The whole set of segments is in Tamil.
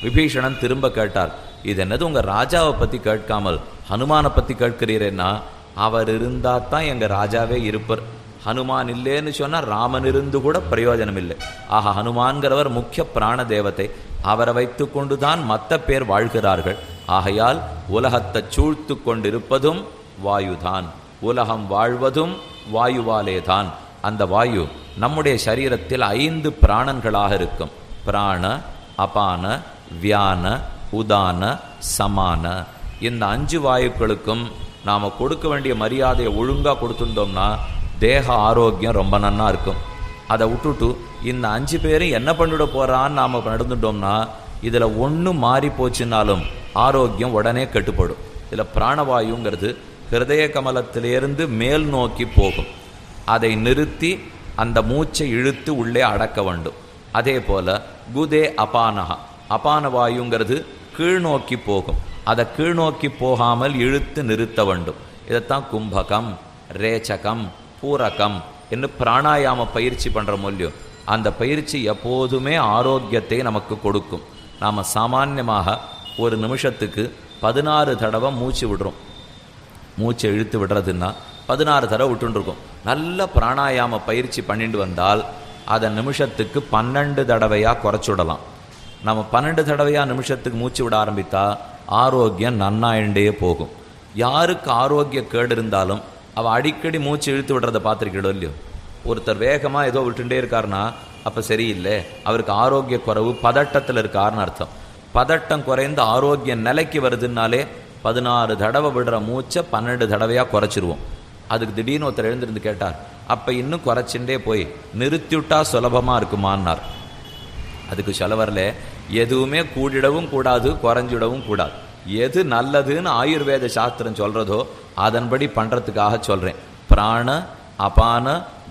விபீஷணன் திரும்ப கேட்டார், இது என்னது உங்கள் ராஜாவை பற்றி கேட்காமல் ஹனுமானை பற்றி கேட்கிறீரேன்னா, அவர் இருந்தால் தான் எங்கள் ராஜாவே இருப்பர். ஹனுமான் இல்லைன்னு சொன்னால் ராமன் இருந்து கூட பிரயோஜனம் இல்லை. ஆக ஹனுமான்கிறவர் முக்கிய பிராண தேவத்தை. அவரை வைத்து கொண்டு தான் மற்ற பேர் வாழ்கிறார்கள். ஆகையால் உலகத்தை சூழ்த்து கொண்டிருப்பதும் வாயுதான், உலகம் வாழ்வதும் வாயுவாலேதான். அந்த வாயு நம்முடைய சரீரத்தில் 5 பிராணன்களாக இருக்கும். பிராண, அபான, வியான, உதான, சமான. இந்த 5 வாயுக்களுக்கும் நாம் கொடுக்க வேண்டிய மரியாதையை ஒழுங்காக கொடுத்துட்டோம்னா தேக ஆரோக்கியம் ரொம்ப நன்னா இருக்கும். அதை விட்டுட்டு இந்த 5 பேரும் என்ன பண்ணிவிட போகிறான்னு நாம் நடந்துட்டோம்னா இதில் ஒன்று மாறி போச்சுன்னாலும் ஆரோக்கியம் உடனே கெட்டுப்படும். இதில் பிராணவாயுங்கிறது ஹிருதய கமலத்திலிருந்து மேல் நோக்கி போகும். அதை நிறுத்தி அந்த மூச்சை இழுத்து உள்ளே அடக்க வேண்டும். அதே போல் குதே அபானகா, அபான வாயுங்கிறது கீழ்நோக்கி போகும். அதை கீழ்நோக்கி போகாமல் இழுத்து நிறுத்த வேண்டும். இதைத்தான் கும்பகம், ரேச்சகம், பூரகம் என்று பிராணாயாம பயிற்சி பண்ணுற மூலியம். அந்த பயிற்சி எப்போதுமே ஆரோக்கியத்தை நமக்கு கொடுக்கும். நாம் சாமான்யமாக ஒரு நிமிஷத்துக்கு 16 தடவை மூச்சு விடுறோம். மூச்சை இழுத்து விடுறதுன்னா 16 தடவை விட்டுருக்கோம். நல்ல பிராணாயாம பயிற்சி பண்ணிட்டு வந்தால் அதை நிமிஷத்துக்கு 12 தடவையாக குறைச்சுடலாம். நம்ம 12 தடவையாக நிமிஷத்துக்கு மூச்சு விட ஆரம்பித்தா ஆரோக்கியம் நன்னாயிண்டே போகும். யாருக்கு ஆரோக்கிய கேடு இருந்தாலும் அவள் அடிக்கடி மூச்சு இழுத்து விடுறதை பார்த்துருக்கீடோ இல்லையோ. ஒருத்தர் வேகமாக ஏதோ விட்டுட்டே இருக்காருன்னா அப்போ சரியில்லை, அவருக்கு ஆரோக்கிய குறைவு, பதட்டத்தில் இருக்காருன்னு அர்த்தம். பதட்டம் குறைந்து ஆரோக்கிய நிலைக்கு வருதுன்னாலே 16 தடவை விடுற மூச்சை 12 தடவையாக குறைச்சிருவோம். அதுக்கு திடீர்னு ஒருத்தர் எழுந்திருந்து கேட்டார், அப்போ இன்னும் குறைச்சுட்டே போய் நிறுத்திவிட்டா சுலபமாக இருக்குமான்னார். அதுக்கு சொல்ல வரல, எதுவுமே கூடிடவும் கூடாது, குறைஞ்சிடவும் கூடாது. எது நல்லதுன்னு ஆயுர்வேத சாஸ்திரம் சொல்கிறதோ அதன்படி பண்ணுறதுக்காக சொல்கிறேன். பிராண அபான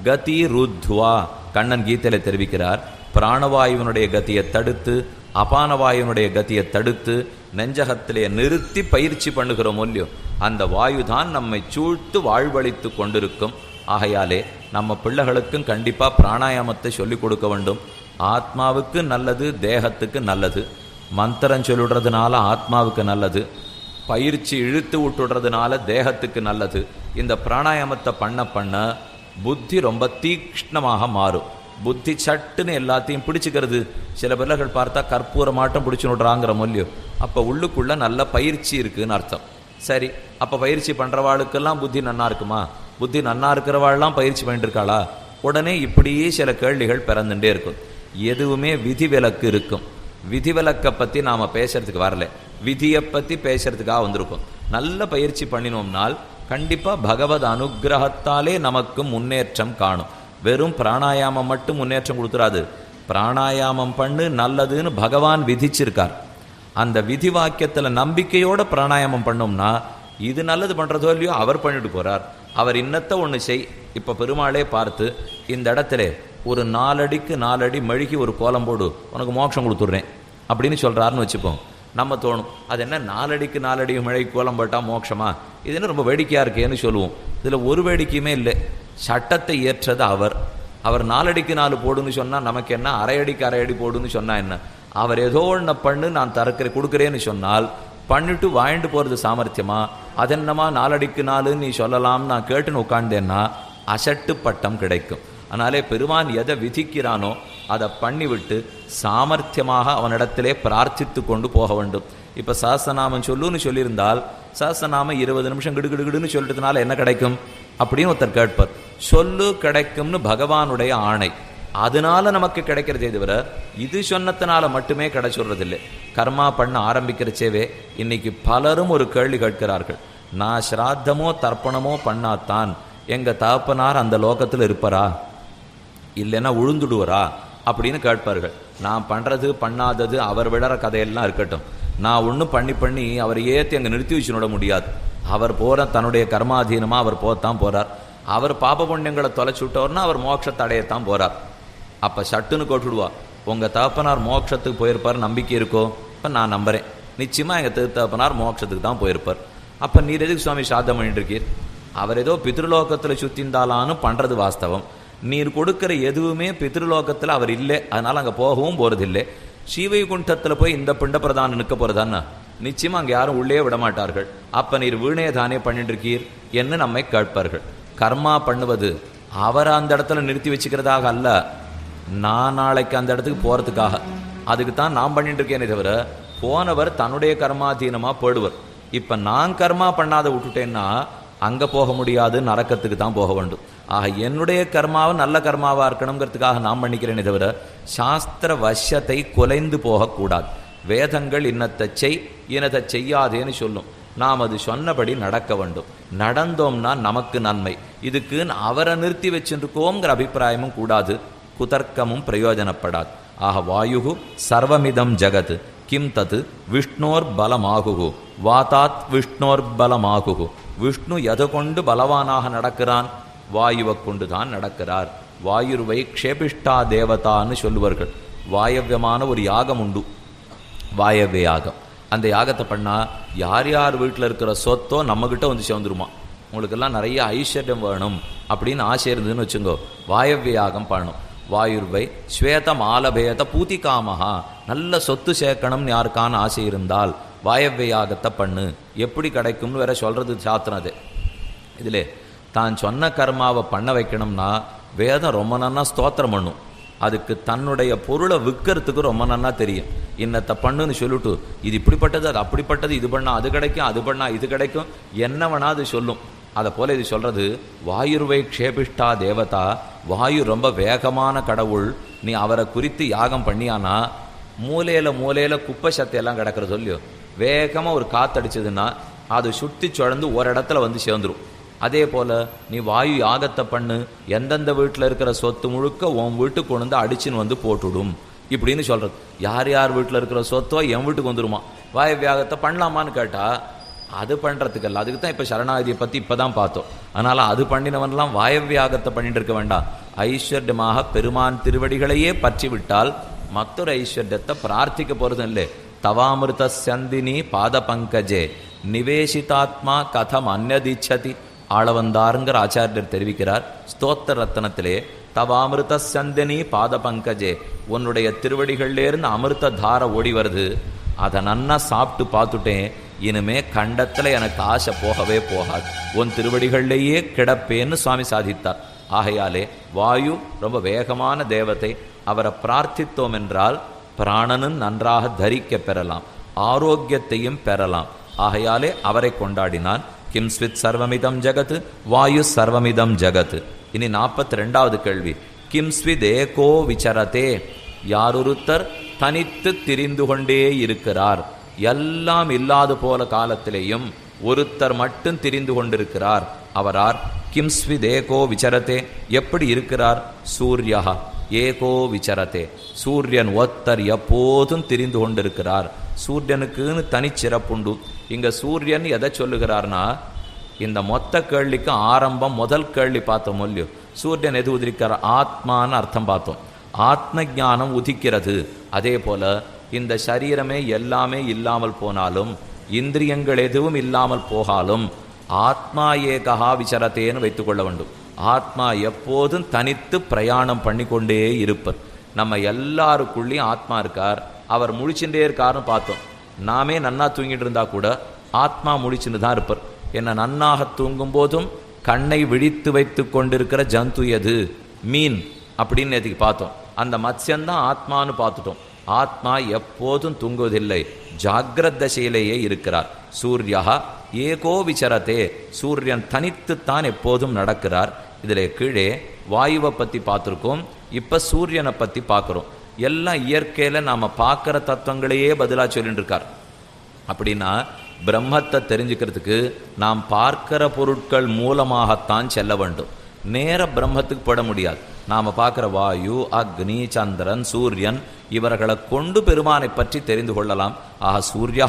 கதி ருத்வா, கண்ணன் கீதையில தெரிவிக்கிறார். பிராணவாயுவனுடைய கதியை தடுத்து அபானவாயுனுடைய கதியை தடுத்து நெஞ்சகத்திலே நிறுத்தி பயிற்சி பண்ணுகிறோம் இல்லையோ, அந்த வாயு தான் நம்மை சூழ்த்து வாழ்வழித்து கொண்டிருக்கும். ஆகையாலே நம்ம பிள்ளைகளுக்கும் கண்டிப்பாக பிராணாயாமத்தை சொல்லிக் கொடுக்க வேண்டும். ஆத்மாவுக்கு நல்லது, தேகத்துக்கு நல்லது. மந்திரம் சொல்லிடுறதுனால ஆத்மாவுக்கு நல்லது, பயிற்சி இழுத்து விட்டுடுறதுனால தேகத்துக்கு நல்லது. இந்த பிராணாயாமத்தை பண்ண பண்ண புத்தி ரொம்ப தீக்ஷ்ணமாக மாறும். புத்தி சட்டுன்னு எல்லாத்தையும் பிடிச்சிக்கிறது. சில பிள்ளைகள் பார்த்தா கற்பூரமாட்டம் பிடிச்சு விடுறாங்கிற மொழியோ, அப்போ உள்ளுக்குள்ளே நல்ல பயிற்சி இருக்குதுன்னு அர்த்தம். சரி, அப்போ பயிற்சி பண்ணுறவாளுக்கெல்லாம் புத்தி நன்னா இருக்குமா? புத்தி நன்னா இருக்கிறவாள்லாம் பயிற்சி பண்ணிட்டு இருக்காளா? உடனே இப்படியே சில கேள்விகள் பிறந்துட்டே இருக்கும். எதுவுமே விதிவிலக்கு இருக்கும். விதிவிலக்கை பற்றி நாம் பேசுறதுக்கு வரல, விதியை பற்றி பேசுறதுக்காக வந்திருக்கோம். நல்ல பயிற்சி பண்ணினோம்னால் கண்டிப்பாக பகவத் அனுகிரகத்தாலே நமக்கு முன்னேற்றம் காணும். வெறும் பிராணாயாமம் மட்டும் முன்னேற்றம் கொடுத்துறாது. பிராணாயாமம் பண்ணு நல்லதுன்னு பகவான் விதிச்சிருக்கார். அந்த விதி வாக்கியத்தில் நம்பிக்கையோட பிராணாயாமம் பண்ணோம்னா இது நல்லது பண்ணுறதோ இல்லையோ அவர் பண்ணிட்டு போகிறார். அவர் இன்னத்தை ஒன்று செய். இப்போ பெருமாளே பார்த்து இந்த இடத்துல ஒரு 4 அடிக்கு 4 அடி மெழுகி ஒரு கோலம் போடு, உனக்கு மோட்சம் கொடுத்துட்றேன் அப்படின்னு சொல்கிறாருன்னு வச்சுப்போம். நம்ம தோணும், அது என்ன 4 அடிக்கு 4 அடி மெழுகி கோலம் போட்டால் மோட்சமா? இது என்ன ரொம்ப வேடிக்கையாக இருக்கேன்னு சொல்லுவோம். இதில் ஒரு வேடிக்கையுமே இல்லை. சட்டத்தை ஏற்றது அவர். அவர் 4 அடிக்கு 4 போடுன்னு சொன்னால் நமக்கு என்ன, 1/2 அடிக்கு 1/2 அடி போடுன்னு சொன்னால் என்ன? அவர் ஏதோ ஒன்று பண்ணு நான் கொடுக்குறேன்னு சொன்னால் பண்ணிட்டு வாங்கிட்டு போகிறது சாமர்த்தியமா? அதென்னமா 4 அடிக்கு 4 நீ சொல்லலாம் நான் கேட்டுன்னு உட்காண்டேன்னா அசட்டு பட்டம் கிடைக்கும். அதனாலே பெருமான் எதை விதிக்கிறானோ அதை பண்ணிவிட்டு சாமர்த்தியமாக அவனிடத்திலே பிரார்த்தித்து கொண்டு போக வேண்டும். இப்போ சஹஸ்ரநாமம் சொல்லுன்னு சொல்லியிருந்தால் சஹஸ்ரநாமம் 20 நிமிஷம் கிடுகிடுன்னு சொல்லிட்டதுனால என்ன கிடைக்கும் அப்படின்னு ஒருத்தர் கேட்பார். சொல்லு கிடைக்கும்னு பகவானுடைய ஆணை, அதனால நமக்கு கிடைக்கிறதே தவிர இது சொன்னத்தினால மட்டுமே கிடைச்சுடுறதில்லை. கர்மா பண்ண ஆரம்பிக்கிறச்சேவே இன்னைக்கு பலரும் ஒரு கேள்வி கேட்கிறார்கள், நான் ஸ்ராத்தமோ தர்ப்பணமோ பண்ணாதான் எங்கள் தகப்பனார் அந்த லோகத்தில் இருப்பாரா, இல்லைன்னா உழுந்துடுவரா அப்படின்னு கேட்பார்கள். நான் பண்ணுறது பண்ணாதது அவர் விடுற கதையெல்லாம் இருக்கட்டும், நான் ஒன்றும் பண்ணி அவரை ஏற்றி அங்கே நிறுத்தி வச்சுட முடியாது. அவர் போகிற தன்னுடைய கர்மாதீனமாக அவர் போகத்தான் போகிறார். அவர் பாப புண்ணியங்களை தொலைச்சி விட்டவர்னா அவர் மோட்சத்தை அடையத்தான் போகிறார். அப்போ சட்டுன்னு கொட்டுடுவா, உங்கள் தகப்பனார் மோட்சத்துக்கு போயிருப்பார் நம்பிக்கை இருக்கோ? இப்போ நான் நம்புகிறேன், நிச்சயமாக எங்கள் தகப்பனார் மோட்சத்துக்கு தான் போயிருப்பார். அப்போ நீர் எதுக்கு சுவாமி சாதம் பண்ணிட்டு இருக்கீர்? அவர் ஏதோ பித்ருலோகத்தில் சுத்திந்தாலான்னு பண்ணுறது வாஸ்தவம். நீர் கொடுக்குற எதுவுமே பித்ருலோகத்தில் அவர் இல்லை, அதனால் அங்கே போகவும் போகிறதில்லை. ஸ்ரீவைகுண்டத்தில் போய் இந்த பிண்ட பிரதானம் நிற்க போகிறதான்னா நிச்சயமாக அங்கே யாரும் உள்ளே விட மாட்டார்கள். அப்போ நீர் வீணே தானே பண்ணிட்டு இருக்கீர் என்று நம்மை கேட்பார்கள். கர்மா பண்ணுவது அவரை அந்த இடத்துல நிறுத்தி வச்சுக்கிறதாக அல்ல, நான் நாளைக்கு அந்த இடத்துக்கு போகிறதுக்காக. அதுக்கு தான் நான் பண்ணிட்டு இருக்கேனே தவிர போனவர் தன்னுடைய கர்மாதீனமாக போடுவர். இப்போ நான் கர்மா பண்ணாத விட்டுட்டேன்னா அங்கே போக முடியாது, நரக்கத்துக்கு தான் போக வேண்டும். ஆக என்னுடைய கர்மாவை நல்ல கர்மாவாக இருக்கணுங்கிறதுக்காக நான் பண்ணிக்கிறேனே தவிர சாஸ்திர வசத்தை குலைந்து போகக்கூடாது. வேதங்கள் இன்னத்தை செய் இனத்தை செய்யாதேன்னு சொல்லும், நாம் அது சொன்னபடி நடக்க வேண்டும். நடந்தோம்னா நமக்கு நன்மை. இதுக்கு அவரை நிறுத்தி வச்சுருக்கோங்கிற அபிப்பிராயமும் கூடாது, குதர்க்கமும் பிரயோஜனப்படாது. ஆக வாயு சர்வமிதம் ஜகத் கிம் தத் விஷ்ணோர் பலமாகு வாதாத் விஷ்ணோர் பலமாகு. விஷ்ணு எதை கொண்டு பலவானாக நடக்கிறான்? வாயுவை கொண்டு தான் நடக்கிறார். வாயுர்வை க்ஷேபிஷ்டா தேவதான்னு சொல்லுவார்கள். வாயவியமான ஒரு யாகம் உண்டு, வாயவ்ய யாகம். அந்த யாகத்தை பண்ணால் யார் யார் வீட்டில் இருக்கிற சொத்தோ நம்மக்கிட்ட வந்து சேர்ந்துருமா. உங்களுக்கெல்லாம் நிறைய ஐஸ்வர்யம் வேணும் அப்படின்னு ஆசை இருந்ததுன்னு வச்சுங்கோ, வாயவ்ய யாகம் பண்ணணும். வாயுர்வை ஸ்வேத மாலபேத பூதிகாமஹா, நல்ல சொத்து சேர்க்கணும்னு யாருக்கான ஆசை இருந்தால் வாயவ்ய யாகத்தை பண்ணு. எப்படி கிடைக்கும்னு வேற சொல்கிறது சாத்திரம். அது இதில் தான் சொன்ன கர்மாவை பண்ண வைக்கணும்னா வேதம் ரொம்ப நன்னா ஸ்தோத்திரம் பண்ணும். அதுக்கு தன்னுடைய பொருளை விற்கிறதுக்கு ரொம்ப நன்னா தெரியும். இன்னத்தை பண்ணுன்னு சொல்லிட்டு இது இப்படிப்பட்டது அது அப்படிப்பட்டது, இது பண்ணால் அது கிடைக்கும், அது பண்ணால் இது கிடைக்கும், என்ன வேணா அது சொல்லும். அதை போல் இது சொல்கிறது வாயுர்வை க்ஷேபிஷ்டா தேவதா. வாயு ரொம்ப வேகமான கடவுள். நீ அவரை குறித்து யாகம் பண்ணியானா மூலையில் குப்பை சத்தையெல்லாம் கிடக்கிற சொல்லியோ, வேகமாக ஒரு காற்றடிச்சதுன்னா அது சுற்றி சுழந்து ஒரு இடத்துல வந்து சேர்ந்துடும். அதே போல் நீ வாயு யாகத்தை பண்ணு, எந்தெந்த வீட்டில் இருக்கிற சொத்து முழுக்க உன் வீட்டுக்கு கொண்டு வந்து அடிச்சுன்னு வந்து போட்டுடும் இப்படின்னு சொல்கிறது. யார் யார் வீட்டில் இருக்கிற சொத்தோ என் வீட்டுக்கு வந்துடுமா. வாயு யாகத்தை பண்ணலாமான்னு கேட்டால் அது பண்ணுறதுக்கல்ல, அதுக்கு தான் இப்போ சரணாகதியை பற்றி இப்போ தான் பார்த்தோம். அதனால் அது பண்ணினவன்லாம் வாயவியாகத்தை பண்ணிட்டு இருக்க வேண்டாம். ஐஸ்வர்யமாக பெருமான் திருவடிகளையே பற்றி விட்டால் மற்றொரு ஐஸ்வர்யத்தை பிரார்த்திக்க போகிறதும் இல்லை. தவாமிருத சந்தினி பாத பங்கஜே நிவேசிதாத்மா கதம் அந்நதிச்சதி. ஆளவந்தாருங்கிற ஆச்சாரியர் தெரிவிக்கிறார் ஸ்தோத்திர ரத்னத்திலே, தவாமிருத சந்தினி பாத பங்கஜே, உன்னுடைய திருவடிகள்லேருந்து அமிர்த தார ஓடி வருது, அதை நன்னா சாப்பிட்டு பார்த்துட்டேன், இனிமே கண்டத்தில் எனக்கு ஆசை போகவே போகாது, உன் திருவடிகளிலேயே கிடப்பேன்னு சுவாமி சாதித்தார். ஆகையாலே வாயு ரொம்ப வேகமான தேவதை. அவரை பிரார்த்தித்தோம் என்றால் பிராணனும் நன்றாக தரிக்க பெறலாம், ஆரோக்கியத்தையும் பெறலாம். ஆகையாலே அவரை கொண்டாடினான். கிம் ஸ்வித் சர்வமிதம் ஜகத் வாயு சர்வமிதம் ஜகத். இனி 42வது கேள்வி. கிம் ஸ்வித் ஏகோ விசரதே, யாரொருத்தர் தனித்து திரிந்து கொண்டே இருக்கிறார். எல்லாம் இல்லாது போல காலத்திலேயும் ஒருத்தர் மட்டும் திரிந்து கொண்டிருக்கிறார். அவரார்? கிம் ஸ்வித் ஏகோ விசரதே, எப்படி இருக்கிறார்? சூர்யா ஏகோ விசரதே, சூரியன் ஒத்தர் எப்போதும் திரிந்து கொண்டிருக்கிறார். சூரியனுக்குன்னு தனிச்சிறப்புண்டு. இங்க சூரியன் எதை சொல்லுகிறார்னா, இந்த மொத்த கேள்விக்கு ஆரம்பம் முதல் கேள்வி பார்த்தோம் இல்லையோ, சூரியன் எது உதிக்கிறார்? ஆத்மான்னு அர்த்தம் பார்த்தோம். ஆத்ம ஞானம் உதிக்கிறது. அதே போல இந்த சரீரமே எல்லாமே இல்லாமல் போனாலும், இந்திரியங்கள் எதுவும் இல்லாமல் போகாலும், ஆத்மா ஏகா விசரத்தேன்னு வைத்துக்கொள்ள வேண்டும். ஆத்மா எப்போதும் தனித்து பிரயாணம் பண்ணிக்கொண்டே இருப்பர். நம்ம எல்லாருக்குள்ளேயும் ஆத்மா இருக்கார், அவர் முழிச்சுட்டே இருக்காருன்னு பார்த்தோம். நாமே நன்னா தூங்கிட்டு இருந்தா கூட ஆத்மா முழிச்சுன்னு தான் இருப்பர். என்ன நன்னாக தூங்கும் போதும் கண்ணை விழித்து வைத்து கொண்டிருக்கிற ஜந்து எது? மீன் அப்படின்னு நேற்றுக்கு பார்த்தோம். அந்த மத்ஸ்யந்தான் ஆத்மானு பார்த்துட்டோம். ஆத்மா எப்போதும் தூங்குவதில்லை, ஜாகிரத் தசையிலேயே இருக்கிறார். சூர்யா ஏகோ விசரத்தே, சூரியன் தனித்துத்தான் எப்போதும் நடக்கிறார். இதில் கீழே வாயுவை பற்றி பார்த்துருக்கோம், இப்போ சூரியனை பற்றி பார்க்குறோம். எல்லாம் இயற்கையில் நாம் பார்க்குற தத்துவங்களையே பதிலாக சொல்லிட்டு இருக்கார். அப்படின்னா பிரம்மத்தை தெரிஞ்சுக்கிறதுக்கு நாம் பார்க்கிற பொருட்கள் மூலமாகத்தான் செல்ல வேண்டும். நேர பிரம்மத்துக்கு போட முடியாது. நாம் பார்க்குற வாயு, அக்னி, சந்திரன், சூரியன் இவர்களை கொண்டு பெருமானை பற்றி தெரிந்து கொள்ளலாம். ஆக சூர்யா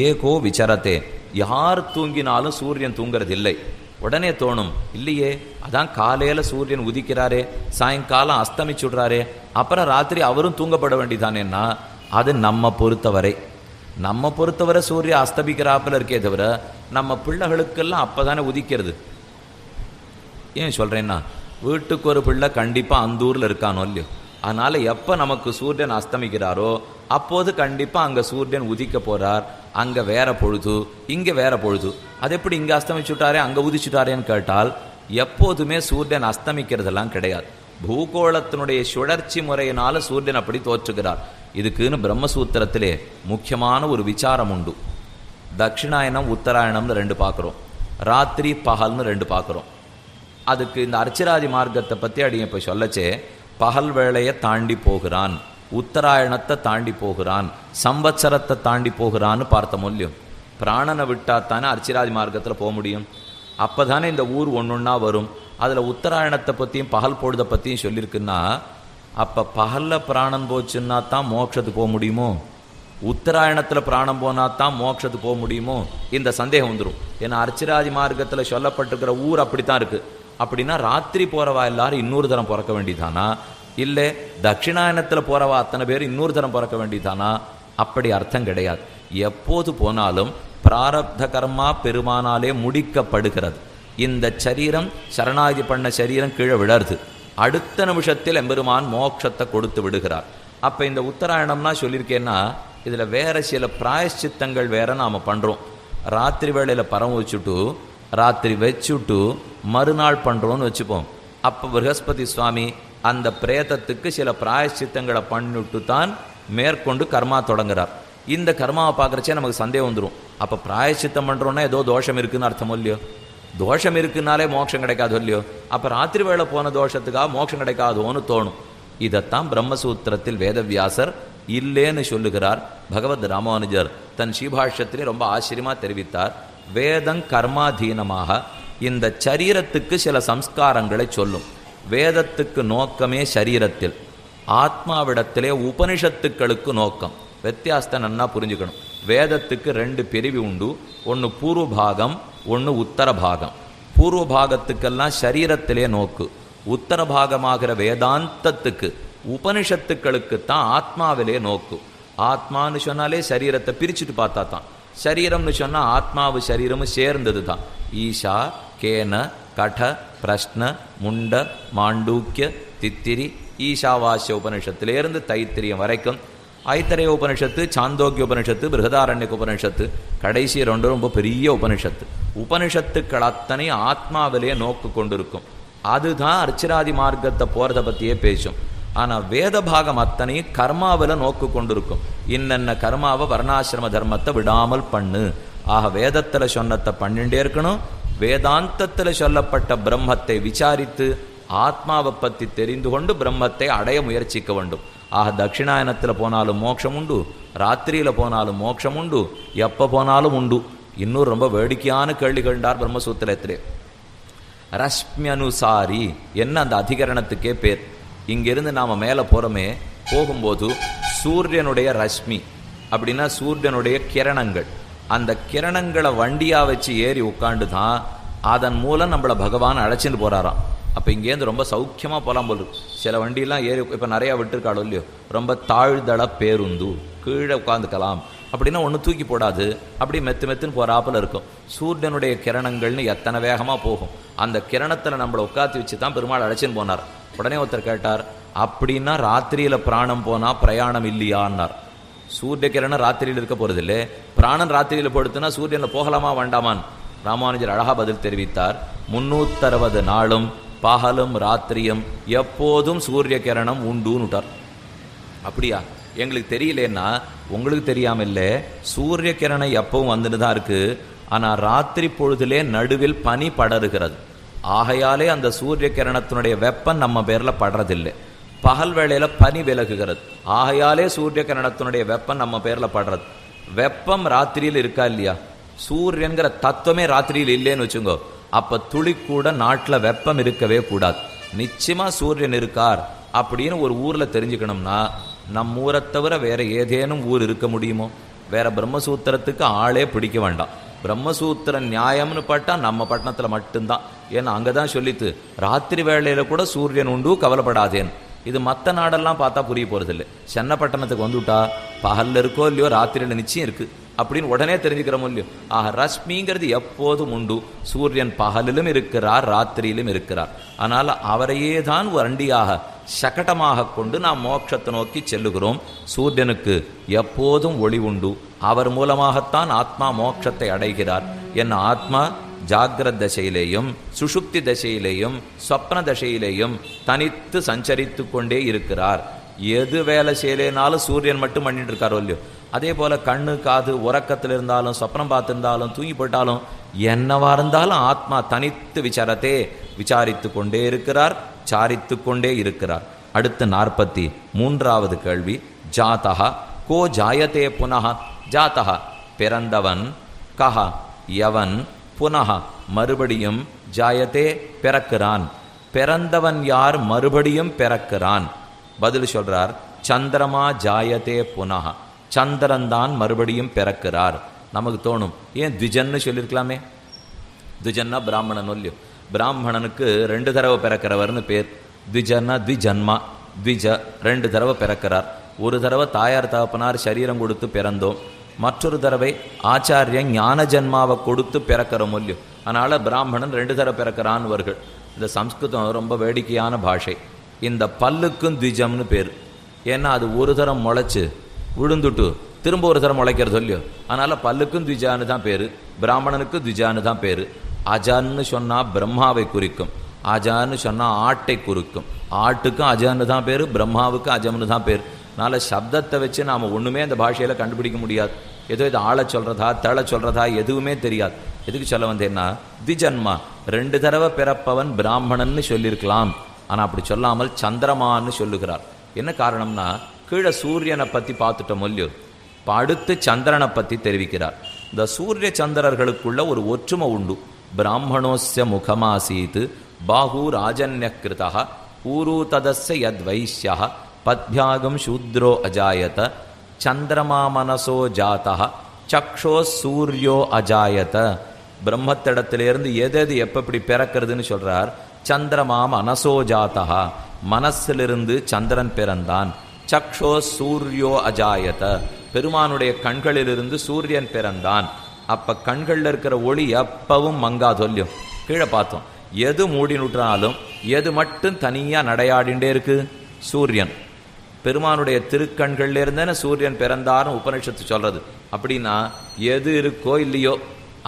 ஏகோ விசரத்தே, யார் தூங்கினாலும் சூரியன் தூங்கிறது இல்லை. உடனே தோணும், இல்லையே அதான் காலையில் சூரியன் உதிக்கிறாரே, சாயங்காலம் அஸ்தமிச்சுடுறாரே, அப்புறம் ராத்திரி அவரும் தூங்கப்பட வேண்டியதானேன்னா அது நம்ம பொறுத்தவரை சூரியன் அஸ்தமிக்கிறாப்பில் இருக்கே தவிர நம்ம பிள்ளைகளுக்கெல்லாம் அப்போ தானே உதிக்கிறது. ஏன் சொல்கிறேன்னா, வீட்டுக்கு ஒரு பிள்ளை கண்டிப்பாக அந்த ஊரில் இருக்கானோ இல்லையோ, அதனால எப்ப நமக்கு சூரியன் அஸ்தமிக்கிறாரோ அப்போது கண்டிப்பா அங்க சூரியன் உதிக்க போறார். அங்க வேற பொழுது, இங்க வேற பொழுது. அது எப்படி இங்க அஸ்தமிச்சுட்டாரே அங்க உதிச்சுட்டாரேன்னு கேட்டால், எப்போதுமே சூரியன் அஸ்தமிக்கிறதெல்லாம் கிடையாது. பூகோளத்தினுடைய சுழற்சி முறையினால சூரியன் அப்படி தோற்றுகிறார். இதுக்குன்னு பிரம்மசூத்திரத்திலே முக்கியமான ஒரு விசாரம் உண்டு. தட்சிணாயனம் உத்தராயணம்னு 2 பார்க்குறோம், ராத்திரி பகல்னு 2 பார்க்குறோம். அதுக்கு இந்த அர்ச்சிராதி மார்க்கத்தை பற்றி அடிங்க இப்போ சொல்லச்சே, பகல் வேளையை தாண்டி போகிறான், உத்தராயணத்தை தாண்டி போகிறான், சம்பத்சரத்தை தாண்டி போகிறான்னு பார்த்த மூலியம். பிராணனை விட்டாத்தானே அர்ச்சிராதி மார்க்கத்தில் போக முடியும். அப்போ தானே இந்த ஊர் ஒன்றொன்னா வரும். அதில் உத்தராயணத்தை பற்றியும் பகல் பொழுதை பற்றியும் சொல்லியிருக்குன்னா, அப்போ பகலில் பிராணம் போச்சுன்னா தான் மோட்சத்துக்கு போக முடியுமோ, உத்தராயணத்தில் பிராணம் போனா தான் மோட்சத்துக்கு போக முடியுமோ? இந்த சந்தேகம் வந்துடும். ஏன்னா அர்ச்சிராதி மார்க்கத்தில் சொல்லப்பட்டிருக்கிற ஊர் அப்படித்தான் இருக்கு. அப்படின்னா ராத்திரி போறவா எல்லாரும் இன்னொரு தரம் பிறக்க வேண்டியதானா, இல்லை தட்சிணாயனத்தில் போறவா அத்தனை பேர் இன்னொரு தரம் பிறக்க வேண்டியதானா? அப்படி அர்த்தம் கிடையாது. எப்போது போனாலும் பிராரப்த கர்மா பெருமானாலே முடிக்கப்படுகிறது. இந்த சரீரம் சரணாகி பண்ண சரீரம் கீழே விழருது. அடுத்த நிமிஷத்தில் எம்பெருமான் மோட்சத்தை கொடுத்து விடுகிறார். அப்போ இந்த உத்தராயணம்னா சொல்லியிருக்கேன்னா, இதில் வேற சில பிராயஷ்சித்தங்கள் வேற நாம் பண்ணுறோம். ராத்திரி வேளையில் பரம் வச்சுட்டு ராத்திரி வச்சுட்டு மறுநாள் பண்ணுறோன்னு வச்சுப்போம். அப்போ ப்ரஹஸ்பதி சுவாமி அந்த பிரேதத்துக்கு சில பிராயஷ்சித்தங்களை பண்ணிட்டு தான் மேற்கொண்டு கர்மா தொடங்குறார். இந்த கர்மாவை பார்க்குறச்சே நமக்கு சந்தேகம் வந்துடும். அப்போ பிராயஷ்சித்தம் பண்ணுறோன்னா ஏதோ தோஷம் இருக்குன்னு அர்த்தமோ இல்லையோ? தோஷம் இருக்குன்னாலே மோட்சம் கிடைக்காதோ இல்லையோ? அப்போ ராத்திரி வேளை போன தோஷத்துக்காக மோட்சம் கிடைக்காதோன்னு தோணும். இதைத்தான் பிரம்மசூத்திரத்தில் வேதவியாசர் இல்லேன்னு சொல்லுகிறார். பகவத் ராமானுஜர் தன் ஸ்ரீபாஷ்யத்திலே ரொம்ப ஆச்சரியமாக தெரிவித்தார். வேதம் கர்மாதீனமாக இந்த சரீரத்துக்கு சில சம்ஸ்காரங்களை சொல்லும். வேதத்துக்கு நோக்கமே சரீரத்தில், ஆத்மாவிடத்திலே உபனிஷத்துக்களுக்கு நோக்கம். வித்தியாசத்தை நன்னா புரிஞ்சுக்கணும். வேதத்துக்கு 2 பிரிவு உண்டு. ஒன்று பூர்வ பாகம், ஒன்று உத்தர பாகம். பூர்வ பாகத்துக்கெல்லாம் சரீரத்திலே நோக்கு. உத்தர பாகமாகிற வேதாந்தத்துக்கு உபனிஷத்துக்களுக்குத்தான் ஆத்மாவிலே நோக்கு. ஆத்மான்னு சொன்னாலே சரீரத்தை பிரிச்சுட்டு பார்த்தா தான். சரீரம்னு சொன்னால் ஆத்மாவு சரீரமும் சேர்ந்தது தான். ஈஷா கேன கட பிரஷ்ன முண்ட மாண்டூக்கிய தித்திரி ஈஷாவாசிய உபனிஷத்திலேருந்து தைத்திரியம் வரைக்கும், ஐத்தரேய உபனிஷத்து, சாந்தோக்கிய உபனிஷத்து, பிருகதாரண்யக உபனிஷத்து, கடைசி 2 ரொம்ப பெரிய உபனிஷத்து. உபனிஷத்துக்கள் அத்தனை ஆத்மாவிலேயே நோக்கு கொண்டிருக்கும். அதுதான் அர்ச்சிராதி மார்க்கத்தை போறதை பற்றியே பேசும். ஆனால் வேத பாகம் அத்தனை கர்மாவில் நோக்கு கொண்டிருக்கும். இன்னென்ன கர்மாவை வர்ணாசிரம தர்மத்தை விடாமல் பண்ணு. ஆக வேதத்தில் சொன்னத்தை பண்ணிட்டே இருக்கணும். வேதாந்தத்தில் சொல்லப்பட்ட பிரம்மத்தை விசாரித்து ஆத்மாவை பற்றி தெரிந்து கொண்டு பிரம்மத்தை அடைய முயற்சிக்க வேண்டும். ஆக தட்சிணாயனத்தில் போனாலும் மோட்சம் உண்டு, ராத்திரியில் போனாலும் மோட்சம் உண்டு, எப்போ போனாலும் உண்டு. இன்னும் ரொம்ப வேடிக்கையான கேள்வி கேட்டார் பிரம்மசூத்திரத்திலே. ரஷ்மி அனுசாரி என்ன அந்த அதிகரணத்துக்கே பேர். இங்கிருந்து நாம் மேலே போகிறோமே, போகும்போது சூரியனுடைய ரஷ்மி அப்படின்னா சூரியனுடைய கிரணங்கள், அந்த கிரணங்களை வண்டியாக வச்சு ஏறி உட்காண்டு தான் அதன் மூலம் நம்மளை பகவான் அழைச்சிட்டு போகிறாராம். அப்போ இங்கேருந்து ரொம்ப சௌக்கியமாக போகலாம் போல் இருக்கு. சில வண்டியெல்லாம் ஏறி இப்போ நிறையா விட்டுருக்காளோ இல்லையோ, ரொம்ப தாழ்தள பேருந்து, கீழே உட்காந்துக்கலாம் அப்படின்னா ஒன்று தூக்கி போடாது, அப்படி மெத்துன்னு போகிறாப்பில் இருக்கும். சூரியனுடைய கிரணங்கள்னு எத்தனை வேகமாக போகும். அந்த கிரணத்தில் நம்மளை உட்காந்து வச்சு தான் பெருமாள் அழைச்சின்னு போனார். உடனே ஒருத்தர் கேட்டார், அப்படின்னா ராத்திரியில் பிராணம் போனால் பிரயாணம் இல்லையான்னார். சூரிய கிரணம் ராத்திரியில் இருக்க போகிறதில்லை, பிராணன் ராத்திரியில் படுத்துனா சூரியனில் போகலாமா வேண்டாமான் ராமானுஜர் அழகா பதில் தெரிவித்தார். 360 நாளும் பகலும் ராத்திரியும் எப்போதும் சூரிய கிரணம் உண்டுன்னுட்டார். அப்படியா? எங்களுக்கு தெரியலன்னா உங்களுக்கு தெரியாம இல்லை, சூரிய கிரணம் எப்பவும் வந்துட்டு தான் இருக்கு. ஆனால் ராத்திரி பொழுதிலே நடுவில் பனி படருகிறது. ஆகையாலே அந்த சூரிய கிரணத்தினுடைய வெப்பம் நம்ம பேரில் படுறதில்லை. பகல் வேளையில் பனி விலகுகிறது. ஆகையாலே சூரிய கிரணத்தினுடைய வெப்பம் நம்ம பேரில் படுறது. வெப்பம் ராத்திரியில் இருக்கா இல்லையா? சூரியன்கிற தத்துவமே ராத்திரியில் இல்லைன்னு வச்சுங்கோ, அப்போ துளி கூட நாட்டில் வெப்பம் இருக்கவே கூடாது. நிச்சயமாக சூரியன் இருக்கார் அப்படின்னு ஒரு ஊரில் தெரிஞ்சுக்கணும்னா நம்ம ஊரை தவிர வேற ஏதேனும் ஊர் இருக்க முடியுமோ? வேற பிரம்மசூத்திரத்துக்கு ஆளே பிடிக்க வேண்டாம். பிரம்மசூத்திர நியாயம்னு பட்டா நம்ம பட்டணத்தில் மட்டும்தான். ஏன்னா அங்கே தான் சொல்லித்து ராத்திரி வேளையில் கூட சூரியன் உண்டு, கவலைப்படாதேன்னு. இது மற்ற நாடெல்லாம் பார்த்தா புரிய போகிறதில்லை. சென்னப்பட்டணத்துக்கு வந்துவிட்டா பகலில் இருக்கோ இல்லையோ ராத்திரியில் நிச்சயம் இருக்குது அப்படின்னு உடனே தெரிஞ்சுக்கிறோமோ இல்லையோ. ஆக ரஷ்மிங்கிறது எப்போதும் உண்டு. சூரியன் பகலிலும் இருக்கிறார், ராத்திரியிலும் இருக்கிறார். அதனால் அவரையே தான் வண்டியாக சகடமாக கொண்டு நாம் மோட்சத்தை நோக்கி செல்லுகிறோம். சூரியனுக்கு எப்போதும் ஒளி உண்டு. அவர் மூலமாகத்தான் ஆத்மா மோட்சத்தை அடைகிறார். என் ஆத்மா ஜாகிரத் தசையிலேயும் சுஷுப்தி தசையிலேயும் சொப்ன தசையிலேயும் தனித்து சஞ்சரித்து கொண்டே இருக்கிறார். எது வேலை செய்யலேனாலும் சூரியன் மட்டும் பண்ணிட்டு இருக்காரோ இல்லையோ, அதே போல கண்ணு காது உறக்கத்தில் இருந்தாலும் சொப்னம் பார்த்திருந்தாலும் தூங்கி போட்டாலும் என்னவா இருந்தாலும் ஆத்மா தனித்து விசாரித்து கொண்டே இருக்கிறார், சாரித்து கொண்டே இருக்கிறார். அடுத்து 43வது கேள்வி. ஜாதா கோ ஜாயதே புனः? ஜாதா பிறந்தவன், கஹ எவன், புனः மறுபடியும், ஜாயதே பிறக்கிறான். பிறந்தவன் யார், மறுபடியும் பிறக்கிறான்? பதில் சொல்றார், சந்திரமா ஜாயதே புனः, சந்திரன் தான் மறுபடியும் பிறக்கிறார். நமக்கு தோணும், ஏன் த்விஜன்னு சொல்லியிருக்கலாமே? த்விஜன்னா பிராமணன் இல்லையோ, பிராமணனுக்கு 2 தடவை பிறக்கிறவர்னு பேர். த்விஜன்னா த்விஜன்மா, த்விஜ 2 தடவை பிறக்கிறார். ஒரு தடவை தாயார் தகப்பனார் சரீரம் கொடுத்து பிறந்தோம், மற்றொரு தடவை ஆச்சாரியன் ஞான ஜன்மாவை கொடுத்து பிறக்கிறோம் இல்லையோ. அதனால் பிராமணன் 2 தடவை பிறக்கிறான்வர்கள். இந்த சம்ஸ்கிருதம் ரொம்ப வேடிக்கையான பாஷை. இந்த பல்லுக்கும் த்விஜம்னு பேர். ஏன்னா அது ஒரு தரம் முளைச்சு விழுந்துட்டு திரும்ப ஒரு தரம் முளைக்கிறது இல்லையோ. அதனால் பல்லுக்கும் த்விஜான்னு தான் பேர், பிராமணனுக்கும் த்விஜான்னு தான் பேர். அஜான்னு சொன்னால் பிரம்மாவை குறிக்கும், அஜான்னு சொன்னால் ஆட்டை குறிக்கும். ஆட்டுக்கும் அஜான்னு தான் பேர், பிரம்மாவுக்கு அஜம்னு தான் பேர். அதனால் சப்தத்தை வச்சு நாம் ஒன்றுமே அந்த பாஷையில் கண்டுபிடிக்க முடியாது. ஏதோ இது ஆளை சொல்கிறதா தழை சொல்கிறதா எதுவுமே தெரியாது. எதுக்கு சொல்ல வந்தேன்னா, த்விஜன்மா 2 தடவை பிறப்பவன் பிராமணன்னு சொல்லியிருக்கலாம். ஆனால் அப்படி சொல்லாமல் சந்திரமான்னு சொல்லுகிறார். என்ன காரணம்னா, கீழே சூரியனை பற்றி பார்த்துட்டோம் இல்லையோ, இப்போ அடுத்து சந்திரனை பற்றி தெரிவிக்கிறார். இந்த சூரிய சந்திரர்களுக்குள்ள ஒரு ஒற்றுமை உண்டு. பிராமணோஸ்ய முகமாசீத் பாஹூ ராஜன்யகிருதா ஊரு ததஸ்ய யத்வைஷ்யா பத்யாகம் சூத்ரோ அஜாயத சந்திரமா மனசோ ஜாதா சக்ஷோ சூரியோ அஜாயத. பிரம்மத்திடத்திலிருந்து எது எப்படி பிறக்கிறதுன்னு சொல்றார். சந்திரமா மனசோ ஜாதா, மனசிலிருந்து சந்திரன் பிறந்தான். சக்ஷோ சூரியோ அஜாயத, பெருமானுடைய கண்களிலிருந்து சூரியன் பிறந்தான். அப்ப கண்கள்ல இருக்கிற ஒளி எப்பவும் மங்காதொல்லியும். கீழே பார்த்தோம், எது மூடினுட்டாலும் எது மட்டும் தனியா நடையாடிண்டே இருக்கு, சூரியன். பெருமானுடைய திருக்கண்கள்ல இருந்தேன்னு சூரியன் பிறந்தார்னு உபனிஷத்து சொல்றது. அப்படின்னா எது இருக்கோ இல்லையோ,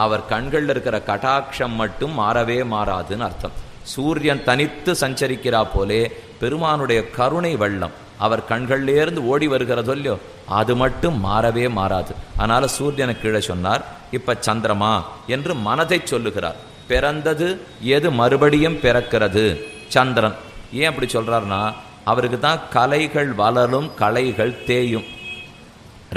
அவர் கண்கள்ல இருக்கிற கடாட்சம் மட்டும் மாறவே மாறாதுன்னு அர்த்தம். சூரியன் தனித்து சஞ்சரிக்கிறா போலே பெருமானுடைய கருணை வெள்ளம் அவர் கண்கள்லேருந்து ஓடி வருகிறதோ இல்லையோ, அது மட்டும் மாறவே மாறாது. அதனால சூரியனை கீழே சொன்னார். இப்ப சந்திரமா என்று மனதை சொல்லுகிறார். பிறந்தது எது மறுபடியும் பிறக்கிறது, சந்திரன். ஏன் அப்படி சொல்றாருன்னா, அவருக்கு தான் கலைகள் வளரும் கலைகள் தேயும்.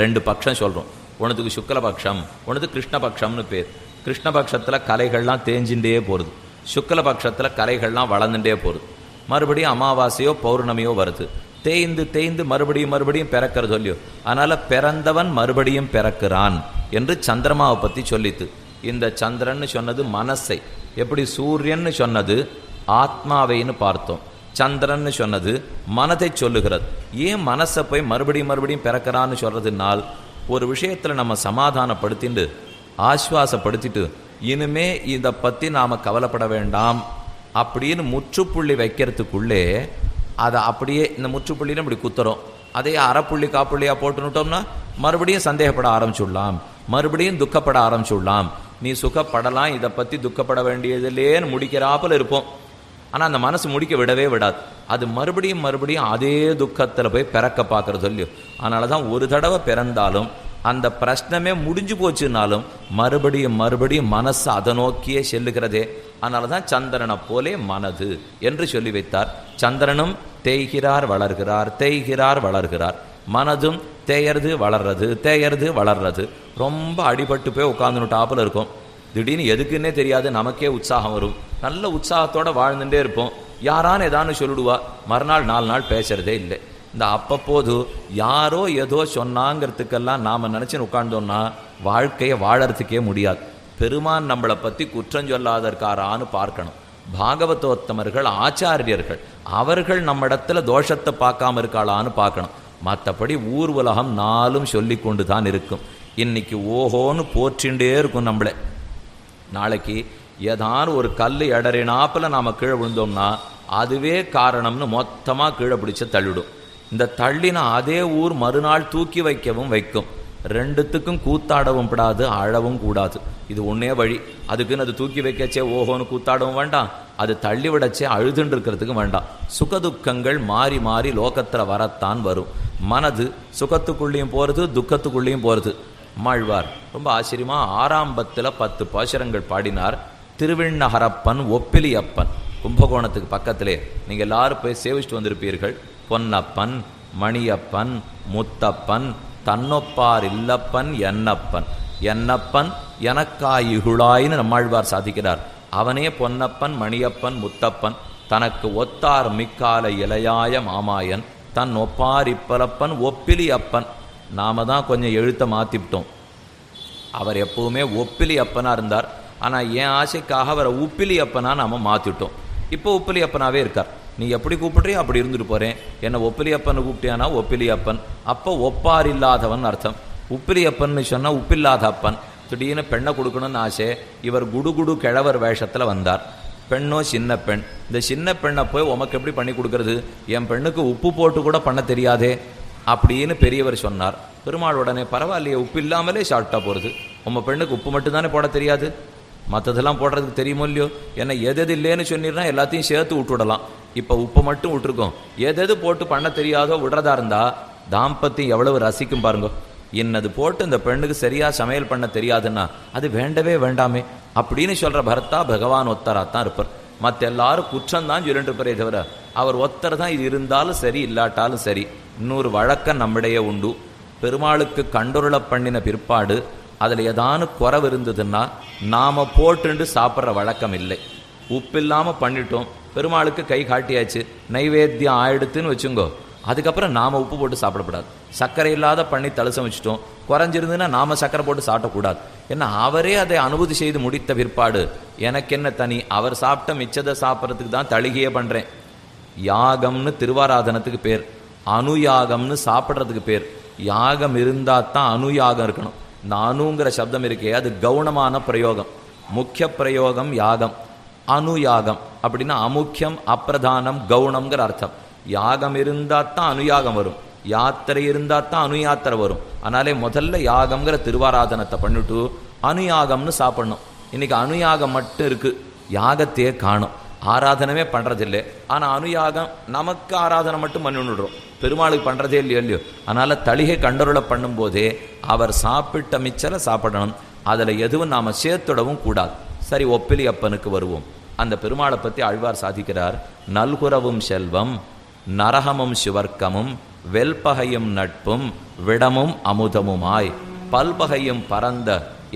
2 பட்சம் சொல்றோம். ஒன்றுத்துக்கு சுக்லபக்ஷம், ஒன்றுக்கு கிருஷ்ணபக்ஷம்னு பேர். கிருஷ்ணபக்ஷத்தில் கலைகள்லாம் தேஞ்சின்றே போகிறது, சுக்லபக்ஷத்தில் கலைகள்லாம் வளர்ந்துட்டே போகிறது. மறுபடியும் அமாவாசையோ பௌர்ணமியோ வருது, தேய்ந்து தேய்ந்து மறுபடியும் பிறக்கிறது இல்லையோ. அதனால பிறந்தவன் மறுபடியும் பிறக்கிறான் என்று சந்திரமாவை பற்றி சொல்லித்து. இந்த சந்திரன் சொன்னது மனசை, எப்படி சூரியன் சொன்னது ஆத்மாவைன்னு பார்த்தோம், சந்திரன் சொன்னது மனதை சொல்லுகிறது. ஏன் மனசை போய் மறுபடியும் பிறக்கிறான்னு சொல்றதுனால், ஒரு விஷயத்தில் நம்ம சமாதானப்படுத்திட்டு ஆஸ்வாசப்படுத்திட்டு இனிமே இதை பற்றி நாம் கவலைப்பட வேண்டாம் அப்படின்னு முற்றுப்புள்ளி வைக்கிறதுக்குள்ளே அதை அப்படியே இந்த முற்றுப்புள்ளின்னு இப்படி குத்துறோம். அதே அரைப்புள்ளி காப்புள்ளியாக போட்டுனுட்டோம்னா மறுபடியும் சந்தேகப்பட ஆரம்பிச்சுடலாம், மறுபடியும் துக்கப்பட ஆரம்பிச்சுடலாம். நீ சுகப்படலாம், இதை பற்றி துக்கப்பட வேண்டியதில்லேன்னு முடிக்கிறாப்பில் இருப்போம். ஆனால் அந்த மனசு முடிக்க விடவே விடாது. அது மறுபடியும் அதே துக்கத்தில் போய் பிறக்க பார்க்கறது இல்லையோ. அதனால தான் ஒரு தடவை பிறந்தாலும் அந்த பிரச்சனமே முடிஞ்சு போச்சுன்னாலும் மறுபடியும் மனசு அதை நோக்கியே செல்லுகிறதே. அதனால தான் சந்திரனை போலே மனது என்று சொல்லி வைத்தார். சந்திரனும் தேய்கிறார் வளர்கிறார், தேய்கிறார் வளர்கிறார். மனதும் தேயறது வளர்றது, தேயறது வளர்றது. ரொம்ப அடிபட்டு போய் உட்காந்துட்டாப்புல இருக்கும். திடீர்னு எதுக்குன்னே தெரியாது, நமக்கே உற்சாகம் வரும். நல்ல உற்சாகத்தோட வாழ்ந்துட்டே இருப்போம். யாரான்னு ஏதான்னு சொல்லிடுவா, மறுநாள் 4 நாள் பேசுறதே இல்லை. இந்த அப்பப்போது யாரோ ஏதோ சொன்னாங்கிறதுக்கெல்லாம் நாம் நினச்சின்னு உட்கார்ந்தோம்னா வாழ்க்கையை வாழறதுக்கே முடியாது. பெருமான் நம்மளை பற்றி குற்றம் சொல்லாதற்காரான்னு பார்க்கணும். பாகவதோத்தமர்கள் ஆச்சாரியர்கள் அவர்கள் நம்ம இடத்துல தோஷத்தை பார்க்காம இருக்காளான்னு பார்க்கணும். மற்றபடி ஊர் உலகம் நாளும் சொல்லி கொண்டு தான் இருக்கும். இன்னைக்கு ஓஹோன்னு போற்றின்றே இருக்கும் நம்மளை. நாளைக்கு ஏதாவது ஒரு கல் இடறினாப்பில் நாம் கீழே விழுந்தோம்னா அதுவே காரணம்னு மொத்தமாக கீழே பிடிச்ச தள்ளிடும். இந்த தள்ளின அதே ஊர் மறுநாள் தூக்கி வைக்கவும் வைக்கும். ரெண்டுத்துக்கும் கூத்தாடவும் படாது, அழவும் கூடாது. இது ஒன்றே வழி. அதுக்குன்னு அது தூக்கி வைக்கச்சே ஓஹோன்னு கூத்தாடவும் வேண்டாம், அது தள்ளி விடச்சே அழுதுன்னு இருக்கிறதுக்கும் வேண்டாம். சுகதுக்கங்கள் மாறி மாறி லோகத்தில் வரத்தான் வரும். மனது சுகத்துக்குள்ளேயும் போகிறது, துக்கத்துக்குள்ளேயும் போகிறது. அம்மாழ்வார் ரொம்ப ஆச்சரியமாக 6ஆம் பத்தில் 10 பாசுரங்கள் பாடினார். திருவிண்ணகரப்பன் ஒப்பிலியப்பன், கும்பகோணத்துக்கு பக்கத்திலே நீங்கள் எல்லாரும் போய் சேவிச்சுட்டு வந்திருப்பீர்கள். பொன்னப்பன், மணியப்பன், முத்தப்பன், தன்னொப்பார் இல்லப்பன், என்னப்பன். என்னப்பன் எனக்காயுகுழாயின்னு நம்மாழ்வார் சாதிக்கிறார். அவனே பொன்னப்பன், மணியப்பன், முத்தப்பன். தனக்கு ஒத்தார் மிக்கால இளையாய மாமாயன், தன் ஒப்பார் இப்பலப்பன் ஒப்பிலி அப்பன். நாம தான் கொஞ்சம் எழுத்த மாற்றிவிட்டோம். அவர் எப்பவுமே ஒப்பிலி அப்பனாக இருந்தார். ஆனால் என் ஆசைக்காக அவரை உப்பிலி அப்பனா நாம் மாற்றிட்டோம். இப்போ உப்பிலி அப்பனாவே இருக்கார். நீ எப்படி கூப்பிட்றியோ அப்படி இருந்துட்டு போகிறேன். என்னை ஒப்பிலி அப்பன்னு கூப்பிட்டியானா ஒப்பிலி அப்பன். அப்போ ஒப்பார் இல்லாதவன் அர்த்தம். உப்பிலி அப்பன்னு சொன்னால் உப்பில்லாத அப்பன். திடீர்னு பெண்ணை கொடுக்கணும்னு ஆசை. இவர் குடுகுடு கிழவர் வேஷத்தில் வந்தார். பெண்ணோ சின்ன பெண். இந்த சின்ன பெண்ணை போய் உமக்கு எப்படி பண்ணி கொடுக்கறது? என் பெண்ணுக்கு உப்பு போட்டு கூட பண்ண தெரியாதே அப்படின்னு பெரியவர் சொன்னார். பெருமாள் உடனே பரவாயில்லையே, உப்பு இல்லாமலே ஷார்ட்டாக போகிறது. உங்கள் பெண்ணுக்கு உப்பு மட்டும்தானே போட தெரியாது, மற்றதெல்லாம் போடுறதுக்கு தெரியுமோ இல்லையோ? ஏன்னா எது இல்லைன்னு சொன்னீங்கன்னா எல்லாத்தையும் சேர்த்து விட்டுவிடலாம். இப்போ உப்பை மட்டும் விட்டுருக்கோம். எது போட்டு பண்ண தெரியாதோ விடுறதா இருந்தால் தாம்பத்தியம் எவ்வளவு ரசிக்கும் பாருங்க. இன்னது போட்டு இந்த பெண்ணுக்கு சரியாக சமையல் பண்ண தெரியாதுன்னா அது வேண்டவே வேண்டாமே அப்படின்னு சொல்கிற பரத்தா பகவான் ஒத்தராத்தான் இருப்பார். மற்ற எல்லாரும் குற்றம்தான் சொல்லிட்டு இருப்பாரே தவிர அவர் ஒத்தர் தான் இது இருந்தாலும் சரி இல்லாட்டாலும் சரி. இன்னொரு வழக்கம் நம்மிடையே உண்டு. பெருமாளுக்கு கண்டுருளை பண்ணின பிற்பாடு அதில் ஏதானு குறவு இருந்ததுன்னா நாம் போட்டுண்டு சாப்பிட்ற வழக்கம் இல்லை. உப்பில்லாமல் பண்ணிட்டோம், பெருமாளுக்கு கை காட்டியாச்சு, நைவேத்தியம் ஆயிடுத்துன்னு வச்சுங்கோ. அதுக்கப்புறம் நாம் உப்பு போட்டு சாப்பிடக்கூடாது. சர்க்கரை இல்லாத பண்ணி தழுசம் வச்சுட்டோம், குறைஞ்சிருந்துன்னா நாம் சர்க்கரை போட்டு சாப்பிடக்கூடாது. ஏன்னா அவரே அதை அனுபூதி செய்து முடித்த பிற்பாடு எனக்கு என்ன தனி, அவர் சாப்பிட்ட மிச்சத்தை சாப்பிட்றதுக்கு தான் தளிகையே பண்ணுறேன். யாகம்னு திருவாராதனத்துக்கு பேர், அனுயாகம்னு சாப்பிட்றதுக்கு பேர். யாகம் இருந்தால் தான் அனுயாகம் இருக்கணும். இந்த அணுங்கிற சப்தம் இருக்கே அது கவுனமான பிரயோகம். முக்கிய பிரயோகம் யாகம். அனுயாகம் அப்படின்னா அமுக்கியம், அப்பிரதானம், கவுனம்ங்கிற அர்த்தம். யாகம் இருந்தால் தான் அனுயாகம் வரும், யாத்திரை இருந்தால் தான் அனுயாத்திரை வரும். அதனாலே முதல்ல யாகம்ங்கிற திருவாராதனத்தை பண்ணிட்டு அனுயாகம்னு சாப்பிடணும். இன்னைக்கு அனுயாகம் மட்டும் இருக்கு, யாகத்தையே காணும். ஆராதனமே பண்ணுறதில்லை. ஆனால் அனுயாகம் நமக்கு ஆராதனை மட்டும் பண்ணிவிடுறோம், பெருமாளுக்கு பண்ணுறதே இல்லையோ. அதனால் தளிகை கண்டருளை பண்ணும்போதே அவர் சாப்பிட்ட மிச்சரை சாப்பிடணும். அதில் எதுவும் நாம் சேர்த்துடவும் கூடாது. சரி, ஒப்பிலி அப்பனுக்கு வருவோம். அந்த பெருமாளை பற்றி ஆழ்வார் சாதிக்கிறார். நல்குரவும் செல்வம், நரகமும் சிவர்க்கமும், வெல்பகையும் நட்பும், விடமும் அமுதமுமாய், பல்பகையும் பரந்த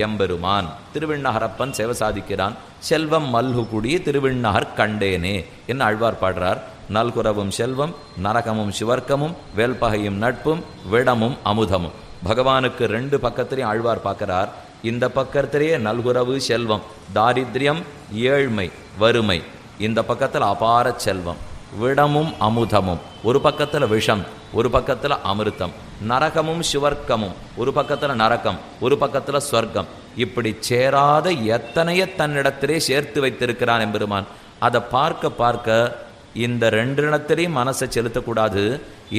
எம்பெருமான். திருவிண்ணகரப்பன் சேவை சாதிக்கிறான். செல்வம் மல்குடி திருவிண்ணகர் கண்டேனே என்று ஆழ்வார் பாடுறார். நல்குரவும் செல்வம், நரகமும் சிவர்க்கமும், வேல்பகையும் நட்பும், விடமும் அமுதமும். பகவானுக்கு 2 பக்கத்திலையும் ஆழ்வார் பார்க்கிறார். இந்த பக்கத்திலேயே நல்குரவு செல்வம், தாரித்யம், ஏழ்மை, வறுமை. இந்த பக்கத்தில் அபார செல்வம், விடமும் அமுதமும். ஒரு பக்கத்தில் விஷம், ஒரு பக்கத்தில் அமிர்தம். நரகமும் சிவர்க்கமும், ஒரு பக்கத்தில் நரகம், ஒரு பக்கத்தில் ஸ்வர்க்கம். இப்படி சேராத எத்தனைய தன்னிடத்திலே சேர்த்து வைத்திருக்கிறான் எம்பெருமான். அதை பார்க்க பார்க்க இந்த 2 இடத்திலையும் மனசை செலுத்தக்கூடாது,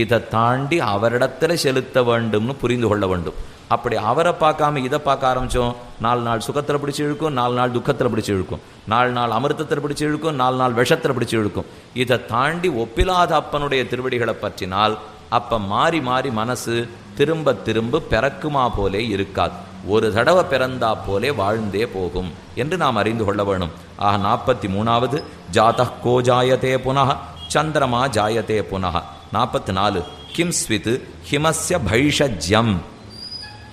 இதை தாண்டி அவரிடத்துல செலுத்த வேண்டும்னு புரிந்து கொள்ள வேண்டும். அப்படி அவரை பார்க்காம இதை பார்க்க ஆரம்பித்தோம், 4 நாள் சுகத்தில் பிடிச்சி இழுக்கும், 4 நாள் துக்கத்தில் பிடிச்சி இழுக்கும், 4 நாள் அமிர்தத்தில் பிடிச்சி இழுக்கும், 4 நாள் விஷத்தில் பிடிச்சி இழுக்கும். இதை தாண்டி ஒப்பிலாத அப்பனுடைய திருவடிகளை பற்றினால் அப்போ மாறி மாறி மனசு திரும்ப திரும்ப பிறக்குமா போலே இருக்காது. ஒரு தடவை பிறந்தா போலே வாழ்ந்தே போகும் என்று நாம் அறிந்து கொள்ள வேணும். ஆக 43வது ஜாதः கோ ஜாயதே புனः சந்திரமா ஜாயதே புனः. 44 கிம் ஸ்வித் ஹிமஸ்ய பைஷஜ்யம்.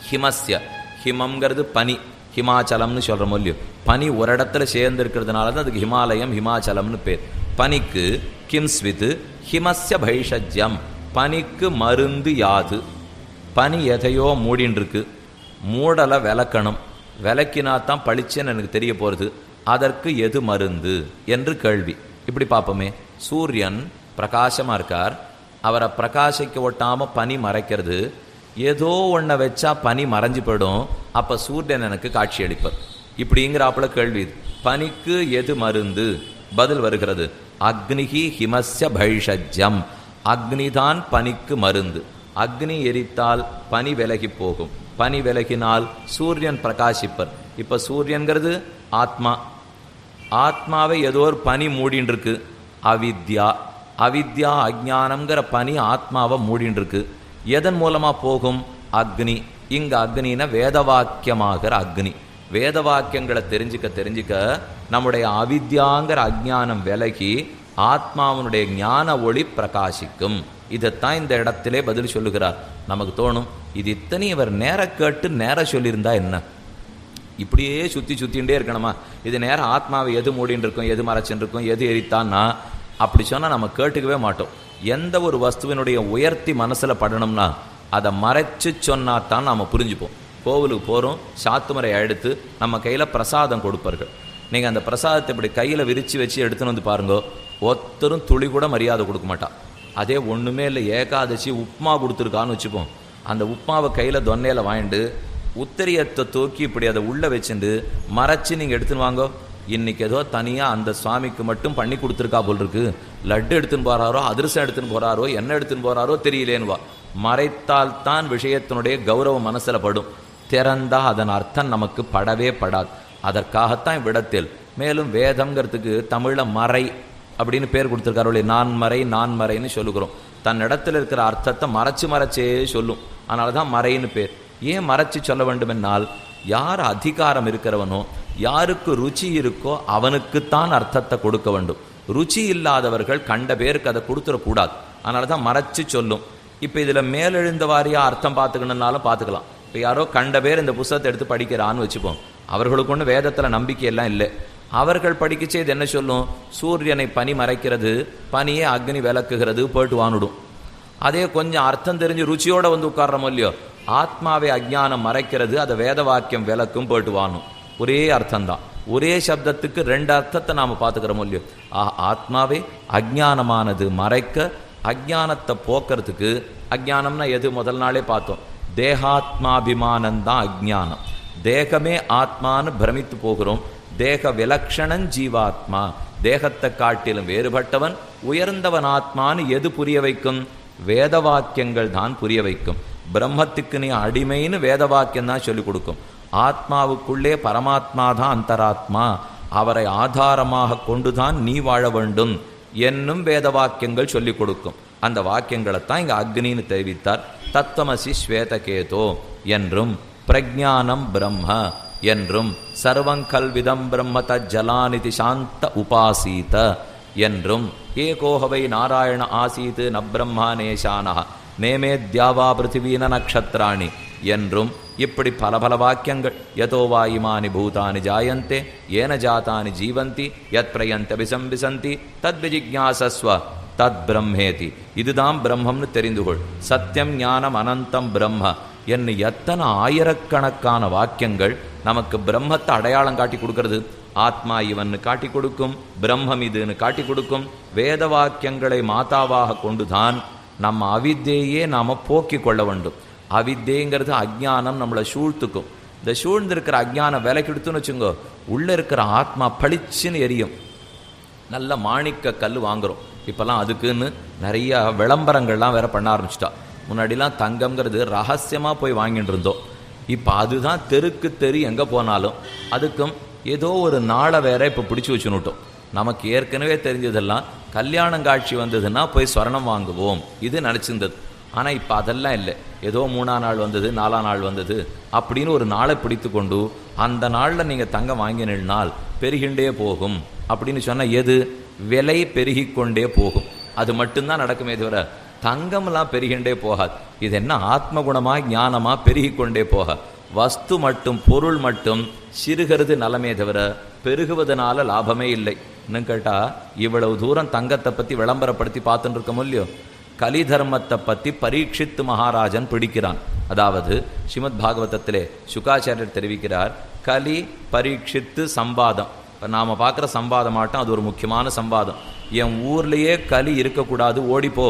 ஹிமஸ்ய, ஹிமம்ங்கிறது பனி, ஹிமாச்சலம்னு சொல்கிற மொழியும். பனி ஒரு இடத்துல சேர்ந்து இருக்கிறதுனால தான் அதுக்கு ஹிமாலயம் ஹிமாச்சலம்னு பேர். பனிக்கு கிம் ஸ்வித் ஹிமஸ்ய பைஷஜ்யம், பனிக்கு மருந்து யாது? பனி எதையோ மூடின்னு இருக்கு, மூடலை விளக்கணும், விளக்கினா தான் பளிச்சுன்னு எனக்கு தெரிய போகிறது, அதற்கு எது மருந்து என்று கேள்வி. இப்படி பார்ப்போமே, சூரியன் பிரகாசமாக இருக்கார், அவரை பிரகாசிக்க ஒட்டாமல் பனி மறைக்கிறது. ஏதோ ஒன்றை வச்சா பனி மறைஞ்சு போயிடும், அப்போ சூரியன் எனக்கு காட்சி அளிப்பார். இப்படிங்கிறாப்புல கேள்வி இது. பனிக்கு எது மருந்து? பதில் வருகிறது, அக்னிஹி ஹிமஸ்ய பைஷஜ்யம். அக்னிதான் பனிக்கு மருந்து. அக்னி எரித்தால் பனி விலகி போகும். பனி விலகினால் சூரியன் பிரகாசிப்பர். இப்போ சூரியன்கிறது ஆத்மா. ஆத்மாவை ஏதோ ஒரு பனி மூடின்னு இருக்கு, அவித்யா. அவித்யா அஜ்ஞானம்ங்கிற பனி ஆத்மாவை மூடின்னு இருக்கு. எதன் மூலமாக போகும்? அக்னி. இங்கே அக்னின்னா வேதவாக்கியமாகிற அக்னி. வேத வாக்கியங்களை தெரிஞ்சுக்க நம்முடைய அவித்யாங்கிற அஜ்ஞானம் விலகி ஆத்மாவனுடைய ஞான ஒளி பிரகாசிக்கும். இதைத்தான் இந்த இடத்திலே பதில் சொல்லுகிறார். நமக்கு தோணும், இது இத்தனை இவர் நேர கேட்டு நேர சொல்லியிருந்தா என்ன, இப்படியே சுற்றிகிட்டே இருக்கணுமா? இது நேரம் ஆத்மாவை எது மூடின்னு இருக்கும், எது மறைச்சுன்னு இருக்கும், எது எரித்தான்னா அப்படி சொன்னால் நம்ம கேட்டுக்கவே மாட்டோம். எந்த ஒரு வஸ்துவினுடைய உயர்த்தி மனசில் படணும்னா அதை மறைச்சு சொன்னா தான் நாம் புரிஞ்சுப்போம். கோவிலுக்கு போகிறோம், சாத்துமரை எடுத்து நம்ம கையில் பிரசாதம் கொடுப்பார்கள். நீங்கள் அந்த பிரசாதத்தை இப்படி கையில் விரித்து வச்சு எடுத்துன்னு வந்து பாருங்கோ, ஒருத்தரும் துளி கூட மரியாதை கொடுக்க மாட்டான். அதே ஒன்றுமே இல்லை, ஏகாதசி உப்புமா கொடுத்துருக்கான்னு வச்சுப்போம். அந்த உப்புமாவை கையில் தொன்னையில் வாங்கிட்டு உத்தரியத்தை தூக்கி இப்படி அதை உள்ளே வச்சுட்டு மறைச்சி நீங்கள் எடுத்துன்னு வாங்கோ. இன்றைக்கி ஏதோ தனியாக அந்த சுவாமிக்கு மட்டும் பண்ணி கொடுத்துருக்கா போல் இருக்கு, லட்டு எடுத்துன்னு போகிறாரோ, அதிரசம் எடுத்துன்னு போகிறாரோ, என்ன எடுத்துன்னு போகிறாரோ தெரியலேன்னுவா. மறைத்தால் தான் விஷயத்தினுடைய கௌரவம் மனசில் படும். திறந்தால் அதன் அர்த்தம் நமக்கு படவே படாது. அதற்காகத்தான் இவ்விடத்தில் மேலும் வேதம்ங்கிறதுக்கு தமிழில் மறை அப்படின்னு பேர் கொடுத்துருக்காரு. நான்மறைன்னு சொல்லுகிறோம். தன்னிடத்தில் இருக்கிற அர்த்தத்தை மறைச்சே சொல்லும். அதனால தான் மறைன்னு பேர். ஏன் மறைச்சி சொல்ல வேண்டும் என்னால், யார் அதிகாரம் இருக்கிறவனோ, யாருக்கு ருச்சி இருக்கோ அவனுக்குத்தான் அர்த்தத்தை கொடுக்க வேண்டும். ருச்சி இல்லாதவர்கள் கண்ட பேருக்கு அதை கொடுத்துடக்கூடாது. அதனால தான் மறைச்சி சொல்லும். இப்போ இதில் மேலெழுந்த வாரியாக அர்த்தம் பார்த்துக்கணுன்னாலும் பார்த்துக்கலாம். இப்போ யாரோ கண்ட பேர் இந்த புத்தகத்தை எடுத்து படிக்கிறான்னு வச்சுப்போம். அவர்களுக்கு ஒன்றும் வேதத்தில் நம்பிக்கையெல்லாம் இல்லை. அவர்கள் படிக்கச்சே இது என்ன சொல்லும்? சூரியனை பனி மறைக்கிறது, பனியே அக்னி விளக்குகிறது, போயிட்டு வானுடும். அதே கொஞ்சம் அர்த்தம் தெரிஞ்சு ருச்சியோடு வந்து உட்கார்றோமோ இல்லையோ, ஆத்மாவை அஜ்ஞானம் மறைக்கிறது, அதை வேத வாக்கியம் விளக்கும், போயிட்டு வானும். ஒரே அர்த்தம்தான். ஒரே சப்தத்துக்கு ரெண்டு அர்த்தத்தை நாம் பார்த்துக்கிறோமோ இல்லையோ. ஆத்மாவை அஜ்ஞானமானது மறைக்க, அஜ்ஞானத்தை போக்குறதுக்கு. அஜ்ஞானம்னா எது? முதல் நாளே பார்த்தோம், தேகாத்மாபிமானந்தான் அஜ்ஞானம். தேகமே ஆத்மானு பிரமித்து போகிறோம். தேக விலக்ஷணன் ஜீவாத்மா, தேகத்தை காட்டிலும் வேறுபட்டவன், உயர்ந்தவன் ஆத்மானு எது புரிய வைக்கும்? வேத வாக்கியங்கள் தான் புரிய வைக்கும். பிரம்மத்துக்கு நீ அடிமைன்னு வேத வாக்கியம் தான் சொல்லிக் கொடுக்கும். ஆத்மாவுக்குள்ளே பரமாத்மா தான் அந்தராத்மா, அவரை ஆதாரமாக கொண்டுதான் நீ வாழ வேண்டும் என்னும் வேத வாக்கியங்கள் சொல்லிக் கொடுக்கும். அந்த வாக்கியங்களைத்தான் இங்கே அக்னின்னு தெரிவித்தார். தத்துவமசி ஸ்வேதகேதோ என்றும், பிரஜானம் பிரம்ம என்றும், சர்வங்கல்விதம் பிரம்ம தஜ்ஜலானிதி சாந்த உபாசீத என்றும், ஏகோஹவை நாராயண ஆசீத் ந பிரம்மா நேஷானஹ நேமே தியாவா பிருத்திவீன நக்ஷத்ராணி என்றும், இப்படி பல பல வாக்கியங்கள். யதோவா இமானி பூதானி ஜாயந்தே ஏன ஜாதானி ஜீவந்தி யத் பிரயந்த விசம்பிசந்தி தத் விஜிக்ஞாசஸ்வ தத் பிரம்மேதி. இதுதான் பிரம்மம்னு தெரிந்து கொள். சத்தியம் ஞானம் அனந்தம் பிரம்ம என்று எத்தனை ஆயிரக்கணக்கான வாக்கியங்கள் நமக்கு பிரம்மத்தை அடையாளம் காட்டி கொடுக்கறது. ஆத்மா இவன்னு காட்டி கொடுக்கும், பிரம்மம் இதுன்னு காட்டி கொடுக்கும். வேத வாக்கியங்களை மாதாவாக கொண்டுதான் நம்ம அவித்தையே நாம் போக்கி கொள்ள வேண்டும். அவித்தைங்கிறது அஜ்ஞானம் நம்மளை சூழ்த்துக்கும். இந்த சூழ்ந்திருக்கிற அஜ்ஞானம் விலை கொடுத்துன்னு வச்சுங்கோ, உள்ளே இருக்கிற ஆத்மா பளிச்சுன்னு எரியும். நல்ல மாணிக்க கல் வாங்குகிறோம். இப்போல்லாம் அதுக்குன்னு நிறைய விளம்பரங்கள்லாம் வேற பண்ண ஆரம்பிச்சிட்டா. முன்னாடிலாம் தங்கம்ங்கிறது ரகசியமாக போய் வாங்கிட்டு இருந்தோம். இப்போ அதுதான் தெருக்கு தெரு எங்கே போனாலும். அதுக்கும் ஏதோ ஒரு நாளை வேற இப்போ பிடிச்சி வச்சுன்னுட்டோம். நமக்கு ஏற்கனவே தெரிஞ்சதெல்லாம் கல்யாணம் காட்சி வந்ததுன்னா போய் ஸ்வர்ணம் வாங்குவோம் இது நினச்சிருந்தது. ஆனால் இப்போ அதெல்லாம் இல்லை. ஏதோ 3ஆம் நாள் வந்தது, 4ஆம் நாள் வந்தது அப்படின்னு ஒரு நாளை பிடித்து கொண்டு அந்த நாளில் நீங்கள் தங்கம் வாங்கினால் பெருகின்றே போகும் அப்படின்னு சொன்னால் எது? விலை பெருகிக்கொண்டே போகும். அது மட்டும்தான் நடக்குமே தவிர தங்கம்லாம் பெருகின்றே போகாது. இது என்ன ஆத்மகுணமாக ஞானமாக பெருகிக்கொண்டே போக. வஸ்து மட்டும் பொருள் மட்டும் சிறுகிறது நலமே தவிர பெருகுவதனால லாபமே இல்லை. இன்னும் கேட்டால் இவ்வளவு தூரம் தங்கத்தை பற்றி விளம்பரப்படுத்தி பார்த்துட்டு இருக்கோம் இல்லையோ, கலி தர்மத்தை பற்றி பரீட்சித்து மகாராஜன் பிடிக்கிறான். அதாவது ஸ்ரீமத் பாகவதத்திலே சுகாச்சாரியர் தெரிவிக்கிறார், கலி பரீட்சித்து சம்பாதம். இப்போ நாம் பார்க்குற சம்பாதம் மாட்டோம், அது ஒரு முக்கியமான சம்பாதம். என் ஊர்லேயே கலி இருக்கக்கூடாது, ஓடிப்போ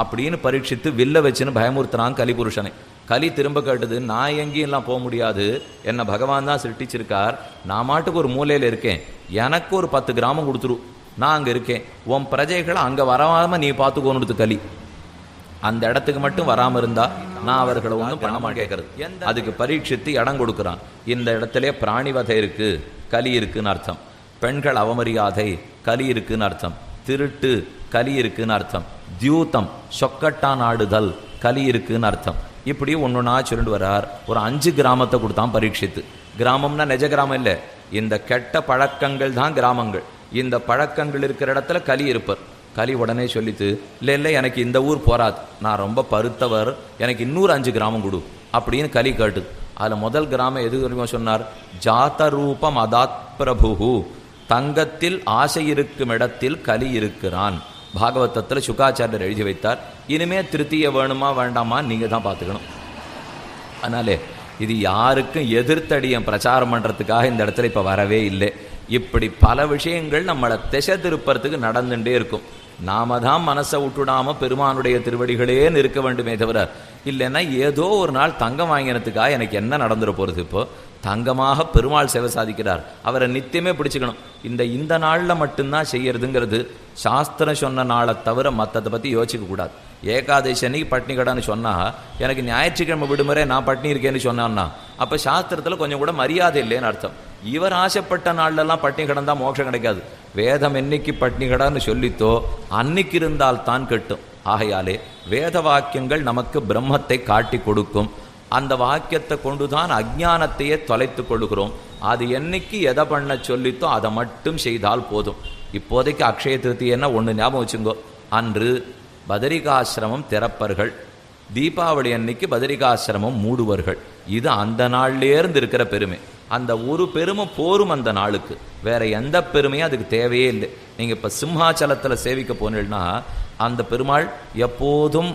அப்படின்னு பரீட்சித்து வில்ல வச்சுன்னு பயமுறுத்துறான் கலிபுருஷனை. கலி திரும்ப கேட்டது, நான் எங்கேயெல்லாம் போக முடியாது, என்னை பகவான் தான் சிருஷ்டிச்சிருக்கார், நான் மாட்டுக்கு ஒரு மூலையில் இருக்கேன், எனக்கு ஒரு 10 கிராமம் கொடுத்துரு, நான் அங்கே இருக்கேன், உன் பிரஜைகளை அங்கே வராமல் நீ பார்த்துக்கோன்னு கலி. அந்த இடத்துக்கு மட்டும் வராமல் இருந்தா நான் அவர்களை ஒன்றும் பண்ண மாட்டேங்கிறது. அதுக்கு பரீட்சித்து இடம் கொடுக்குறான். இந்த இடத்துல பிராணிவதை இருக்கு, கலி இருக்குன்னு அர்த்தம். பெண்கள் அவமரியாதை, கலி இருக்குன்னு அர்த்தம். திருட்டு, கலி இருக்குன்னு அர்த்தம். தியூத்தம், சொக்கட்டான் ஆடுதல், கலி இருக்குன்னு அர்த்தம். இப்படி ஒன்றுனா சொல்லிட்டு வர்றார். ஒரு 5 கிராமத்தை கொடுத்தான் பரீட்சித்து. கிராமம்னா நிஜ கிராமம் இல்லை, இந்த கெட்ட பழக்கங்கள் தான் கிராமங்கள். இந்த பழக்கங்கள் இருக்கிற இடத்துல கலி இருப்பர். கலி உடனே சொல்லித்து, இல்லை இல்லை எனக்கு இந்த ஊர் போராது, நான் ரொம்ப பருத்தவர், எனக்கு இன்னொரு 5 கிராமம் கொடு அப்படின்னு கலி கேட்டு. அதில் முதல் கிராமம் எது வரைக்கும் சொன்னார்? ஜாதரூபம் அதாத் பிரபு, தங்கத்தில் ஆசை இருக்கும் இடத்தில் கலி இருக்கிறான். பாகவதத்தில் சுகாச்சாரியர் எழுதி வைத்தார். இனிமே திருத்திய வேணுமா வேண்டாமா நீங்கள் தான் பார்த்துக்கணும். அதனாலே இது யாருக்கும் எதிர்த்தடியம் பிரச்சாரம் பண்ணுறதுக்காக இந்த இடத்துல இப்போ வரவே இல்லை. இப்படி பல விஷயங்கள் நம்மளை திசை திருப்பறதுக்கு நடந்துட்டே இருக்கும். நாம தான் மனசை விட்டுடாம பெருமானுடைய திருவடிகளே இருக்க வேண்டுமே தவிர, இல்லைன்னா ஏதோ ஒரு நாள் தங்கம் வாங்கினதுக்காக எனக்கு என்ன நடந்துட போகிறது? இப்போ தங்கமாக பெருமாள் சேவை சாதிக்கிறார், அவரை நித்தியமே பிடிச்சிக்கணும். இந்த நாளில் மட்டும்தான் செய்யறதுங்கிறது சாஸ்திரம் சொன்ன நாளை தவிர மற்றதை பற்றி யோசிக்க கூடாது. ஏகாதசி அன்னைக்கு பட்னி கடான்னு சொன்னால், எனக்கு ஞாயிற்றுக்கிழமை விடுமுறை நான் பட்னி இருக்கேன்னு சொன்னான்னா அப்போ சாஸ்திரத்தில் கொஞ்சம் கூட மரியாதை இல்லைன்னு அர்த்தம். இவர் ஆசைப்பட்ட நாள்லெல்லாம் பட்னி கடந்தா மோட்சம் கிடைக்காது. வேதம் என்னைக்கு பட்னி கடான்னு சொல்லித்தோ அன்னைக்கு இருந்தால் தான் கெட்டும். ஆகையாலே வேத வாக்கியங்கள் நமக்கு பிரம்மத்தை காட்டி கொடுக்கும். அந்த வாக்கியத்தை கொண்டுதான் அஜ்ஞானத்தையே தொலைத்து கொள்கிறோம். அது என்னைக்கு எதை பண்ண சொல்லித்தோ அதை மட்டும் செய்தால் போதும். இப்போதைக்கு அக்ஷய திருத்தியன்னா ஒன்று ஞாபகம் வச்சுங்கோ, அன்று பதரிகாசிரமம் திறப்பர்கள், தீபாவளி அன்னைக்கு பதரிகாசிரமம் மூடுவர்கள். இது அந்த நாள்லேருந்து இருக்கிற பெருமை. அந்த ஒரு பெருமை போரும் அந்த நாளுக்கு, வேற எந்த பெருமையும் அதுக்கு தேவையே இல்லை. நீங்கள் இப்போ சிம்ஹாச்சலத்தில் சேவிக்க போனீங்கன்னா அந்த பெருமாள் எப்போதும்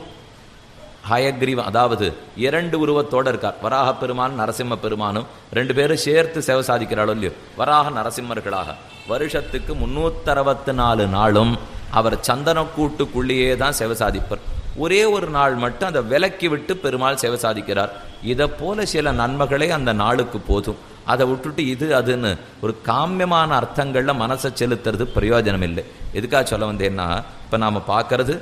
ஹயக்ரீவம், அதாவது 2 உருவத்தோடு இருக்கார். வராக பெருமான் நரசிம்ம பெருமானும் 2 பேரும் சேர்த்து சேவை சாதிக்கிறாளோ இல்லையோ, வராக நரசிம்மர்களாக. வருஷத்துக்கு 364 நாளும் அவர் சந்தனக்கூட்டுக்குள்ளேயே தான் சேவை சாதிப்பர். ஒரே ஒரு நாள் மட்டும் அதை விலக்கி விட்டு பெருமாள் சேவை சாதிக்கிறார். இதை போல சில நன்மைகளே அந்த நாளுக்கு போதும். அதை விட்டுட்டு இது அதுன்னு ஒரு காமியமான அர்த்தங்களில் மனசை செலுத்துறது பிரயோஜனம் இல்லை. எதுக்காக சொல்ல வந்தேன்னா, இப்போ நாம் பார்க்கறது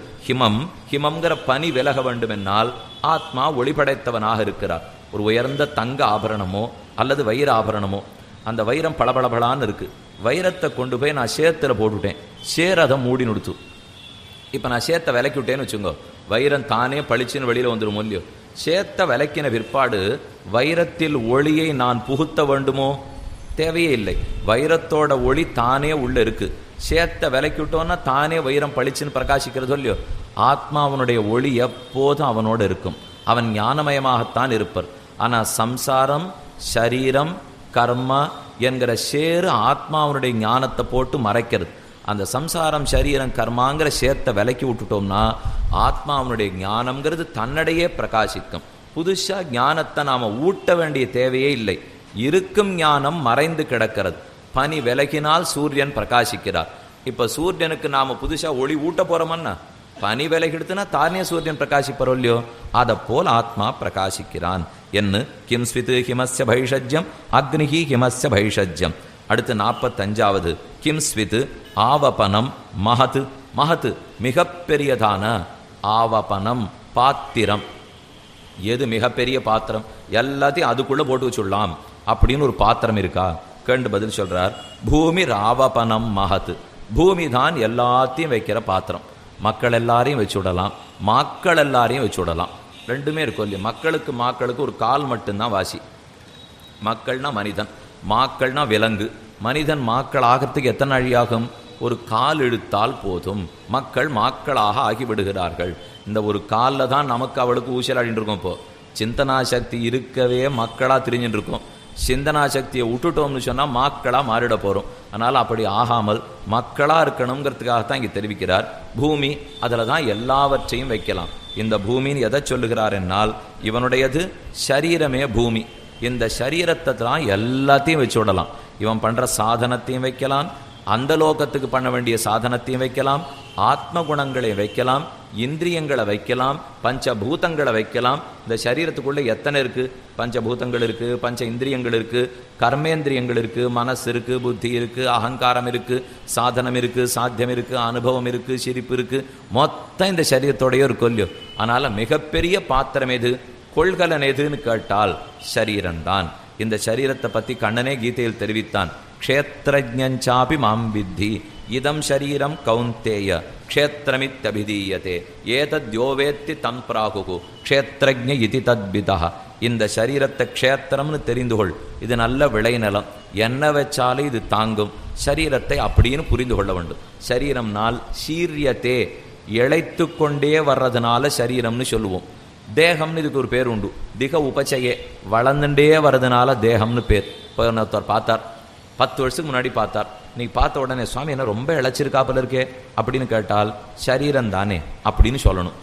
ஹிமம்ங்கிற பனி விலக வேண்டும் என்னால் ஆத்மா ஒளிபடைத்தவனாக இருக்கிறார். ஒரு உயர்ந்த தங்க ஆபரணமோ அல்லது வைர ஆபரணமோ, அந்த வைரம் பளபளபளான்னு இருக்குது. வைரத்தை கொண்டு போய் நான் சேத்துல போட்டுவிட்டேன், சேரதை மூடி நுடுத்து. இப்போ நான் சேத்தை விலக்கி விட்டேன்னு வச்சுங்கோ, வைரம் தானே பளிச்சுன்னு வெளியில் வந்துடும் இல்லையோ. சேத்தை விலக்கின பிற்பாடு வைரத்தில் ஒளியை நான் புகுத்த வேண்டுமோ? தேவையே இல்லை. வைரத்தோட ஒளி தானே உள்ள இருக்கு. சேத்தை விலக்கி விட்டோன்னா தானே வைரம் பளிச்சுன்னு பிரகாசிக்கிறதோ இல்லையோ. ஆத்மா அவனுடைய ஒளி எப்போதும் அவனோடு இருக்கும். அவன் ஞானமயமாகத்தான் இருப்பர். ஆனால் சம்சாரம், சரீரம், கர்மா என்கிற சேரு ஆத்மாவனுடைய ஞானத்தை போட்டு மறைக்கிறது. அந்த சம்சாரம், சரீரம், கர்மாங்கிற சேத்தை விலக்கி விட்டுட்டோம்னா ஆத்மாவனுடைய ஞானம்ங்கிறது தன்னடையே பிரகாசிக்கும். புதுசாக ஞானத்தை நாம் ஊட்ட வேண்டிய தேவையே இல்லை. இருக்கும் ஞானம் மறைந்து கிடக்கிறது. பனி விலகினால் சூரியன் பிரகாசிக்கிறார். இப்போ சூரியனுக்கு நாம் புதுசாக ஒளி ஊட்ட போகிறோமன்னா, பனி விலகிடுத்துனா தானே சூரியன் பிரகாசிப்பறோ இல்லையோ. அதை போல் ஆத்மா பிரகாசிக்கிறான். என்ன கிம் ஸ்வித் ஹிமஸ்ய பைஷஜ்யம் அக்னிஹி ஹிமஸ்ய பைஷஜ்யம். அடுத்து 45வது கிம் ஸ்வித் ஆவபனம் மகத்து. மகத்து மிகப்பெரியதான, ஆவபனம் பாத்திரம். எது மிகப்பெரிய பாத்திரம்? எல்லாத்தையும் அதுக்குள்ளே போட்டு வச்சுடலாம் அப்படின்னு ஒரு பாத்திரம் இருக்கா? கண்டு பதில் சொல்றார், பூமி ராவபனம் மகத்து. பூமி தான் எல்லாத்தையும் வைக்கிற பாத்திரம். மக்கள் எல்லாரையும் வச்சு விடலாம், மக்கள் எல்லாரையும் வச்சு விடலாம். ரெண்டுமே இருக்கும் இல்லையா? மக்களுக்கு ஒரு கால் மட்டும்தான் வாசி. மக்கள்னா மனிதன், மாக்கள்னா விலங்கு. மனிதன் மாக்கள் ஆகிறதுக்கு எத்தனை அழியாகும்? ஒரு கால் இழுத்தால் போதும், மக்கள் மாக்களாக ஆகிவிடுகிறார்கள். இந்த ஒரு காலில் தான் நமக்கு அவளுக்கு ஊசல் ஆடிட்டு இருக்கோம். இப்போ சிந்தனா சக்தி இருக்கவே மக்களாக திரிஞ்சுட்டு இருக்கோம். சிந்தனா சக்தியை விட்டுட்டோம்னு சொன்னால் மாக்களாக மாறிட போகிறோம். அதனால் அப்படி ஆகாமல் மக்களாக இருக்கணுங்கிறதுக்காகத்தான் இங்கே தெரிவிக்கிறார். பூமி, அதில் தான் எல்லாவற்றையும் வைக்கலாம். இந்த பூமின்னு எதை சொல்லுகிறார் என்னால், இவனுடையது சரீரமே பூமி. இந்த சரீரத்தை தான் எல்லாத்தையும் வச்சு விடலாம். இவன் பண்ணுற சாதனத்தையும் வைக்கலாம், அந்த லோகத்துக்கு பண்ண வேண்டிய சாதனத்தையும் வைக்கலாம், ஆத்ம குணங்களையும் வைக்கலாம், இந்திரியங்களை வைக்கலாம், பஞ்சபூதங்களை வைக்கலாம். இந்த சரீரத்துக்குள்ளே எத்தனை இருக்குது? பஞ்சபூதங்கள் இருக்குது, பஞ்ச இந்திரியங்கள் இருக்குது, கர்மேந்திரியங்கள் இருக்குது, மனசு இருக்குது, புத்தி இருக்குது, அகங்காரம் இருக்குது, சாதனம் இருக்குது, சாத்தியம் இருக்குது, அனுபவம் இருக்குது, சிரிப்பு இருக்குது. மொத்தம் இந்த சரீரத்தோடைய ஒரு கொல்லியோ. அதனால் மிகப்பெரிய பாத்திரம் எது, கொள்கலன் எதுன்னு கேட்டால் சரீரம்தான். இந்த சரீரத்தை பற்றி கண்ணனே கீதையில் தெரிவித்தான். க்ஷேத்ரஜ்ஞாபி மாம் வித்தி இதம் சரீரம் கௌந்தேய க்ஷேத்திரமித்தபிதீயதே ஏதத்யோவேத்தி தம் பிராகு க்ஷேத்ரஜ்ஞ இதி தத்விதா. இந்த சரீரத்தை க்ஷேத்திரம்னு தெரிந்து கொள், இது நல்ல விளைநிலம், என்ன வச்சாலும் இது தாங்கும். சரீரத்தை அப்படின்னு புரிந்து கொள்ள வேண்டும். சரீரம்னால் சீரியத்தே, இழைத்து கொண்டே வர்றதுனால சரீரம்னு சொல்லுவோம். தேகம்னு இதுக்கு ஒரு பேர் உண்டு. திக உபச்சயே, வளர்ந்துட்டே வர்றதுனால தேகம்னு பேர். இப்போ ஒருத்தர் பார்த்தார், 10 வருஷத்துக்கு முன்னாடி பார்த்தார். நீ பார்த்த உடனே சுவாமி என்ன ரொம்ப இழைச்சிருக்காப்பில் இருக்கே அப்படின்னு கேட்டால் சரீரம் தானே அப்படின்னு சொல்லணும்.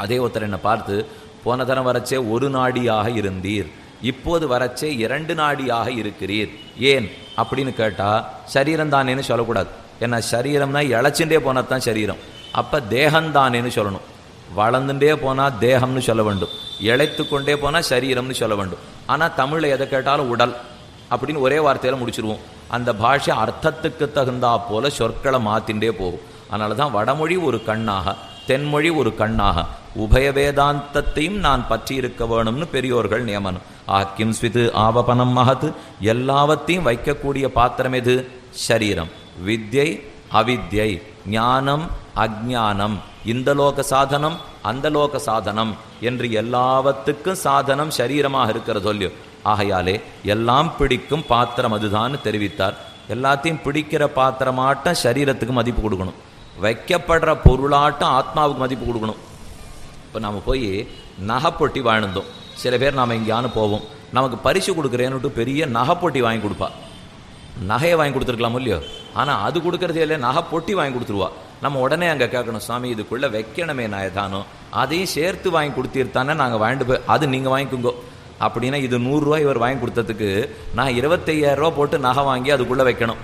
அதே ஒருத்தர் என்னை பார்த்து போன தரம் வரச்சே 1 நாடியாக இருந்தீர், இப்போது வரச்சே 2 நாடியாக இருக்கிறீர், ஏன் அப்படின்னு கேட்டால் சரீரம் தானேன்னு சொல்லக்கூடாது. ஏன்னா சரீரம்னா இழைச்சுட்டே போனால் தான் சரீரம். அப்போ தேகந்தானேன்னு சொல்லணும். வளர்ந்துட்டே போனால் தேகம்னு சொல்ல வேண்டும், இழைத்து கொண்டே போனால் சரீரம்னு சொல்ல வேண்டும். ஆனால் தமிழில் எதை கேட்டாலும் உடல் அப்படின்னு ஒரே வார்த்தையில் முடிச்சிருவோம். அந்த பாஷை அர்த்தத்துக்கு தகுந்தா போல சொற்களை மாற்றின்றே போகும். அதனால தான் வடமொழி ஒரு கண்ணாக, தென்மொழி ஒரு கண்ணாக, உபய வேதாந்தத்தையும் நான் பற்றி இருக்க வேணும்னு பெரியோர்கள் நியமனம். கிம் ஸ்விது ஆவபனம் மகத், எல்லாவற்றையும் வைக்கக்கூடிய பாத்திரம் எது, சரீரம். வித்யை அவித்யை, ஞானம் அஜ்ஞானம், இந்த லோக சாதனம் அந்த லோக சாதனம் என்று எல்லாவற்றுக்கும் சாதனம் சரீரமாக இருக்கிறது இல்லையோ. ஆகையாலே எல்லாம் பிடிக்கும் பாத்திரம் அதுதான் தெரிவித்தார். எல்லாத்தையும் பிடிக்கிற பாத்திரமாட்டம் சரீரத்துக்கு மதிப்பு கொடுக்கணும், வைக்கப்படுற பொருளாட்டம் ஆத்மாவுக்கு மதிப்பு கொடுக்கணும். இப்போ நாம் போய் நகைப்பொட்டி வாழ்ந்தோம். சில பேர் நாம் எங்கேயானு போவோம், நமக்கு பரிசு கொடுக்குறேன்னுட்டு பெரிய நகைப்பொட்டி வாங்கி கொடுப்பா. நகையை வாங்கி கொடுத்துருக்கலாம் இல்லையோ, ஆனால் அது கொடுக்குறதே இல்லை, நகைப்பொட்டி வாங்கி கொடுத்துருவா. நம்ம உடனே அங்கே கேட்கணும், சுவாமி இதுக்குள்ளே வைக்கணுமே நாயதானோ, அதையும் சேர்த்து வாங்கி கொடுத்தீர்த்தானே நாங்கள் வாங்கிட்டு போய் அது நீங்கள் வாங்கிக்கோங்கோ அப்படின்னா இது 100 ரூபாய் இவர் வாங்கி கொடுத்ததுக்கு நான் 25,000 ரூபா போட்டு நகை வாங்கி அதுக்குள்ளே வைக்கணும்.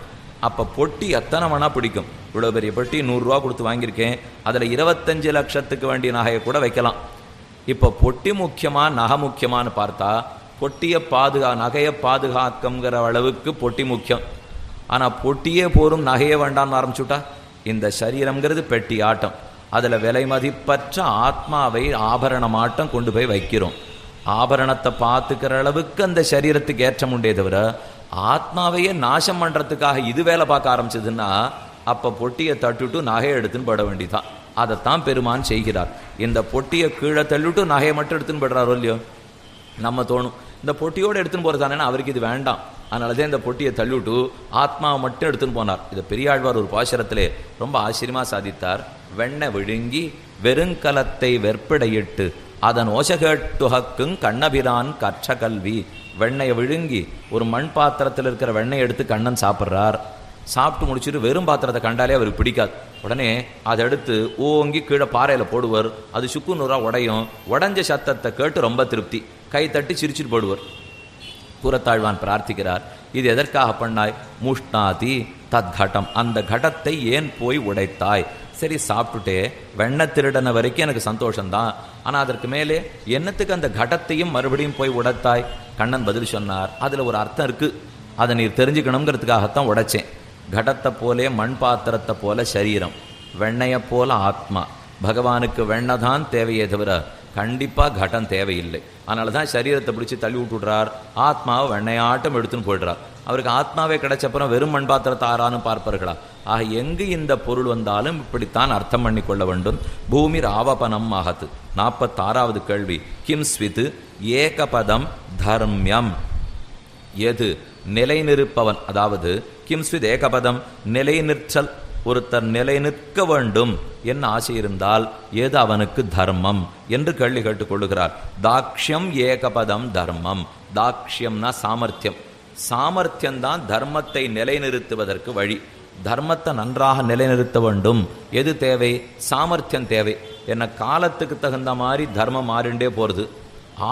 அப்போ பொட்டி எத்தனை வேணா பிடிக்கும். இவ்வளோ பெரிய பொட்டி 100 ரூபா கொடுத்து வாங்கியிருக்கேன், அதில் 25 லட்சத்துக்கு வேண்டிய நகையை கூட வைக்கலாம். இப்போ பொட்டி முக்கியமாக நகை முக்கியமானு பார்த்தா பொட்டியை நகையை பாதுகாக்குங்கிற அளவுக்கு பொட்டி முக்கியம். ஆனால் பொட்டியே போரும் நகையே வேண்டான்னு ஆரம்பிச்சுட்டா இந்த சரீரம்ங்கிறது பெட்டி ஆட்டம். அதில் விலை மதிப்பற்ற ஆத்மாவை ஆபரணமாட்டம் கொண்டு போய் வைக்கிறோம். ஆபரணத்தை பார்த்துக்கிற அளவுக்கு அந்த சரீரத்துக்கு ஏற்றம் உண்டே தவிர ஆத்மாவையே நாசம் பண்ணுறதுக்காக இது வேலை பார்க்க ஆரம்பிச்சதுன்னா அப்போ பொட்டியை தட்டுட்டு நகையை எடுத்துன்னு போட வேண்டிதான். அதைத்தான் பெருமான் செய்கிறார். இந்த பொட்டியை கீழே தள்ளிட்டு நகையை மட்டும் எடுத்துன்னு போடுறாரோ இல்லையோ. நம்ம தோணும் இந்த பொட்டியோடு எடுத்துன்னு போகிறதானே அவருக்கு இது வேண்டாம், அதனால தான் இந்த பொட்டியை தள்ளிவிட்டு ஆத்மாவை மட்டும் எடுத்துன்னு போனார். இதை பெரியாழ்வார் ஒரு பாசுரத்திலே ரொம்ப ஆச்சரியமாக சாதித்தார். வெண்ணெய் விழுங்கி வெறுங்கலத்தை வெற்பிடையிட்டு அதன் ஓசகேட்டுஹக்குங் கண்ணபிரான் கற்ற கல்வி. வெண்ணெயை விழுங்கி ஒரு மண் பாத்திரத்தில் இருக்கிற வெண்ணெய் எடுத்து கண்ணன் சாப்பிட்றார். சாப்பிட்டு முடிச்சுட்டு வெறும் பாத்திரத்தை கண்டாலே அவருக்கு பிடிக்காது. உடனே அதை எடுத்து ஓங்கி கீழே பாறையில் போடுவார். அது சுக்கு நூறாக உடையும். உடஞ்ச சத்தத்தை கேட்டு ரொம்ப திருப்தி, கை தட்டி சிரிச்சுட்டு போடுவார். கூறத்தாழ்வான் பிரார்த்திக்கிறார், இது எதற்காக பண்ணாய்? முஷ்டாதி தத் கடம், அந்த கடத்தை ஏன் போய் உடைத்தாய்? சரி சாப்பிட்டுட்டே வெண்ணெய் திருடன வரைக்கும் எனக்கு சந்தோஷம்தான், ஆனால் அதற்கு மேலே என்னத்துக்கு அந்த கடத்தையும் மறுபடியும் போய் உடைத்தாய்? கண்ணன் பதில் சொன்னார், அதில் ஒரு அர்த்தம் இருக்குது, அதை நீர் தெரிஞ்சுக்கணுங்கிறதுக்காகத்தான் உடைச்சேன். கடத்தை போலே மண் பாத்திரத்தை போல சரீரம், வெண்ணையை போல ஆத்மா. பகவானுக்கு வெண்ணெய் தான் தேவையே தவிர கண்டிப்பாக கடம் தேவையில்லை. அதனால தான் சரீரத்தை பிடிச்சி தள்ளி விட்டுடுறார், ஆத்மாவை வெண்ணையாட்டம் எடுத்துன்னு போய்டுறார். அவருக்கு ஆத்மாவே கிடைச்சப்புறம் வெறும் மண் பாத்திரத்தை ஆறான்னு பார்ப்பார்களா? ஆக எங்கு இந்த பொருள் வந்தாலும் இப்படித்தான் அர்த்தம் பண்ணி கொள்ள வேண்டும். பூமி ராவபனம் ஆகத்து. 46வது கேள்வி, கிம் ஸ்வித் ஏகபதம் தர்மியம், எது நிலை நிற்பவன், அதாவது கிம் ஸ்வித் ஏகபதம் நிலை நிற்றல், ஒருத்தர் நிலை நிற்க வேண்டும் என்ன ஆசை இருந்தால் ஏது அவனுக்கு தர்மம் என்று கேள்வி கேட்டுக்கொள்ளுகிறார். தாக்ஷ்யம் ஏகபதம் தர்மம். தாக்ஷ்யம்னா சாமர்த்தியம். சாமர்த்தியம்தான் தர்மத்தை நிலைநிறுத்துவதற்கு வழி. தர்மத்தை நன்றாக நிலைநிறுத்த வேண்டும். எது தேவை? சாமர்த்தியம் தேவை. என்ன காலத்துக்கு தகுந்த மாதிரி தர்மம் மாறிண்டே போகிறது,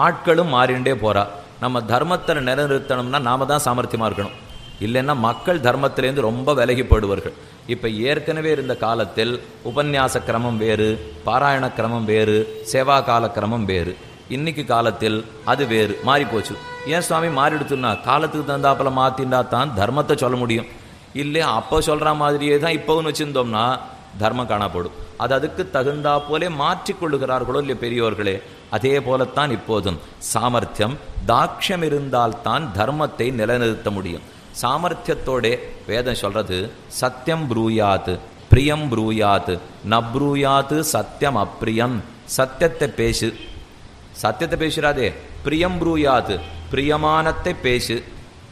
ஆட்களும் மாறிண்டே போகிறா. நம்ம தர்மத்தை நிலைநிறுத்தணும்னா நாம தான் சாமர்த்தியமாக இருக்கணும். இல்லைன்னா மக்கள் தர்மத்திலேருந்து ரொம்ப விலகி போடுவார்கள். இப்போ ஏற்கனவே இருந்த காலத்தில் உபன்யாச கிரமம் வேறு, பாராயண கிரமம் வேறு, சேவா கால கிரமம் வேறு. இன்னைக்கு காலத்தில் அது வேறு, மாறி போச்சு. ஏன் சுவாமி மாறிடுத்துன்னா, காலத்துக்கு தந்தாப்புல மாற்றிண்டா தான் தர்மத்தை சொல்ல முடியும். இல்லை அப்போ சொல்கிற மாதிரியே தான் இப்போன்னு வச்சுருந்தோம்னா தர்மம் காணப்படும். அது அதுக்கு தகுந்தா போலே மாற்றிக்கொள்ளுகிறார்களோ இல்லையோ பெரியோர்களே, அதே போலத்தான் இப்போதும் சாமர்த்தியம் தாக்ஷம் இருந்தால்தான் தர்மத்தை நிலைநிறுத்த முடியும். சாமர்த்தியத்தோட வேதம் சொல்றது சத்தியம் ப்ரூயாத் பிரியம் ப்ரூயாத் நப்ரூயாத் சத்தியம் அப்பிரியம். சத்தியத்தை பேசு, சத்தியத்தை பேசுறாதே. பிரியம் ப்ரூயாத் பிரியமானத்தை பேசு,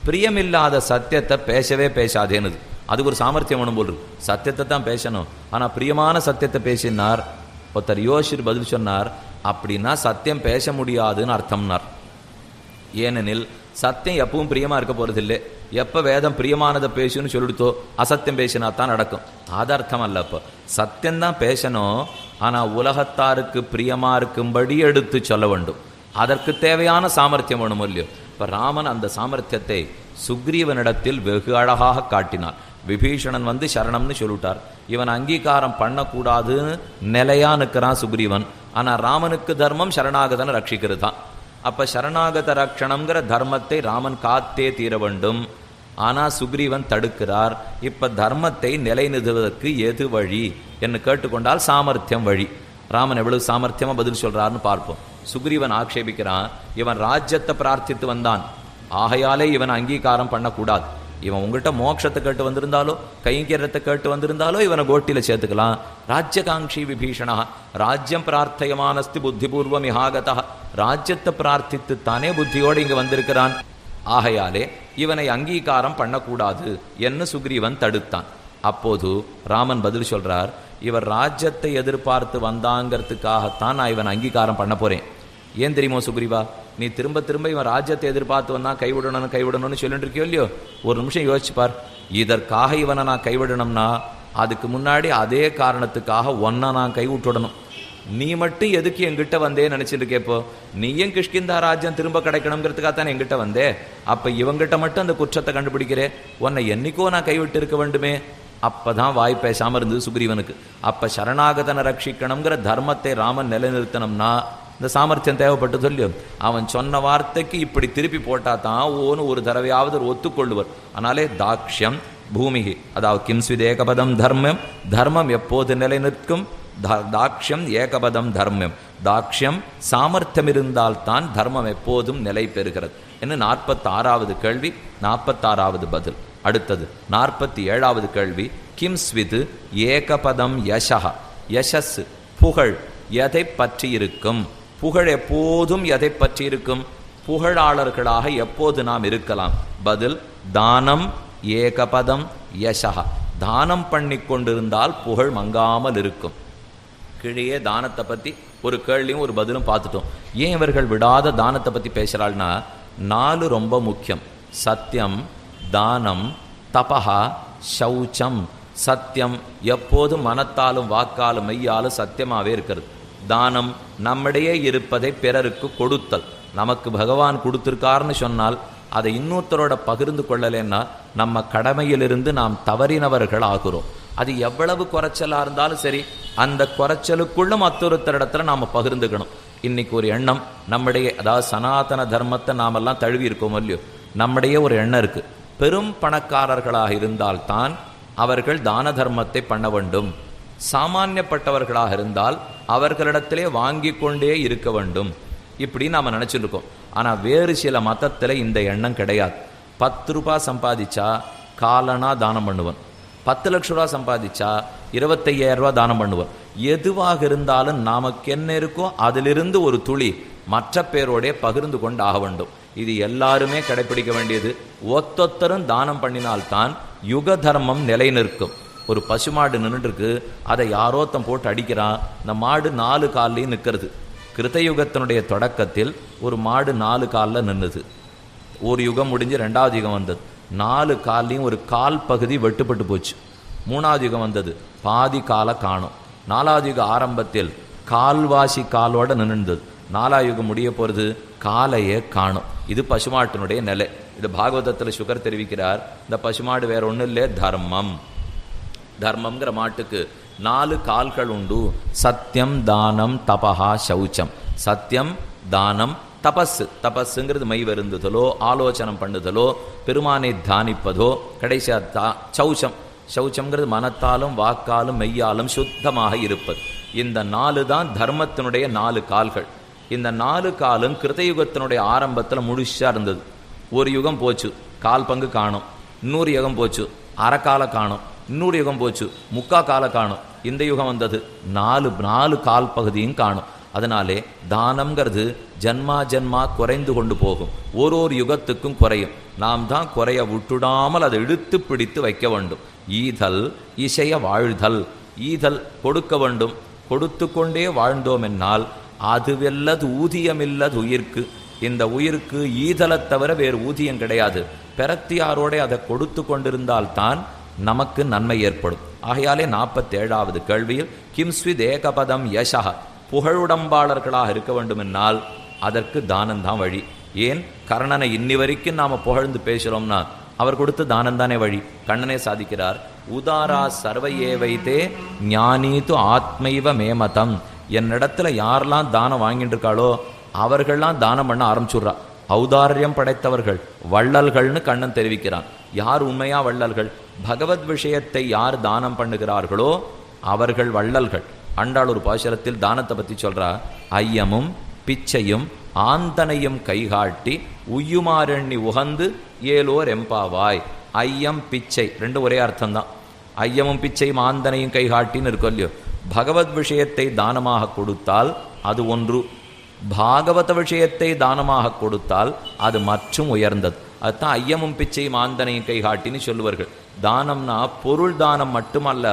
பிரியமில்லாத சத்தியத்தை பேசவே பேசாதேன்னு. அதுக்கு ஒரு சாமர்த்தியம் வேணும் போல் இருக்கு. சத்தியத்தை தான் பேசணும், ஆனால் பிரியமான சத்தியத்தை பேசினார். ஒருத்தர் யோசிச்சு பதில் சொன்னார், அப்படின்னா சத்தியம் பேச முடியாதுன்னு அர்த்தம்னார். ஏனெனில் சத்தியம் எப்பவும் பிரியமாக இருக்க போகிறதில்லை. எப்போ வேதம் பிரியமானதை பேசுன்னு சொல்லிடுத்தோ அசத்தியம் பேசினா தான் நடக்கும். அது அர்த்தம் அல்ல. இப்போ சத்தியம்தான் பேசணும், ஆனால் உலகத்தாருக்கு பிரியமாக இருக்கும்படி எடுத்து சொல்ல வேண்டும். அதற்கு தேவையான சாமர்த்தியம் வேணும் இல்லையோ. இப்போ ராமன் அந்த சாமர்த்தியத்தை சுக்ரீவனிடத்தில் வெகு அழகாக காட்டினார். விபீஷணன் வந்து சரணம்னு சொல்லிட்டார். இவன் அங்கீகாரம் பண்ணக்கூடாதுன்னு நிலையா நிற்கிறான் சுக்ரீவன். ஆனால் ராமனுக்கு தர்மம் சரணாகதனை ரட்சிக்கிறது தான். அப்போ சரணாகத ரக்ஷணங்கிற தர்மத்தை ராமன் காத்தே தீர வேண்டும். ஆனால் சுக்ரீவன் தடுக்கிறார். இப்போ தர்மத்தை நிலைநிறுத்துவதற்கு எது வழி என்று கேட்டுக்கொண்டால் சாமர்த்தியம் வழி. ராமன் எவ்வளவு சாமர்த்தியமாக பதில் சொல்கிறார்னு பார்ப்போம். சுக்ரீவன் ஆக்ஷேபிக்கிறான், இவன் ராஜ்யத்தை பிரார்த்தித்து வந்தான், ஆகையாலே இவன் அங்கீகாரம் பண்ணக்கூடாது. இவன் உங்கள்கிட்ட மோட்சத்தை கேட்டு வந்திருந்தாலோ கைங்கரியத்தை கேட்டு வந்திருந்தாலோ இவனை கோட்டியில் சேர்த்துக்கலாம். ராஜ்யகாங்ஷி விபீஷணா ராஜ்யம் பிரார்த்தயமானஸ்தி புத்திபூர்வம் இஹாகதா. ராஜ்யத்தை பிரார்த்தித்து தானே புத்தியோடு இங்கே வந்திருக்கிறான். ஆகையாலே இவனை அங்கீகாரம் பண்ணக்கூடாது என்று சுக்ரீவன் தடுத்தான். அப்போது ராமன் பதில் சொல்றார், இவர் ராஜ்யத்தை எதிர்பார்த்து வந்தாங்கிறதுக்காகத்தான் நான் இவன் அங்கீகாரம் பண்ண போறேன். ஏன் தெரியுமோ சுக்ரீவா, நீ திரும்ப திரும்ப இவன் ராஜ்யத்தை எதிர்பார்த்து வந்தான் கைவிடணும்னு சொல்லிட்டு இருக்கியோ இல்லையோ. ஒரு நிமிஷம் யோசிச்சுப்பார். இதற்காக இவனை நான் கைவிடணும்னா அதுக்கு முன்னாடி அதே காரணத்துக்காக ஒன்றை நான் கைவிட்டுடணும். நீ மட்டும் எதுக்கு என்கிட்ட வந்தே நினைச்சிட்டு கேப்போ, நீயும் கிஷ்கிந்தா ராஜ்யம் திரும்ப கிடைக்கணுங்கிறதுக்காகத்தான் என்கிட்ட வந்தே. அப்ப இவங்கிட்ட மட்டும் அந்த குற்றத்தை கண்டுபிடிக்கிறே, உன்னை என்னைக்கோ நான் கைவிட்டு இருக்க வேண்டுமே. அப்பதான் வாய் பேசாம இருந்தது சுக்ரீவனுக்கு. அப்ப சரணாகதனை ரட்சிக்கணுங்கிற தர்மத்தை ராமன் நிலைநிறுத்தணும்னா இந்த சாமர்த்தியம் தேவைப்பட்டு சொல்லியோ. அவன் சொன்ன வார்த்தைக்கு இப்படி திருப்பி போட்டா தான் ஓன்னு ஒரு தடவையாவது ஒத்துக்கொள்ளுவர். ஆனாலே தாக்ஷம் பூமிகி, அதாவது கிம்ஸ்வித் ஏகபதம் தர்மம், தர்மம் எப்போது நிலை நிற்கும்? தாக்ஷம் ஏகபதம் தர்மம். தாக்ஷம் சாமர்த்தியம் இருந்தால்தான் தர்மம் எப்போதும் நிலை பெறுகிறது என்று 46வது கேள்வி, 46வது பதில். அடுத்தது 47வது கேள்வி, கிம்ஸ்வித் ஏகபதம் யசஹ. யசஸ் புகழ் எதை பற்றி இருக்கும்? புகழ் எப்போதும் எதை பற்றி இருக்கும்? புகழாளர்களாக எப்போது நாம் இருக்கலாம்? பதில் தானம் ஏகபதம் யசஹ. தானம் பண்ணி கொண்டிருந்தால் புகழ் மங்காமல் இருக்கும். கீழே தானத்தை பற்றி ஒரு கேள்வியும் ஒரு பதிலும் பார்த்துட்டோம். ஏன் இவர்கள் விடாத தானத்தை பற்றி பேசுகிறாள்னா 4 ரொம்ப முக்கியம். சத்தியம், தானம், தபஹா, சௌச்சம். சத்தியம் எப்போதும் மனத்தாலும் வாக்காலும் மெய்யாலும் சத்தியமாகவே இருக்கிறது. தானம் நம்மிடையே இருப்பதை பிறருக்கு கொடுத்தல். நமக்கு பகவான் கொடுத்துருக்காருன்னு சொன்னால் அதை இன்னொருத்தரோட பகிர்ந்து கொள்ளலைன்னா நம்ம கடமையிலிருந்து நாம் தவறினவர்கள் ஆகிறோம். அது எவ்வளவு குறைச்சலாக இருந்தாலும் சரி, அந்த குறைச்சலுக்குள்ள மற்றொருத்தரிடத்துல நாம் பகிர்ந்துக்கணும். இன்னைக்கு ஒரு எண்ணம் நம்முடைய, அதாவது சனாதன தர்மத்தை நாமெல்லாம் தழுவி இருக்கோம் இல்லையோ, நம்முடைய ஒரு எண்ணம் இருக்கு. பெரும் பணக்காரர்களாக இருந்தால்தான் அவர்கள் தான தர்மத்தை பண்ண வேண்டும். சாமானியப்பட்டவர்களாக இருந்தால் அவர்களிடத்திலே வாங்கி கொண்டே இருக்க வேண்டும். இப்படி நாம் நினச்சிட்டு இருக்கோம். ஆனால் வேறு சில மதத்தில் இந்த எண்ணம் கிடையாது. 10 ரூபாய் சம்பாதிச்சா காலனா தானம் பண்ணுவன், 10 லட்ச ரூபா சம்பாதிச்சா 25,000 ரூபா தானம் பண்ணுவன். எதுவாக இருந்தாலும் நமக்கு என்ன இருக்கோ அதிலிருந்து ஒரு துளி மற்ற பேரோடே பகிர்ந்து கொண்டு ஆக வேண்டும். இது எல்லாருமே கடைபிடிக்க வேண்டியது. ஒத்தொத்தரும் தானம் பண்ணினால்தான் யுக தர்மம் நிலை நிற்கும். ஒரு பசுமாடு நின்றுருக்கு, அதை யாரோத்தம் போட்டு அடிக்கிறான். இந்த மாடு 4 கால்லையும் நிற்கிறது. கிருத்தயுகத்தினுடைய தொடக்கத்தில் ஒரு மாடு 4 காலில் நின்றுது. ஒரு யுகம் முடிஞ்சு 2வது யுகம் வந்தது. 4 கால்லையும் ஒரு கால் பகுதி வெட்டுப்பட்டு போச்சு. 3வது யுகம் வந்தது, பாதி காலை காணும். 4வது யுக ஆரம்பத்தில் கால்வாசி காலோட நின்றுது. நாலாயுகம் முடிய போகிறது, காலையே காணும். இது பசுமாட்டினுடைய நிலை. இது பாகவதத்தில் சுகர் தெரிவிக்கிறார். இந்த பசுமாடு வேற ஒன்றும் இல்லை, தர்மம். தர்மம்ங்கிற மாட்டுக்கு 4 கால்கள் உண்டு. சத்தியம், தானம், தபஹா, சௌச்சம். சத்தியம், தானம், தபஸ். தபஸுங்கிறது மை வருந்துதலோ, ஆலோசனம் பண்ணுதலோ, பெருமானை தியானிப்பதோ. கடைசியா சௌச்சம். சௌச்சம்ங்கிறது மனத்தாலும் வாக்காலும் மெய்யாலும் சுத்தமாக இருப்பது. இந்த 4 தான் தர்மத்தினுடைய 4 கால்கள். இந்த 4 காலும் கிருதயுகத்தினுடைய ஆரம்பத்தில் முழுசா இருந்தது. ஒரு யுகம் போச்சு, கால் பங்கு காணும். இன்னொரு யுகம் போச்சு, அரைக்கால காணும். இன்னொரு யுகம் போச்சு, முக்கா கால காணும். இந்த யுகம் வந்தது, 4 கால் பகுதியும் காணும். அதனாலே தானம்ங்கிறது ஜன்மா ஜன்மா குறைந்து கொண்டு போகும். ஒரு யுகத்துக்கும் குறையும். நாம் தான் குறைய விட்டுடாமல் அதை இழுத்து பிடித்து வைக்க வேண்டும். ஈதல் இசைய வாழ்தல். ஈதல் கொடுக்க வேண்டும். கொடுத்து கொண்டே வாழ்ந்தோம் என்னால் அதுவெல்லது ஊதியமில்லது உயிர்க்கு. இந்த உயிருக்கு ஈதலை தவிர வேறு ஊதியம் கிடையாது. பிரத்தியாரோட அதை கொடுத்து கொண்டிருந்தால்தான் நமக்கு நன்மை ஏற்படும். ஆகையாலே 47வது கேள்வியில் கிம்ஸ்வித் ஏகபதம் யசா, புகழுடம்பாளர்களாக இருக்க வேண்டுமென்னால் அதற்கு தானந்தான் வழி. ஏன் கர்ணனை இன்னி வரைக்கும் நாம் புகழ்ந்து பேசுகிறோம்னா அவர் கொடுத்த தானந்தானே வழி. கண்ணனே சாதிக்கிறார், உதாரா சர்வையே வைத்தே ஞானீது ஆத்மைவ மேமதம். என்னிடத்துல யாரெல்லாம் தானம் வாங்கிட்டு இருக்காளோ அவர்கள்லாம் தானம் பண்ண ஆரம்பிச்சுடுறா. ஔதாரியம் படைத்தவர்கள் வள்ளல்கள்னு கண்ணன் தெரிவிக்கிறான். யார் உண்மையா வள்ளல்கள்? பகவத் விஷயத்தை யார் தானம் பண்ணுகிறார்களோ அவர்கள் வள்ளல்கள். ஆண்டாள் ஒரு பாசுரத்தில் தானத்தை பற்றி சொல்றா, ஐயமும் பிச்சையும் ஆந்தனையும் கைகாட்டி உய்யுமாறெண்ணி உகந்து ஏலோர் எம்பாவாய். ஐயம் பிச்சை ரெண்டும் ஒரே அர்த்தம்தான். ஐயமும் பிச்சையும் ஆந்தனையும் கைகாட்டின்னு இருக்கும் இல்லையோ. பகவத் விஷயத்தை தானமாக கொடுத்தால் அது ஒன்று, பாகவத விஷயத்தை தானமாக கொடுத்தால் அது மற்றும் உயர்ந்தது. அதுதான் ஐயமும் பிச்சையும் ஆந்தனையும் கைகாட்டின்னு சொல்லுவார்கள். தானம்னா பொருள் தானம் மட்டுமல்ல,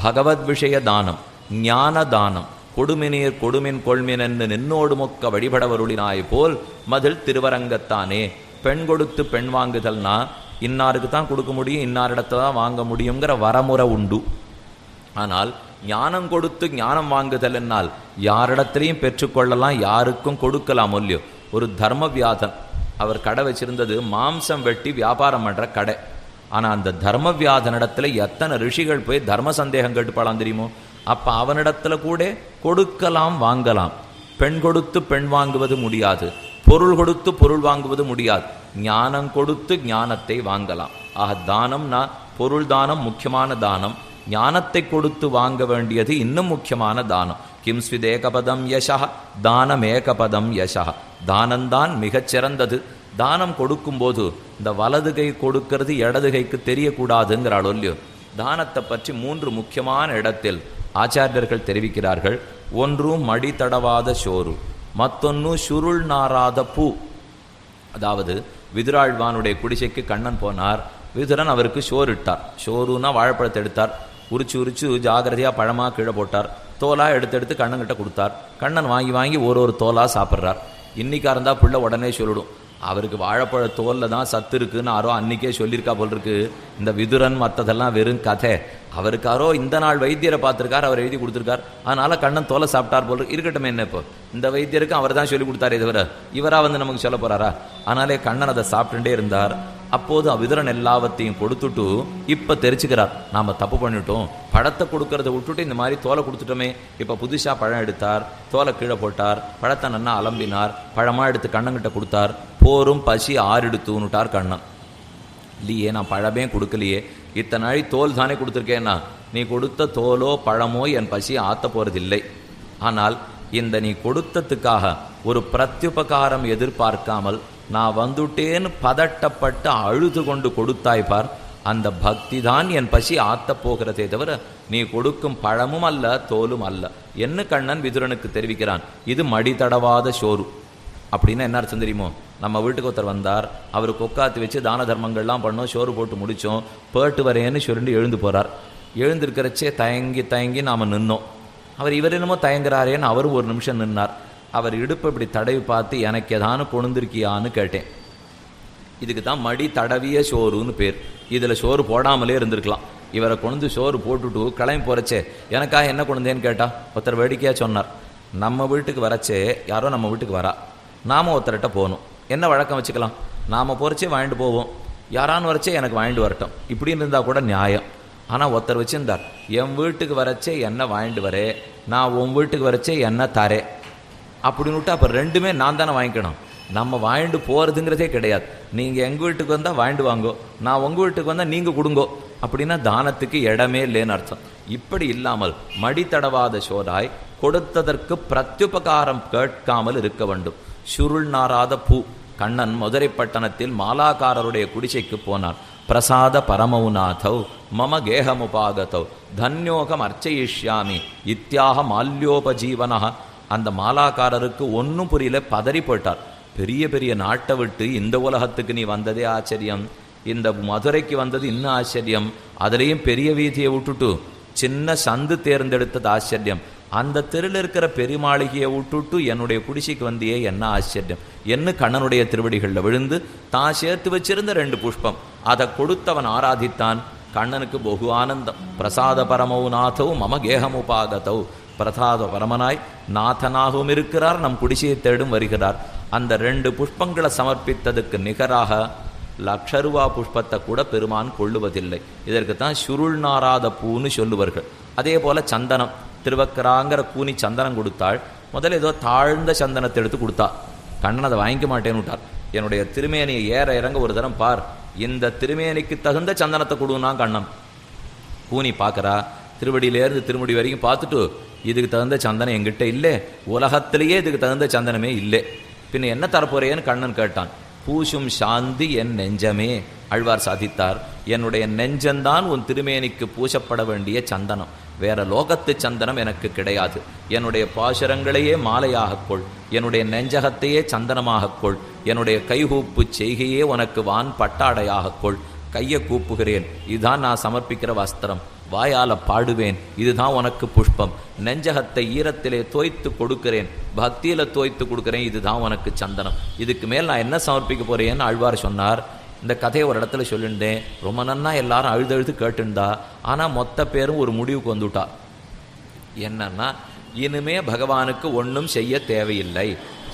பகவத் விஷய தானம், ஞான தானம். கொடுமினீர் கொடுமின் கொள்மின் என்று நின்னோடு மொக்க வழிபடவருளினாய் போல் மதில் திருவரங்கத்தானே. பெண் கொடுத்து பெண் வாங்குதல்னா இன்னாருக்கு தான் கொடுக்க முடியும், இன்னாரிடத்துல தான் வாங்க முடியுங்கிற வரமுறை உண்டு. ஆனால் ஞானம் கொடுத்து ஞானம் வாங்குதல் என்னால் யாரிடத்திலையும் பெற்றுக்கொள்ளலாம், யாருக்கும் கொடுக்கலாம் இல்லையோ. ஒரு தர்மவியாதன் அவர் கடை வச்சிருந்தது மாம்சம் வெட்டி வியாபாரம் பண்ற கடை. ஆனால் அந்த தர்மவியாதனிடத்துல எத்தனை ரிஷிகள் போய் தர்ம சந்தேகம் கேட்டுப்பாளாம் தெரியுமோ. அப்போ அவனிடத்துல கூட கொடுக்கலாம் வாங்கலாம். பெண் கொடுத்து பெண் வாங்குவது முடியாது, பொருள் கொடுத்து பொருள் வாங்குவது முடியாது. ஞானம் கொடுத்து ஞானத்தை வாங்கலாம். ஆக தானம்னா பொருள் தானம் முக்கியமான தானம், ஞானத்தை கொடுத்து வாங்க வேண்டியது இன்னும் முக்கியமான தானம். கிம்ஸ்வித் ஏகபதம் யசா, தானம் ஏகபதம் யசா. தானம்தான் மிகச்சிறந்தது. தானம் கொடுக்கும்போது இந்த வலது கை கொடுக்கிறது இடது கைக்கு தெரியக்கூடாதுங்கிறாள் இல்லையோ. தானத்தை பற்றி 3 முக்கியமான இடத்தில் ஆச்சாரியர்கள் தெரிவிக்கிறார்கள். ஒன்று மடி தடவாத சோறு, மற்றொன்று சுருள் நாராத பூ. அதாவது விதுராழ்வானுடைய குடிசைக்கு கண்ணன் போனார். விதுரன் அவருக்கு சோறு இட்டார். சோறுனா வாழைப்பழத்தை எடுத்தார், உரிச்சு ஜாகிரதையாக பழமாக கீழே போட்டார். தோலாக எடுத்து கண்ணன்கிட்ட கொடுத்தார். கண்ணன் வாங்கி வாங்கி ஒரு தோலாக சாப்பிட்றார். இன்னைக்கா இருந்தால் பிள்ளை உடனே சொல்லிடும், அவருக்கு வாழைப்பழ தோலில் தான் சத்து இருக்குன்னு யாரோ அன்றைக்கே சொல்லியிருக்கா போல் இருக்கு. இந்த விதுரன் மற்றதெல்லாம் வெறும் கதை. அவருக்காரோ இந்த நாள் வைத்தியரை பார்த்துருக்கார், அவர் எழுதி கொடுத்துருக்கார், அதனால கண்ணன் தோலை சாப்பிட்டார் போல் இருக்கட்டும். என்ன இப்போ இந்த வைத்தியருக்கு அவர் தான் சொல்லி கொடுத்தாரே தவிர இவராக வந்து நமக்கு சொல்ல போகிறாரா? அதனாலே கண்ணன் அதை சாப்பிட்டுட்டே இருந்தார். அப்போது விதுரன் எல்லாவற்றையும் கொடுத்துட்டு இப்போ தெரிச்சுக்கிறார், நாம் தப்பு பண்ணிட்டோம், பழத்தை கொடுக்கறத விட்டுட்டு இந்த மாதிரி தோலை கொடுத்துட்டோமே. இப்போ புதுசாக பழம் எடுத்தார், தோலை கீழே போட்டார், பழத்தை நன்னா அலம்பினார், பழமாக எடுத்து கண்ணங்கிட்ட கொடுத்தார். போரும் பசி ஆறெடுத்துன்னுட்டார் கண்ணன். இல்லையே, நான் பழமே கொடுக்கலையே, இத்தனை நாளை தோல் தானே கொடுத்துருக்கேன்னா, நீ கொடுத்த தோலோ பழமோ என் பசி ஆற்ற போகிறதில்லை. ஆனால் இந்த நீ கொடுத்ததுக்காக ஒரு பிரத்யுபகாரம் எதிர்பார்க்காமல் நான் வந்துட்டேன்னு பதட்டப்பட்டு அழுது கொண்டு கொடுத்தாய் பார், அந்த பக்தி தான் என் பசி ஆற்றப் போகிறதே தவிர நீ கொடுக்கும் பழமும் அல்ல தோலும் அல்ல என்ன கண்ணன் விதுரனுக்கு தெரிவிக்கிறான். இது மடி தடவாத சோறு. அப்படின்னா என்ன அர்த்தம் தெரியுமோ? நம்ம வீட்டுக்கு ஒருத்தர் வந்தார், அவருக்கு உட்காத்து வச்சு தான தர்மங்கள்லாம் பண்ணோம், சோறு போட்டு முடித்தோம், பேட்டு வரேன்னு சொல்லிட்டு எழுந்து போகிறார். எழுந்திருக்கிறச்சே தயங்கி நாம் நின்னோம். அவர் இவர் என்னமோ தயங்குறாரேன்னு அவரும் ஒரு நிமிஷம் நின்னார். அவர் இடுப்பை இப்படி தடவி பார்த்து எனக்கு ஏதானு கொழுந்திருக்கியான்னு கேட்டேன். இதுக்கு தான் மடி தடவிய சோறுன்னு பேர். இதில் சோறு போடாமலே இருந்திருக்கலாம். இவரை கொண்டு சோறு போட்டுட்டு கிளம்பி போகிறச்சே எனக்காக என்ன கொண்டேன்னு கேட்டா ஒருத்தர் வேடிக்கையாக சொன்னார், நம்ம வீட்டுக்கு வரச்சே யாரோ நம்ம வீட்டுக்கு வரா, நாம் ஒருத்தர்கிட்ட போகணும். என்ன வழக்கம் வச்சுக்கலாம், நாம் போகிறச்சே வாங்கிட்டு போவோம், யாரான்னு வரச்சே எனக்கு வாங்கிட்டு வரட்டும், இப்படின்னு இருந்தால் கூட நியாயம். ஆனால் ஒருத்தர் வச்சுருந்தார், என் வீட்டுக்கு வரச்சே என்ன வாங்கிட்டு வரே, நான் உன் வீட்டுக்கு வரச்சே என்ன தரே அப்படின்னு விட்டு, அப்போ ரெண்டுமே நான் தானே வாங்கிக்கணும். நம்ம வாங்கிட்டு போகிறதுங்கிறதே கிடையாது. நீங்கள் எங்கள் வீட்டுக்கு வந்தால் வாங்கிட்டு வாங்கோ, நான் உங்கள் வீட்டுக்கு வந்தால் நீங்கள் கொடுங்கோ, அப்படின்னா தானத்துக்கு இடமே இல்லைன்னு அர்த்தம். இப்படி இல்லாமல் மடித்தடவாத சோராய் கொடுத்ததற்கு பிரத்யுபகாரம் கேட்காமல் இருக்க வேண்டும். சுருள் நாராத பூ. கண்ணன் மதுரை பட்டணத்தில் மாலாக்காரருடைய குடிசைக்கு போனார். பிரசாத பரமௌநாதௌ மம கேகமுபாகதௌ தன்யோகம் அர்ச்சயிஷ்யாமி இத்தியாக மால்யோபஜீவனா. அந்த மாலாக்காரருக்கு ஒன்றும் புரியல, பதறி போட்டார். பெரிய பெரிய நாட்டை விட்டு இந்த உலகத்துக்கு நீ வந்ததே ஆச்சரியம், இந்த மதுரைக்கு வந்தது இன்னும் ஆச்சரியம், அதுலேயும் பெரிய வீதியை விட்டுட்டு சின்ன சந்து தேர்ந்தெடுத்தது ஆச்சரியம், அந்த தெருவில் இருக்கிற பெருமாளிகையை விட்டுட்டு என்னுடைய குடிசைக்கு வந்தியே என்ன ஆச்சரியம் என்ன கண்ணனுடைய திருவடிகளில் விழுந்து தான் சேர்த்து வச்சிருந்த 2 புஷ்பம் அதை கொடுத்தவன் ஆராதித்தான். கண்ணனுக்கு பகு ஆனந்தம். பிரசாத பரமௌநாதௌ மம கேகமுபாகதௌ. பிரசாத பரமனாய் நாதனாகவும் இருக்கிறார், நம் குடிசையை தேடும் வருகிறார். அந்த 2 புஷ்பங்களை சமர்ப்பித்ததுக்கு நிகராக லக்ஷருவா புஷ்பத்தை கூட பெருமான் கொள்ளுவதில்லை. இதற்கு தான் சுருள் நாராத பூன்னு சொல்லுவார்கள். அதே போல சந்தனம், திருவக்கராங்கிற கூனி சந்தனம் கொடுத்தாள். முதல்ல ஏதோ தாழ்ந்த சந்தனத்தை எடுத்து கொடுத்தா. கண்ணன் அதை வாங்கிக்க மாட்டேன்னு விட்டார். என்னுடைய திருமேனியை ஏற இறங்க ஒரு தரம் பார், இந்த திருமேனிக்கு தகுந்த சந்தனத்தை கொடுனா கண்ணன். கூனி பார்க்குறா, திருவடியிலேருந்து திருமுடி வரைக்கும் பார்த்துட்டு, இதுக்கு தகுந்த சந்தனம் எங்கிட்ட இல்லை, உலகத்திலேயே இதுக்கு தகுந்த சந்தனமே இல்லை, பின்ன என்ன தரப்போறேன்னு கண்ணன் கேட்டான். பூசும் சாந்தி என் நெஞ்சமே. ஆழ்வார் சாதித்தார், என்னுடைய நெஞ்சந்தான் உன் திருமேனிக்கு பூசப்பட வேண்டிய சந்தனம், வேற லோகத்து சந்தனம் எனக்கு கிடையாது. என்னுடைய பாசுரங்களையே மாலையாகக் கொள், என்னுடைய நெஞ்சகத்தையே சந்தனமாகக் கொள், என்னுடைய கைகூப்பு செய்கையே உனக்கு வான் பட்டாடையாகக் கொள். கையை கூப்புகிறேன், இதுதான் நான் சமர்ப்பிக்கிற வஸ்திரம். வாயால பாடுவேன், இதுதான் உனக்கு புஷ்பம். நெஞ்சகத்தை ஈரத்திலே தோய்த்து கொடுக்கிறேன், பக்தியில தோய்த்து கொடுக்கிறேன், இதுதான் உனக்கு சந்தனம். இதுக்கு மேல் நான் என்ன சமர்ப்பிக்க போறேன்னு ஆழ்வார் சொன்னார். இந்த கதையை ஒரு இடத்துல சொல்லியிருந்தேன். ரொம்ப நன்னா எல்லாரும் அழுது கேட்டுண்டா. ஆனால் மொத்த பேரும் ஒரு முடிவுக்கு வந்துட்டா. என்னன்னா, இனிமே பகவானுக்கு ஒன்றும் செய்ய தேவையில்லை,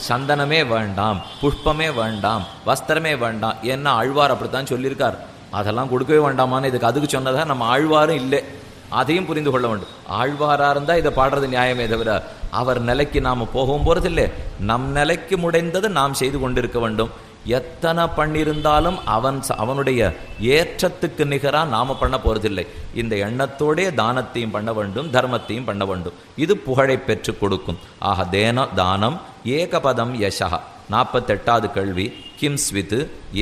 சந்தனமே வேண்டாம், புஷ்பமே வேண்டாம், வஸ்திரமே வேண்டாம். ஏன்னா ஆழ்வார் அப்படித்தான் சொல்லியிருக்கார். அதெல்லாம் கொடுக்கவே வேண்டாமான்னு இதுக்கு அதுக்கு சொன்னதா நம்ம ஆழ்வாரும் இல்லை. அதையும் புரிந்து கொள்ள வேண்டும். ஆழ்வாராக இருந்தால் இதை பாடுறது நியாயமே தவிர அவர் நிலைக்கு நாம் போகவும் போகிறதில்லை. நம் நிலைக்கு முடைந்தது நாம் செய்து கொண்டிருக்க வேண்டும். எத்தனை பண்ணியிருந்தாலும் அவனுடைய ஏற்றத்துக்கு நிகராக நாம் பண்ண போகிறதில்லை. இந்த எண்ணத்தோடே தானத்தையும் பண்ண வேண்டும், தர்மத்தையும் பண்ண வேண்டும். இது புகழை பெற்று கொடுக்கும். ஆக தானம் ஏகபதம் யசா. 48வது கேள்வி. கிம் ஸ்வித்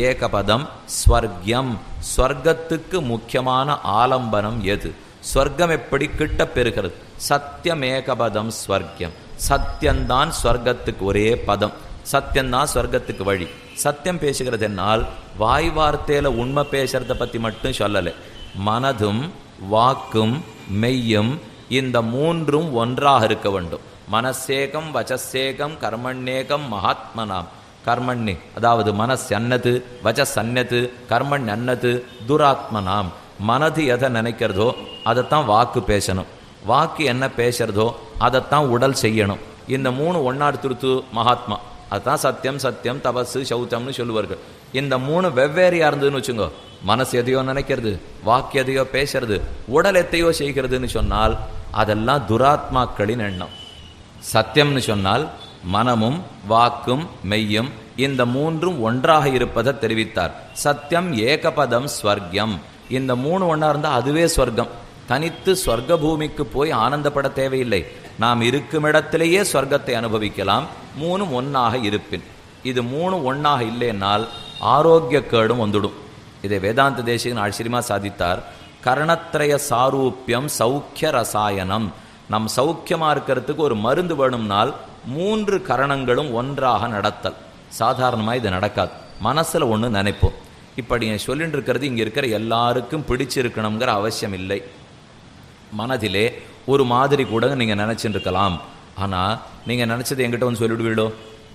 ஏகபதம் ஸ்வர்க்யம். ஸ்வர்க்கத்துக்கு முக்கியமான ஆலம்பனம் எது? ஸ்வர்க்கம் எப்படி கிட்ட பெறுகிறது? சத்தியம் ஏகபதம் ஸ்வர்க்யம். சத்தியம்தான் ஸ்வர்க்கத்துக்கு ஒரே பதம். சத்தியம்தான் ஸ்வர்க்கத்துக்கு வழி. சத்தியம் பேசுகிறது என்னால் வாய் வார்த்தையில உண்மை பேசுறத பற்றி மட்டும் சொல்லலை. மனதும் வாக்கும் மெய்யும் இந்த 3ம் ஒன்றாக இருக்க வேண்டும். மனசேகம் வச்சசேகம் கர்மண்ணேகம் மகாத்மனாம். கர்மண்ணி அதாவது மனஸ் அன்னது, வச்சஸ் அன்னது, கர்மண் அன்னது துராத்மனாம். மனது எதை நினைக்கிறதோ அதைத்தான் வாக்கு பேசணும், வாக்கு என்ன பேசுறதோ அதைத்தான் உடல் செய்யணும். இந்த 3 ஒன்னாடு திருத்து மகாத்மா. அதுதான் சத்தியம், சத்தியம், தபசு, சௌத்தம்னு சொல்லுவார்கள். இந்த 3 வெவ்வேறையா இருந்ததுன்னு வச்சுங்கோ, மனசு எதையோ நினைக்கிறது, வாக்கு எதையோ பேசுறது, உடல் எத்தையோ செய்கிறதுன்னு சொன்னால் அதெல்லாம் துராத்மாக்களின் எண்ணம். சத்தியம்னு சொன்னால் மனமும் வாக்கும் மெய்யும் இந்த 3ம் ஒன்றாக இருப்பதை தெரிவித்தார். சத்தியம் ஏகபதம் ஸ்வர்க்யம். இந்த 3 ஒன்றா இருந்தால் அதுவே ஸ்வர்க்கம். தனித்து ஸ்வர்க்க பூமிக்கு போய் ஆனந்தப்பட தேவையில்லை. நாம் இருக்கும் இடத்திலேயே ஸ்வர்க்கத்தை அனுபவிக்கலாம். 3ம் ஒன்றாக இருப்பின். இது 3ம் ஒன்றாக இல்லைன்னால் ஆரோக்கிய கேடும் வந்துடும். இதை வேதாந்த தேசிகன் ஆச்சரியமாக சாதித்தார். கரணத்ரய சாரூப்பியம் சௌக்கிய ரசாயனம். நம் சௌக்கியமாக இருக்கிறதுக்கு ஒரு மருந்து வேணும்னால் 3 கரணங்களும் ஒன்றாக நடத்தல். சாதாரணமாக இது நடக்காது. மனசில் ஒன்று நினைப்போம். இப்படி சொல்லிட்டு இருக்கிறது இங்கே இருக்கிற எல்லாருக்கும் பிடிச்சிருக்கணுங்கிற அவசியம் இல்லை. மனதிலே ஒரு மாதிரி கூட நீங்கள் நினச்சிட்டு இருக்கலாம். ஆனால் நீங்கள் நினச்சது என்கிட்ட வந்து சொல்லிவிடுவீடோ,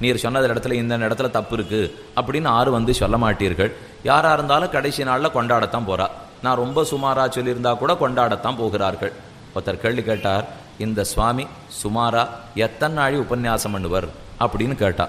நீர் சொன்னது இடத்துல இந்த இடத்துல தப்பு இருக்குது அப்படின்னு யாரும் வந்து சொல்ல மாட்டீர்கள். யாராக இருந்தாலும் கடைசி நாளில் கொண்டாடத்தான் போகிறா. நான் ரொம்ப சுமாராக சொல்லியிருந்தா கூட கொண்டாடத்தான் போகிறார்கள். ஒருத்தர் கேள்வி கேட்டார், இந்த சுவாமி சுமாரா எத்தனை நாழி உபன்யாசம் பண்ணுவர் அப்படின்னு கேட்டா.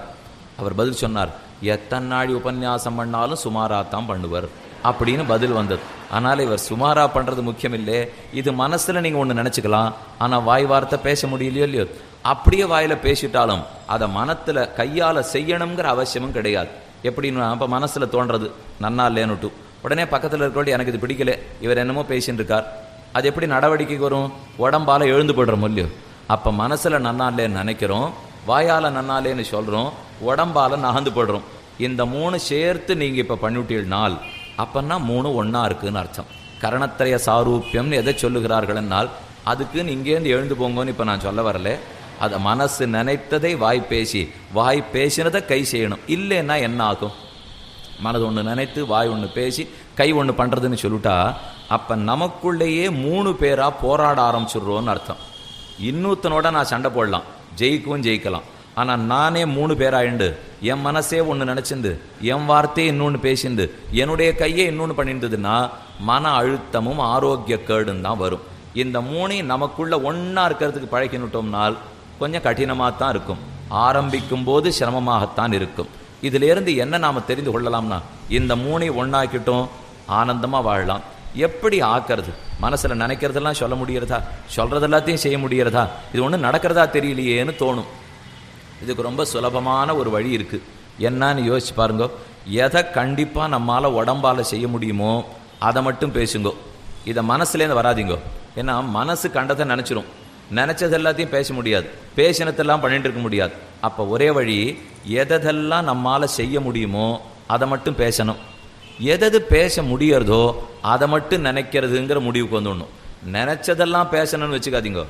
அவர் பதில் சொன்னார், எத்தனை நாழி உபன்யாசம் பண்ணாலும் சுமாராத்தான் பண்ணுவர் அப்படின்னு பதில் வந்தது. ஆனால் இவர் சுமாரா பண்ணுறது முக்கியம் இல்லை, இது மனசில் நீங்கள் ஒன்று நினச்சிக்கலாம், ஆனால் வாய் வார்த்தை பேச முடியலையோ இல்லையோ. அப்படியே வாயில் பேசிட்டாலும் அதை மனத்தில் கையால் செய்யணுங்கிற அவசியமும் கிடையாது. எப்படின்னா, இப்போ மனசில் தோன்றது நன்னா இல்லைன்னுட்டு உடனே பக்கத்தில் இருக்கிறவங்க எனக்கு இது பிடிக்கல, இவர் என்னமோ பேசின்னு இருக்கார், அது எப்படி நடவடிக்கைக்கு வரும்? உடம்பால் எழுந்து போடுறோம் இல்லையோ. அப்போ மனசில் நன்னா இல்லைன்னு நினைக்கிறோம், வாயால் நன்னா இல்லைன்னு சொல்கிறோம், உடம்பால் நகர்ந்து போடுறோம். இந்த 3 சேர்த்து நீங்கள் இப்போ பண்ணிவிட்டீங்கனால் அப்போன்னா 3 ஒன்றா இருக்குதுன்னு அர்த்தம். கரணத்திரைய சாரூபியம்னு எதை சொல்லுகிறார்கள்னால் அதுக்குன்னு இங்கேருந்து எழுந்து போங்கன்னு இப்போ நான் சொல்ல வரல. அதை மனசு நினைத்ததை வாய் பேசி, வாய் பேசினதை கை செய்யணும். இல்லைன்னா என்ன ஆகும்? மனது ஒன்று நினைத்து வாய் ஒன்று பேசி கை ஒன்று பண்ணுறதுன்னு சொல்லிட்டா அப்போ நமக்குள்ளேயே 3 பேராக போராட ஆரம்பிச்சுடுறோன்னு அர்த்தம். இன்னொருத்தனோட நான் சண்டை போடலாம், ஜெயிக்கவும் ஜெயிக்கலாம். ஆனால் நானே 3 பேராயிண்டு என் மனசே ஒன்று நினச்சிருந்து என் வார்த்தையே இன்னொன்று பேசிந்து என்னுடைய கையே இன்னொன்று பண்ணியிருந்ததுன்னா மன அழுத்தமும் ஆரோக்கிய கேடும் தான் வரும். இந்த 3 நமக்குள்ள ஒன்றா இருக்கிறதுக்கு பழகினுட்டோம்னால் கொஞ்சம் கடினமாக தான் இருக்கும், ஆரம்பிக்கும் போது சிரமமாகத்தான் இருக்கும். இதிலேருந்து என்ன நாம் தெரிந்து கொள்ளலாம்னா, இந்த 3 ஒன்றாக்கிட்டோம் ஆனந்தமாக வாழலாம். எப்படி ஆக்கிறது? மனசில் நினைக்கிறதெல்லாம் சொல்ல முடியறதா? சொல்கிறது எல்லாத்தையும் செய்ய முடியறதா? இது ஒன்றும் நடக்கிறதா தெரியலையேன்னு தோணும். இதுக்கு ரொம்ப சுலபமான ஒரு வழி இருக்குது. என்னன்னு யோசிச்சு பாருங்க. எதை கண்டிப்பாக நம்மளால் உடம்பால் செய்ய முடியுமோ அதை மட்டும் பேசுங்கோ. இதை மனசுலேருந்து வராதிங்கோ. ஏன்னா மனசு கண்டதை நினச்சிரும், நினச்சது எல்லாத்தையும் பேச முடியாது, பேசினதெல்லாம் பண்ணிட்டு இருக்க முடியாது. அப்போ ஒரே வழி, எதெல்லாம் நம்மால் செய்ய முடியுமோ அதை மட்டும் பேசணும். எது பேச முடியறதோ அதை மட்டும் நினைக்கிறதுங்கிற முடிவுக்கு வந்துடணும். நினச்சதெல்லாம் பேசணும்னு வச்சுக்காதீங்க,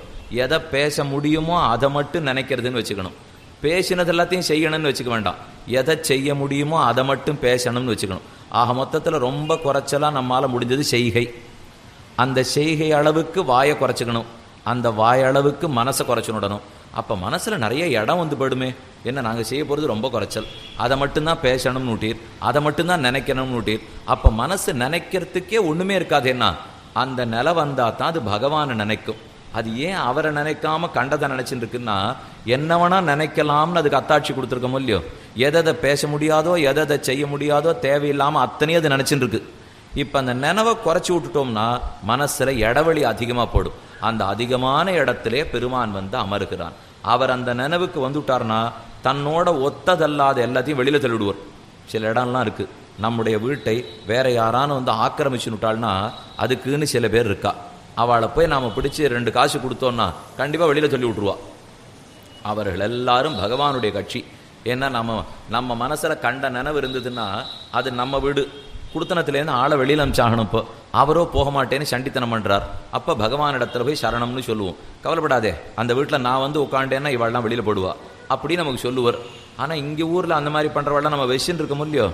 எதை பேச முடியுமோ அதை மட்டும் நினைக்கிறதுன்னு வச்சுக்கணும். பேசினது எல்லாத்தையும் செய்யணும்னு வச்சுக்க வேண்டாம், எதை செய்ய முடியுமோ அதை மட்டும் பேசணும்னு வச்சுக்கணும். ஆக மொத்தத்தில் ரொம்ப குறைச்சலாக நம்மளால் முடிஞ்சது செய்கை. அந்த செய்கை அளவுக்கு வாயை குறைச்சிக்கணும், அந்த வாயளவுக்கு மனசை குறைச்சுடணும். அப்போ மனசில் நிறைய இடம் வந்து போயிடுமே. என்ன நாங்கள் செய்ய போகிறது ரொம்ப குறைச்சல், அதை மட்டும்தான் பேசணும்னு ஊட்டீர், அதை மட்டும்தான் நினைக்கணும்னு ஊட்டீர். அப்போ மனசு நினைக்கிறதுக்கே ஒன்றுமே இருக்காதுன்னா அந்த நிலை வந்தால் தான் அது பகவானை நினைக்கும். அது ஏன் அவரை நினைக்காம கண்டதை நினைச்சுட்டு இருக்குன்னா, என்னவனா நினைக்கலாம்னு அதுக்கு அத்தாட்சி கொடுத்துருக்கோம் இல்லையோ. எதை பேச முடியாதோ எதை செய்ய முடியாதோ தேவையில்லாமல் அத்தனையும் அது நினைச்சுட்டு இருக்கு. இப்போ அந்த நினைவை குறைச்சி விட்டுட்டோம்னா மனசில் இடவெளி அதிகமாக போடும். அந்த அதிகமான இடத்திலே பெருமான் வந்து அமருகிறான். அவர் அந்த நினைவுக்கு வந்துட்டார்னா தன்னோட ஒத்ததல்லாத எல்லாத்தையும் வெளியில் தள்ளிவிடுவார். சில இடம்லாம் இருக்குது, நம்முடைய வீட்டை வேற யாரானு வந்து ஆக்கிரமிச்சு விட்டாள்னா அதுக்குன்னு சில பேர் இருக்கா. அவளை போய் நாம் பிடிச்சி 2 காசு கொடுத்தோன்னா கண்டிப்பாக வெளியில் சொல்லி விட்ருவா. அவர்கள் எல்லாரும் பகவானுடைய கட்சி. ஏன்னா நம்ம மனசில் கண்ட நினைவு இருந்ததுன்னா அது நம்ம வீடு. குடுத்தனத்துலேருந்து ஆளை வெளியில் அமிச்சாகணும். இப்போ அவரோ போக மாட்டேன்னு சண்டித்தனம் பண்ணுறார். அப்போ பகவானிடத்தில் போய் சரணம்னு சொல்லுவோம். கவலைப்படாதே, அந்த வீட்டில் நான் வந்து உட்காண்டேன்னா இவாள்லாம் வெளியில் போடுவா அப்படின்னு நமக்கு சொல்லுவார். ஆனால் இங்கே ஊரில் அந்த மாதிரி பண்ணுறவாள்லாம் நம்ம வெச்சின்னு இருக்க முடியோ,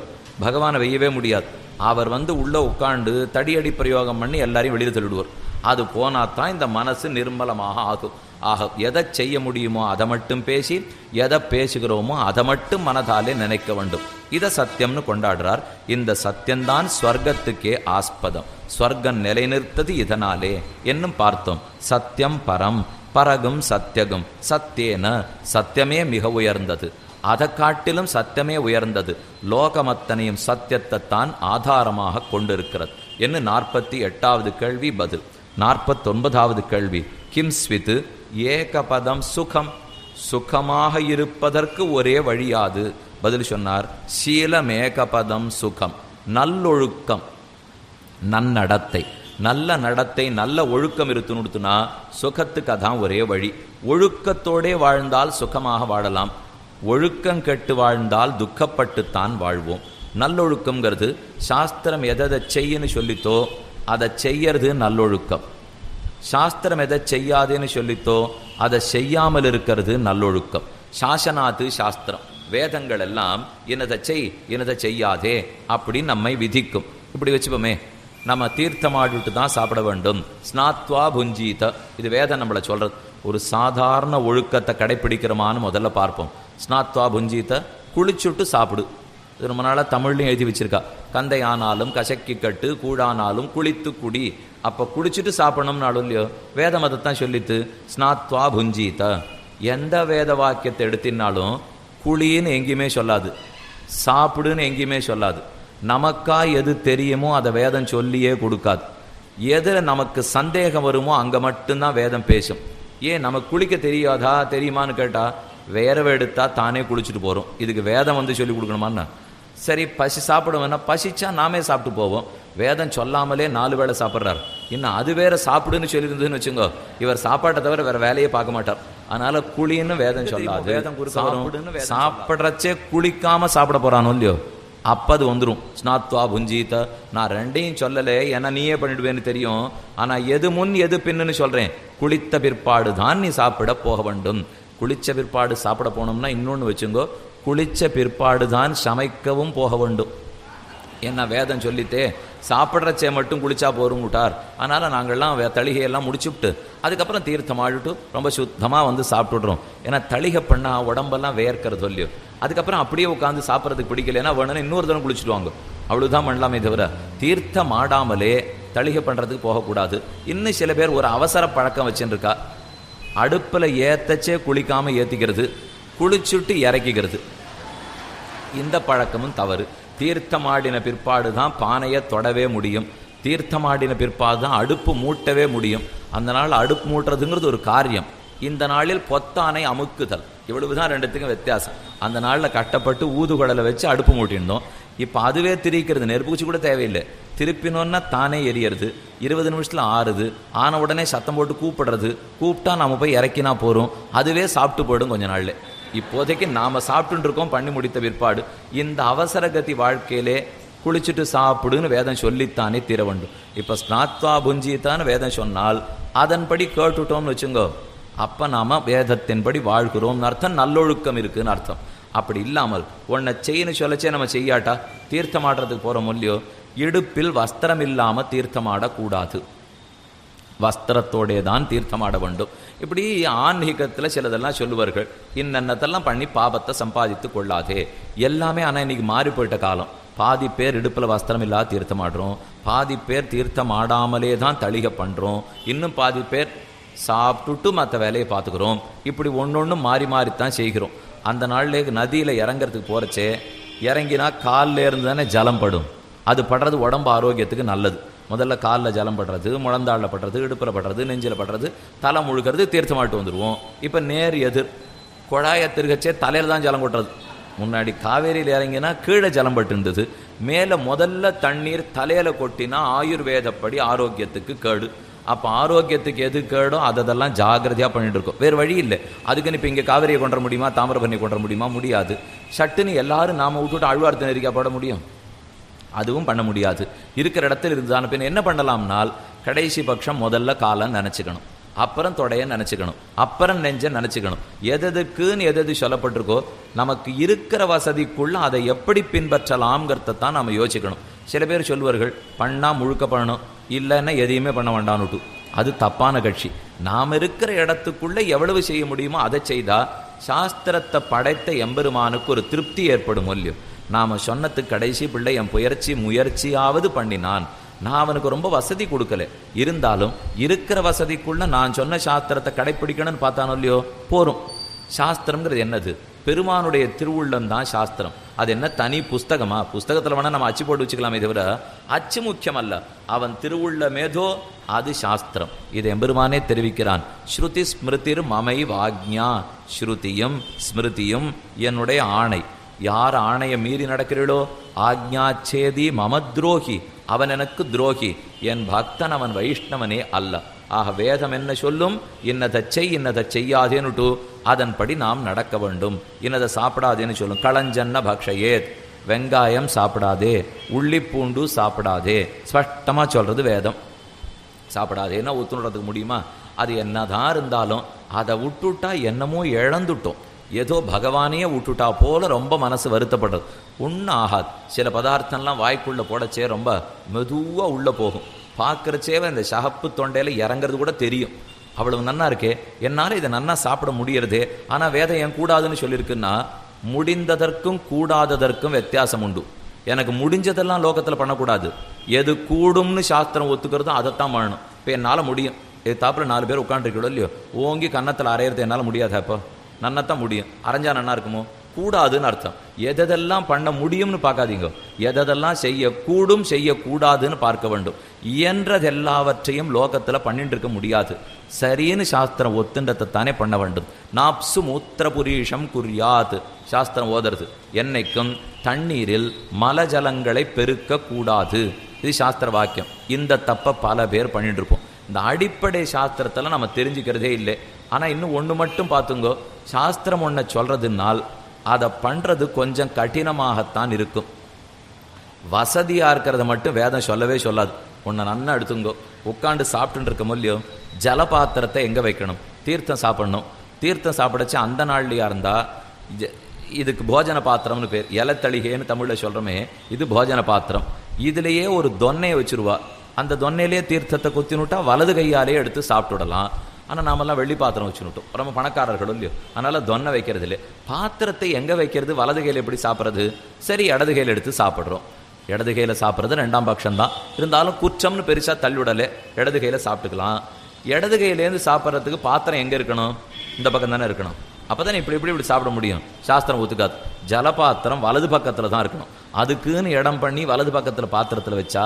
பகவானை வெய்யவே முடியாது. அவர் வந்து உள்ளே உட்காண்டு தடியடி பிரயோகம் பண்ணி எல்லாரையும் வெளியில் தள்ளிடுவார். அது போனாத்தான் இந்த மனசு நிர்மலமாக ஆகும். ஆக எதை செய்ய முடியுமோ அதை மட்டும் பேசி, எதை பேசுகிறோமோ அதை மட்டும் மனதாலே நினைக்க வேண்டும். இதை சத்தியம்னு கொண்டாடுறார். இந்த சத்தியம்தான் ஸ்வர்க்கத்துக்கே ஆஸ்பதம். ஸ்வர்க்கம் நிலைநிறுத்தது இதனாலே என்னும் பார்த்தோம். சத்தியம் பரம், பரகும் சத்தியகும், சத்தியேன சத்தியமே மிக உயர்ந்தது, அதை காட்டிலும் சத்தியமே உயர்ந்தது, லோகமத்தனையும் சத்தியத்தை தான் ஆதாரமாக கொண்டிருக்கிறது என்று 48வது கேள்வி பதில். 49வது கேள்வி, கிம் ஸ்வித் ஏகபதம் சுகம், சுகமாக இருப்பதற்கு ஒரே வழியாது. பதில் சொன்னார், சீலமேகபதம் சுகம், நல்லொழுக்கம், நன்னடத்தை, நல்ல நடத்தை, நல்ல ஒழுக்கம் இருக்குன்னு சுகத்துக்கு அதான் ஒரே வழி. ஒழுக்கத்தோடே வாழ்ந்தால் சுகமாக வாழலாம், ஒழுக்கம் கெட்டு வாழ்ந்தால் துக்கப்பட்டுத்தான் வாழ்வோம். நல்லொழுக்கம்ங்கிறது சாஸ்திரம் எதை செய்யன்னு சொல்லித்தோ அதை செய்யறது நல்லொழுக்கம். சாஸ்திரம் எதை செய்யாதுன்னு சொல்லித்தோ அதை செய்யாமல் இருக்கிறது நல்லொழுக்கம். சாசனாத்து சாஸ்திரம், வேதங்கள் எல்லாம் என்னதை செய் என்னதை செய்யாதே அப்படின்னு நம்மை விதிக்கும். இப்படி வச்சுப்போமே, நம்ம தீர்த்தமாடிட்டு தான் சாப்பிட வேண்டும், ஸ்நாத்வா புஞ்சீத, இது வேதம் நம்மளை சொல்கிறது. ஒரு சாதாரண ஒழுக்கத்தை கடைப்பிடிக்கிறோமான்னு முதல்ல பார்ப்போம். ஸ்நாத்வா புஞ்சீத, குளிச்சுட்டு சாப்பிடு. இது ரொம்ப நாளாக தமிழ்லையும் எழுதி வச்சிருக்கா. கந்தை ஆனாலும் கசக்கி கட்டு கூழானாலும் குளித்து குடி. அப்போ குடிச்சிட்டு சாப்பிடணும்னாலும் இல்லையோ வேதம் அதைத்தான் சொல்லித்து. ஸ்நாத்வா புஞ்சீத. எந்த வேத வாக்கியத்தை எடுத்தினாலும் குழின்னு எங்கேயுமே சொல்லாது, சாப்பிடுன்னு எங்கேயுமே சொல்லாது. நமக்கா எது தெரியுமோ அதை வேதம் சொல்லியே கொடுக்காது. எதில் நமக்கு சந்தேகம் வருமோ அங்கே மட்டும்தான் வேதம் பேசும். ஏன் நமக்கு குளிக்க தெரியாதா தெரியுமான்னு கேட்டால் வேறவை எடுத்தா தானே குளிச்சுட்டு போகிறோம். இதுக்கு வேதம் வந்து சொல்லி கொடுக்கணுமான்னு. சரி பசி சாப்பிடுவேன்னா பசிச்சா நாமே சாப்பிட்டு போவோம். வேதம் சொல்லாமலே 4 வேளை சாப்பிட்றாரு. இன்னும் அது வேற சாப்பிடுன்னு சொல்லியிருந்ததுன்னு வச்சுங்கோ, இவர் சாப்பாட்டை தவிர வேற வேலையே பார்க்க மாட்டார். அதனால குழின்னு வேதம் சொல்லாது. வேதம் சாப்பிட்றச்சே குளிக்காம சாப்பிட போறானோ இல்லையோ அப்போ அது வந்துடும். ஸ்நாத்வா புஞ்சீத. நான் ரெண்டையும் சொல்லலை, ஏன்னா நீயே பண்ணிடுவேன்னு தெரியும். ஆனால் எது முன் எது பின்னுன்னு சொல்கிறேன். குளித்த பிற்பாடு தான் நீ சாப்பிட போக வேண்டும். குளித்த பிற்பாடு சாப்பிட போனோம்னா இன்னொன்று வச்சுங்கோ, குளித்த பிற்பாடு தான் சமைக்கவும் போக வேண்டும். என்ன வேதம் சொல்லித்தே சாப்பிட்றச்சே மட்டும் குளிச்சா போரும் விட்டார். அதனால் நாங்கள்லாம் தளிகையெல்லாம் முடிச்சுவிட்டு அதுக்கப்புறம் தீர்த்தம் ஆடிட்டு ரொம்ப சுத்தமாக வந்து சாப்பிட்டுடுறோம். ஏன்னா தளிகை பண்ணால் உடம்பெல்லாம் வேர்க்கிறது இல்லையோ. அதுக்கப்புறம் அப்படியே உட்காந்து சாப்பிட்றதுக்கு பிடிக்கலைன்னா வேணும்னா இன்னொரு தரம் குளிச்சுடுவாங்க. அவ்வளோதான் பண்ணலாமே தவிர தீர்த்தம் ஆடாமலே தளிகை பண்ணுறதுக்கு போகக்கூடாது. இன்னும் சில பேர் ஒரு அவசர பழக்கம் வச்சுருக்கா. அடுப்பில் ஏற்றச்சே குளிக்காமல் ஏற்றிக்கிறது, குளிச்சுட்டு இறக்கிக்கிறது. இந்த பழக்கமும் தவறு. தீர்த்தமாடின பிற்பாடு தான் பானையை தொடவே முடியும். தீர்த்தமாடின பிற்பாடு தான் அடுப்பு மூட்டவே முடியும். அந்த நாள் அடுப்பு மூட்டுறதுங்கிறது ஒரு காரியம். இந்த நாளில் பொத்தானை அமுக்குதல், இவ்வளவுதான் ரெண்டுத்துக்கும் வித்தியாசம். அந்த நாளில் கட்டப்பட்டு ஊதுகுழலை வச்சு அடுப்பு மூட்டியிருந்தோம். இப்போ அதுவே திரிக்கிறது, நெருப்புச்சி கூட தேவையில்லை. திருப்பினோன்னா தானே எரியறது. 20 நிமிஷத்தில் ஆறுது. ஆன உடனே சத்தம் போட்டு கூப்பிடுறது. கூப்பிட்டா நம்ம போய் இறக்கினா போகிறோம். அதுவே சாப்பிட்டு போயிடும் கொஞ்ச நாளில். இப்போதைக்கு நாம் சாப்பிட்டு இருக்கோம் பண்ணி முடித்த பிற்பாடு. இந்த அவசரகதி வாழ்க்கையிலே குளிச்சுட்டு சாப்பிடுன்னு வேதம் சொல்லித்தானே தீர வேண்டும். இப்போ ஸ்நாத்வா புஞ்சித்தான்னு வேதம் சொன்னால் அதன்படி கேட்டுட்டோம்னு வச்சுங்கோ, அப்போ நாம் வேதத்தின்படி வாழ்கிறோம்னு அர்த்தம், நல்லொழுக்கம் இருக்குன்னு அர்த்தம். அப்படி இல்லாமல் உன்னை செய்யணும் சொல்லச்சே நம்ம செய்யாட்டா தீர்த்தமாடுறதுக்கு போகிறோம் இல்லையோ, இடுப்பில் வஸ்திரம் இல்லாமல் தீர்த்தமாடக்கூடாது. வஸ்திரத்தோடே தான் தீர்த்தமாட வேண்டும். இப்படி ஆன்மீகத்தில் சிலதெல்லாம் சொல்லுவார்கள், இன்னென்னதெல்லாம் பண்ணி பாபத்தை சம்பாதித்து கொள்ளாதே எல்லாமே. ஆனால் இன்னைக்கு மாறி போயிட்ட காலம். பாதி பேர் இடுப்பில் வஸ்திரம் இல்லாத தீர்த்தமாடுறோம், பாதி பேர் தீர்த்தம் ஆடாமலே தான் தளிகை பண்ணுறோம், இன்னும் பாதி பேர் சாப்பிட்டுட்டு மற்ற வேலையை பார்த்துக்கிறோம். இப்படி ஒன்று மாறி மாறித்தான் செய்கிறோம். அந்த நாளில் நதியில் இறங்கிறதுக்கு போகிறச்சே இறங்கினா காலில் இருந்து தானே ஜலம் படும். அது படுறது உடம்பு ஆரோக்கியத்துக்கு நல்லது. முதல்ல காலில் ஜலம் படுறது, முழந்தாளில் படுறது, இடுப்பில் படுறது, நெஞ்சில் படுறது, தலை முழுக்கிறது, தீர்த்தமாட்டு வந்துடுவோம். இப்போ நேர் எதிர் குழாயை திருகச்சே தலையில் தான் ஜலம் கொட்டுறது. முன்னாடி காவேரியில் இறங்கினா கீழே ஜலம் பட்டு இருந்தது. மேலே முதல்ல தண்ணீர் தலையில் கொட்டினா ஆயுர்வேதப்படி ஆரோக்கியத்துக்கு கேடு. அப்போ ஆரோக்கியத்துக்கு எது கேடோ அதெல்லாம் ஜாகிரதையாக பண்ணிட்டு இருக்கோம். வேறு வழி இல்லை. அதுக்குன்னு இப்போ இங்கே காவேரியை கொண்டு முடியுமா, தாமிரபரணியை கொண்டு முடியுமா? முடியாது. சட்டுன்னு எல்லாரும் நாம் விட்டுட்டு அழ்வார்த்த நெறிக்கா போட முடியும்? அதுவும் பண்ண முடியாது. இருக்கிற இடத்துல இருந்தான பின் என்ன பண்ணலாம்னால், கடைசி பட்சம் முதல்ல காலை நினச்சிக்கணும், அப்புறம் தொடைய நினச்சிக்கணும், அப்புறம் நெஞ்சை நினச்சிக்கணும். எதுக்குன்னு எது சொல்லப்பட்டிருக்கோ நமக்கு இருக்கிற வசதிக்குள்ள அதை எப்படி பின்பற்றலாம்ங்கிறதான் நம்ம யோசிக்கணும். சில பேர் சொல்வார்கள் பண்ணால் முழுக்க பண்ணணும், இல்லைன்னா எதையுமே பண்ண வேண்டான்னுட்டு. அது தப்பான கட்சி. நாம் இருக்கிற இடத்துக்குள்ள எவ்வளவு செய்ய முடியுமோ அதை செய்தால் சாஸ்திரத்தை படைத்த எம்பெருமானுக்கு ஒரு திருப்தி ஏற்படும் இல்லையோ. நாம் சொன்னதுக்கு கடைசி பிள்ளை என் முயற்சியாவது பண்ணினான். நான் அவனுக்கு ரொம்ப வசதி கொடுக்கல, இருந்தாலும் இருக்கிற வசதிக்குள்ள நான் சொன்ன சாஸ்திரத்தை கடைப்பிடிக்கணும்னு பார்த்தானோ இல்லையோ போரும். சாஸ்திரம்ங்கிறது என்னது? பெருமானுடைய திருவுள்ளம் தான் சாஸ்திரம். அது என்ன தனி புஸ்தகமா? புஸ்தகத்தில் வேணால் நம்ம அச்சு போட்டு வச்சுக்கலாமே தவிர அச்சு முக்கியம் அல்ல. அவன் திருவுள்ளமேதோ அது சாஸ்திரம். இதை எம்பெருமானே தெரிவிக்கிறான். ஸ்ருதி ஸ்மிருதிர் மமை வாக்ஞா. ஸ்ருதியும் ஸ்மிருதியும் என்னுடைய ஆணை. யார் ஆணையை மீறி நடக்கிறீளோ ஆக்ஞாச்சேதி மம துரோகி, அவன் எனக்கு துரோகி. என் பக்தன் அவன் வைஷ்ணவனே அல்ல. ஆக வேதம் என்ன சொல்லும்? இன்னதை செய், இன்னதை செய்யாதேன்னுட்டு அதன்படி நாம் நடக்க வேண்டும். இன்னதை சாப்பிடாதேன்னு சொல்லும். களஞ்சன்ன பக்ஷயேத், வெங்காயம் சாப்பிடாதே, உள்ளிப்பூண்டு சாப்பிடாதே, ஸ்பஷ்டமாக சொல்கிறது வேதம். சாப்பிடாதேன்னா ஒத்துணுறதுக்கு முடியுமா? அது என்னதான் இருந்தாலும் அதை விட்டுட்டா என்னமோ இழந்துட்டோம், ஏதோ பகவானையே விட்டுட்டா போல ரொம்ப மனசு வருத்தப்படுறது. ஒன்றும் ஆகாது. சில பதார்த்தம்லாம் வாய்க்குள்ளே போடச்சே ரொம்ப மெதுவாக உள்ளே போகும். பார்க்குறச்சேவே இந்த சகப்பு தொண்டையில் இறங்கிறது கூட தெரியும். அவ்வளவு நன்னா இருக்கே, என்னால் இதை நன்னா சாப்பிட முடியறதே. ஆனால் வேதம் ஏன் கூடாதுன்னு சொல்லியிருக்குன்னா முடிந்ததற்கும் கூடாததற்கும் வித்தியாசம் உண்டு. எனக்கு முடிஞ்சதெல்லாம் லோகத்தில் பண்ணக்கூடாது. எது கூடும்னு சாஸ்திரம் ஒத்துக்கிறதோ அதைத்தான் பண்ணணும். இப்போ என்னால் முடியும், தாப்பில் 4 பேர் உட்காந்துருக்கோ இல்லையோ, ஓங்கி கன்னத்தில் அரையிறது என்னால் முடியாது. அப்போ நன்னத்தான் முடியும், அரைஞ்சா நன்னா இருக்குமோ? கூடாதுன்னு அர்த்தம். எதெல்லாம் பண்ண முடியும்னு பார்க்காதீங்க, எதெல்லாம் செய்யக்கூடும் செய்யக்கூடாதுன்னு பார்க்க வேண்டும். இயன்றதெல்லாவற்றையும் லோகத்தில் பண்ணிட்டு இருக்க முடியாது. சரின்னு சாஸ்திரம் ஒத்துன்றதை தானே பண்ண வேண்டும். நாப்சு மூத்திரபுரீஷம் குறியாத் சாஸ்திரம் ஓதுறது. என்னைக்கும் தண்ணீரில் மலஜலங்களை பெருக்க கூடாது, இது சாஸ்திர வாக்கியம். இந்த தப்பை பல பேர் பண்ணிட்டு இருப்போம். இந்த அடிப்படை சாஸ்திரத்தில் நம்ம தெரிஞ்சுக்கிறதே இல்லை. ஆனால் இன்னும் ஒன்று மட்டும் பார்த்துங்கோ, சாஸ்திரம் ஒன்றை சொல்றதுனால் அதை பண்ணுறது கொஞ்சம் கடினமாகத்தான் இருக்கும். வசதியாக இருக்கிறத மட்டும் வேதம் சொல்லவே சொல்லாது. ஒன்றை நன்னா எடுத்துங்கோ, உட்காந்து சாப்பிட்டுன்னு இருக்க முடியும், ஜலபாத்திரத்தை எங்கே வைக்கணும்? தீர்த்தம் சாப்பிடணும். தீர்த்தம் சாப்பிடச்சு அந்த நாள்லையா இருந்தால் இதுக்கு போஜன பாத்திரம்னு பேர். இலத்தளிகைன்னு தமிழில் சொல்கிறோமே, இது போஜன பாத்திரம். இதுலேயே ஒரு தொன்னையை வச்சுருவா. அந்த தொன்னையிலே தீர்த்தத்தை குத்தினுட்டா வலது கையாலே எடுத்து சாப்பிட்டுடலாம். ஆனால் நாமெல்லாம் வெள்ளி பாத்திரம் வச்சுனுட்டோம், ரொம்ப பணக்காரர்களும் இல்லையோ, அதனால் தொன்னை வைக்கிறது இல்லை. பாத்திரத்தை எங்கே வைக்கிறது? வலது கையில் எப்படி சாப்பிட்றது? சரி, இடது கையில் எடுத்து சாப்பிட்றோம். இடது கையில் சாப்பிட்றது 2ஆம் பட்சம்தான். இருந்தாலும் குற்றம்னு பெருசாக தள்ளிவிடலை, இடது கையில் சாப்பிட்டுக்கலாம். இடது கையிலேருந்து சாப்பிட்றதுக்கு பாத்திரம் எங்கே இருக்கணும்? இந்த பக்கம் தானே இருக்கணும். அப்போ தானே இப்படி சாப்பிட முடியும். சாஸ்திரம் ஒத்துக்காது. ஜலபாத்திரம் வலது பக்கத்தில் தான் இருக்கணும். அதுக்குன்னு இடம் பண்ணி வலது பக்கத்தில் பாத்திரத்தில் வச்சா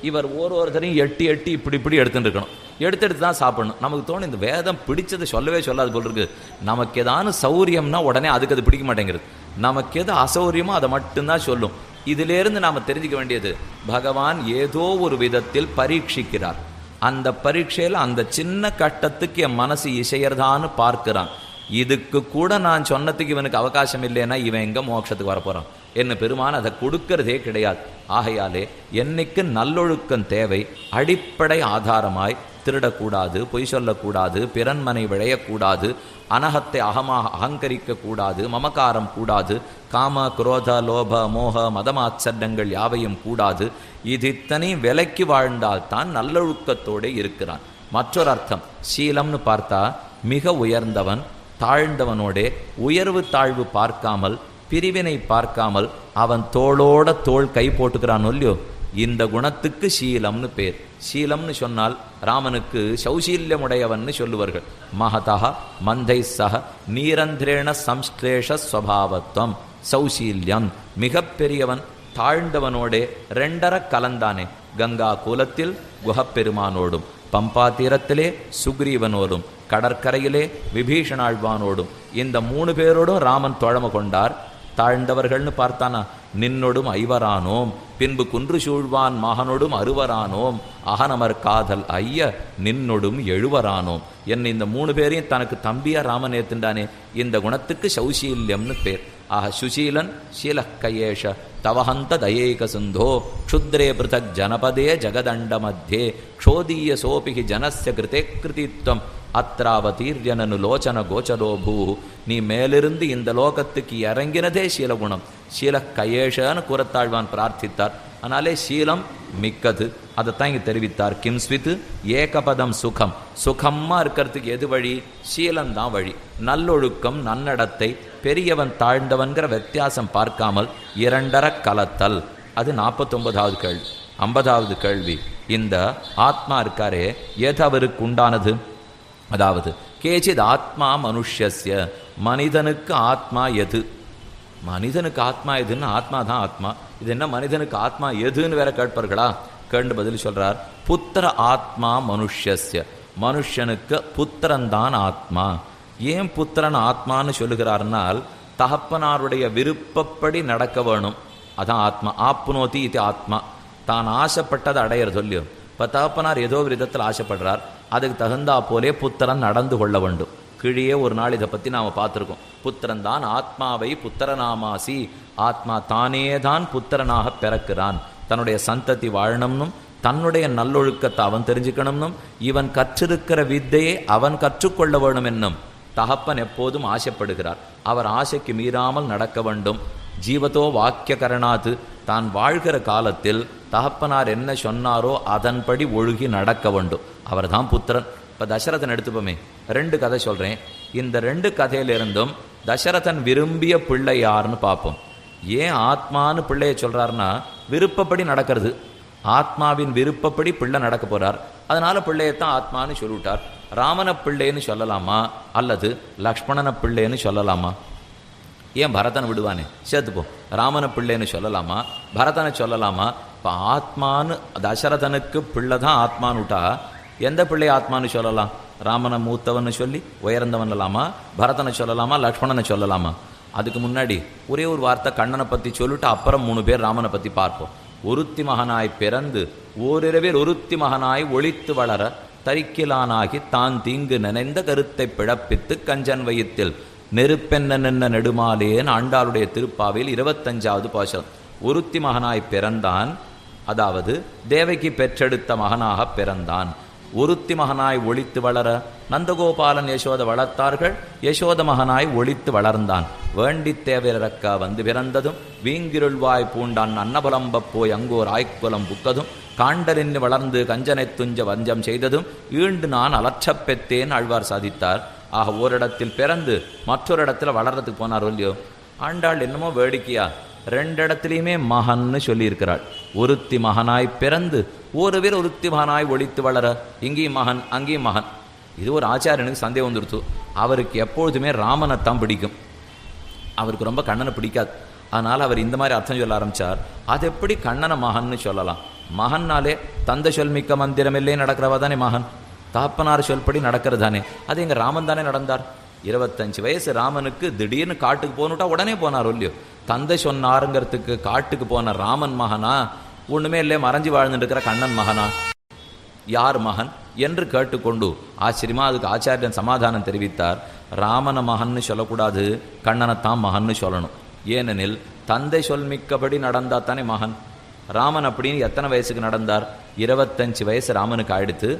இவர் ஒருத்தரையும் எட்டி இப்படி எடுத்துட்டு இருக்கணும். எடுத்து தான் சாப்பிடணும். நமக்கு தோணும் இந்த வேதம் பிடிச்சது சொல்லவே சொல்லாது போல் இருக்கு. நமக்கு ஏதானு சௌரியம்னா உடனே அதுக்கு அது பிடிக்க மாட்டேங்கிறது. நமக்கு எது அசௌரியமோ அதை மட்டும்தான் சொல்லும். இதிலேருந்து நாம் தெரிஞ்சுக்க வேண்டியது, பகவான் ஏதோ ஒரு விதத்தில் பரீட்சிக்கிறார். அந்த பரீட்சையில் அந்த சின்ன கட்டத்துக்கு என் மனசு இசையறதான்னு பார்க்கிறான். இதுக்கு கூட நான் சொன்னதுக்கு இவனுக்கு அவகாசம் இல்லைன்னா இவன் எங்கே மோட்சத்துக்கு வரப்போகிறான்? என்ன பெருமான் அதை கொடுக்கறதே கிடையாது. ஆகையாலே என்னைக்கு நல்லொழுக்கம் தேவை. அடிப்படை ஆதாரமாய் திருடக்கூடாது, பொய் சொல்லக்கூடாது, பிறன்மனை விளையக்கூடாது, அனகத்தை அகங்கரிக்க கூடாது, மமகாரம் கூடாது, காம குரோத லோப மோக மதமாச்சரியங்கள் யாவையும் கூடாது. இது இத்தனையும் விலைக்கு வாழ்ந்தால்தான் நல்லொழுக்கத்தோடு இருக்கிறான். மற்றொரு அர்த்தம், சீலம்னு பார்த்தா மிக உயர்ந்தவன் தாழ்ந்தவனோடே உயர்வு தாழ்வு பார்க்காமல், பிரிவினை பார்க்காமல் அவன் தோளோட தோள் கை போட்டுக்கிறான் இல்லையோ, இந்த குணத்துக்கு சீலம்னு பேர். சீலம்னு சொன்னால் ராமனுக்கு சௌசீல்யமுடையவன்னு சொல்லுவார்கள். மகதா மந்தை சக நீரந்திரேண சம்ஸ்லேஷ ஸ்வபாவத்வம் சௌசீல்யம். மிக பெரியவன் தாழ்ந்தவனோடே 2 கலந்தானே. கங்கா கூலத்தில் குஹப்பெருமானோடும், பம்பா தீரத்திலே சுக்ரீவனோடும், கடற்கரையிலே விபீஷணாழ்வானோடும், இந்த 3 பேரோடும் ராமன் தோழமை கொண்டார். தாழ்ந்தவர்கள்னு பார்த்தானா, நின்னொடும் ஐவரானோம், பின்பு குன்று சூழ்வான் மகனொடும் அறுவரானோம், அகனமர் காதல் ஐய நின்னொடும் எழுவரானோம். என்ன இந்த 3 பேரையும் தனக்கு தம்பியா ராமன் ஏத்துண்டானே, இந்த குணத்துக்கு சௌசீல்யம்னு பேர். ஆக சுசீலன் சீலக்கயேஷ தவஹந்த தயேக சிந்தோ க்ஷுத்ரே பிருதக் ஜனபதே ஜகதண்ட மத்தியே க்ஷோதீய சோபிகி ஜனஸ்ய கிருதே கிருதித்வம் அத்ராவதீர்யனனு லோச்சன கோச்சரோ பூ. நீ மேலிருந்து இந்த லோகத்துக்கு இறங்கினதே சீலகுணம். சீலக்கயேஷன்னு கூறத்தாழ்வான் பிரார்த்தித்தார். அதனாலே சீலம் மிக்கது. அதைத்தான் இங்கே தெரிவித்தார். கிம்ஸ்வித் ஏகபதம் சுகம். சுகமா இருக்கிறதுக்கு எது வழி? சீலம்தான் வழி. நல்லொழுக்கம், நன்னடத்தை, பெரியவன் தாழ்ந்தவன்கிற வித்தியாசம் பார்க்காமல் 2 கலத்தல். அது 49வது கேள்வி. 50வது கேள்வி, இந்த ஆத்மா இருக்காரே எது அவருக்கு உண்டானது? அதாவது கேச்சித் ஆத்மா மனுஷ்யஸ்ய, மனிதனுக்கு ஆத்மா எது? மனிதனுக்கு ஆத்மா எதுன்னு ஆத்மா தான் ஆத்மா. இது என்ன மனிதனுக்கு ஆத்மா எதுன்னு வேற கேட்பார்களா? கேண்டு பதில் சொல்றார், புத்திர ஆத்மா மனுஷ்யஸ்ய, மனுஷனுக்கு புத்திரன்தான் ஆத்மா. ஏன் புத்திரன் ஆத்மான்னு சொல்லுகிறார்னால், தகப்பனாருடைய விருப்பப்படி நடக்க வேணும், அதான் ஆத்மா. ஆப்னோதி இது ஆத்மா. தான் ஆசைப்பட்டதை அடையிறது சொல்லியும். இப்போ தகப்பனார் ஏதோ ஒரு விதத்தில் ஆசைப்படுறார், அதுக்கு தகுந்தா போலே புத்திரன் நடந்து கொள்ள வேண்டும். கீழே ஒரு நாள் இதை பற்றி நாம் பார்த்துருக்கோம். புத்திரன் தான் ஆத்மாவை புத்திரநாமாசி, ஆத்மா தானே தான் புத்திரனாக பிறக்கிறான். தன்னுடைய சந்ததி வாழணும்னும் தன்னுடைய நல்லொழுக்கத்தை அவன் தெரிஞ்சுக்கணும்னும் இவன் கற்றிருக்கிற வித்தையை அவன் கற்றுக்கொள்ள வேணும் என்னும் தகப்பன் எப்போதும் ஆசைப்படுகிறார். அவர் ஆசைக்கு மீறாமல் நடக்க வேண்டும். ஜீவத்தோ வாக்கிய கரணாத்து, தான் வாழ்கிற காலத்தில் தகப்பனார் என்ன சொன்னாரோ அதன்படி ஒழுகி நடக்க வேண்டும். அவர் தான் புத்திரன். இப்போ தசரதன் எடுத்துப்போமே, 2 கதை சொல்கிறேன். இந்த 2 கதையிலிருந்தும் தசரதன் விரும்பிய பிள்ளை யாருன்னு பார்ப்போம். ஏன் ஆத்மான்னு பிள்ளைய சொல்றாருன்னா விருப்பப்படி நடக்கிறது. ஆத்மாவின் விருப்பப்படி பிள்ளை நடக்க போறார், அதனால பிள்ளையத்தான் ஆத்மான்னு சொல்லிவிட்டார். ராமன பிள்ளைன்னு சொல்லலாமா அல்லது லக்ஷ்மணன பிள்ளைன்னு சொல்லலாமா? ஏன் பரதனை விடுவானே, சேர்த்துப்போம். ராமன பிள்ளைன்னு சொல்லலாமா, பரதனை சொல்லலாமா? இப்போ ஆத்மான்னு தசரதனுக்கு பிள்ளை தான் ஆத்மான்னு விட்டா எந்த பிள்ளை ஆத்மான்னு சொல்லலாம்? ராமனை மூத்தவன்னு சொல்லி உயர்ந்தவன் இல்லாமா, பரதனை சொல்லலாமா, லக்ஷ்மணனை சொல்லலாமா? அதுக்கு முன்னாடி ஒரே ஒரு வார்த்தை கண்ணனை பற்றி சொல்லிட்டு அப்புறம் 3 பேர் ராமனை பற்றி பார்ப்போம். ஒருத்தி மகனாய் பிறந்து ஓரிரவில் ஒருத்தி மகனாய் ஒளித்து வளர தரிக்கிலானாகி தான் தீங்கு நினைந்த கருத்தை பிழப்பித்து கஞ்சன் வயிற்றில் நெருப்பென்ன நின்ன நெடுமாலேன்னு ஆண்டாளுடைய திருப்பாவில் 25வது பாசம். ஒருத்தி மகனாய் பிறந்தான், அதாவது தேவகி பெற்றெடுத்த மகனாக பிறந்தான். ஒருத்தி மகனாய் ஒளித்து வளர நந்தகோபாலன் யசோத வளர்த்தார்கள், யசோத மகனாய் ஒளித்து வளர்ந்தான். வேண்டி தேவரக்க வந்து பிறந்ததும் வீங்கிருள்வாய் பூண்டான் அன்னபுலம்ப போய் அங்கோர் ஆய்க்குலம் புக்கதும் காண்டலின் வளர்ந்து கஞ்சனை துஞ்ச வஞ்சம் செய்ததும் ஈண்டு நான் அலட்சப் பெத்தேன் ஆழ்வார் சாதித்தார். ஆக ஓரிடத்தில் பிறந்து மற்றொரு இடத்துல வளர்றதுக்கு போனார் இல்லையோ. ஆண்டாள் என்னமோ வேடிக்கையா 2 இடத்துலையுமே மகன்னு சொல்லியிருக்கிறாள். ஒருத்தி மகனாய் பிறந்து ஒருவர் ஒருத்தி மகனாய் ஒளித்து வளர, இங்கேயும் மகன் அங்கேயும் மகன். இது ஒரு ஆச்சாரியனுக்கு சந்தேகம் வந்துடுத்து. அவருக்கு எப்பொழுதுமே ராமனைத்தான் பிடிக்கும், அவருக்கு ரொம்ப கண்ணனை பிடிக்காது. அதனால் அவர் இந்த மாதிரி அர்த்தம் சொல்ல ஆரம்பித்தார். அது எப்படி கண்ணனை மகன்னு சொல்லலாம்? மகன்னாலே தந்தை சொல்மிக்க மந்திரமில்லே நடக்கிறவா தானே மகன், தாப்பனார் சொல்படி நடக்கிறது தானே. அது எங்கள் ராமன் தானே நடந்தார். 25 வயசு ராமனுக்கு திடீர்னு காட்டுக்கு போகணுட்டா உடனே போனார் இல்லையோ. தந்தை சொன்னாருங்கிறதுக்கு காட்டுக்கு போன ராமன் மகனா, ஒன்றுமே இல்லை மறைஞ்சி வாழ்ந்துட்டு இருக்கிற கண்ணன் மகனா? யார் மகன் என்று கேட்டுக்கொண்டு ஆச்சரியமா அதுக்கு ஆச்சாரியன் சமாதானம் தெரிவித்தார். ராமன மகன்னு சொல்லக்கூடாது, கண்ணனைத்தான் மகன்னு சொல்லணும். ஏனெனில் தந்தை சொல்மிக்கபடி நடந்தா தானே மகன். ராமன் அப்படின்னு எத்தனை வயசுக்கு நடந்தார்? 25 வயசு ராமனுக்கு ஆயிடுத்து.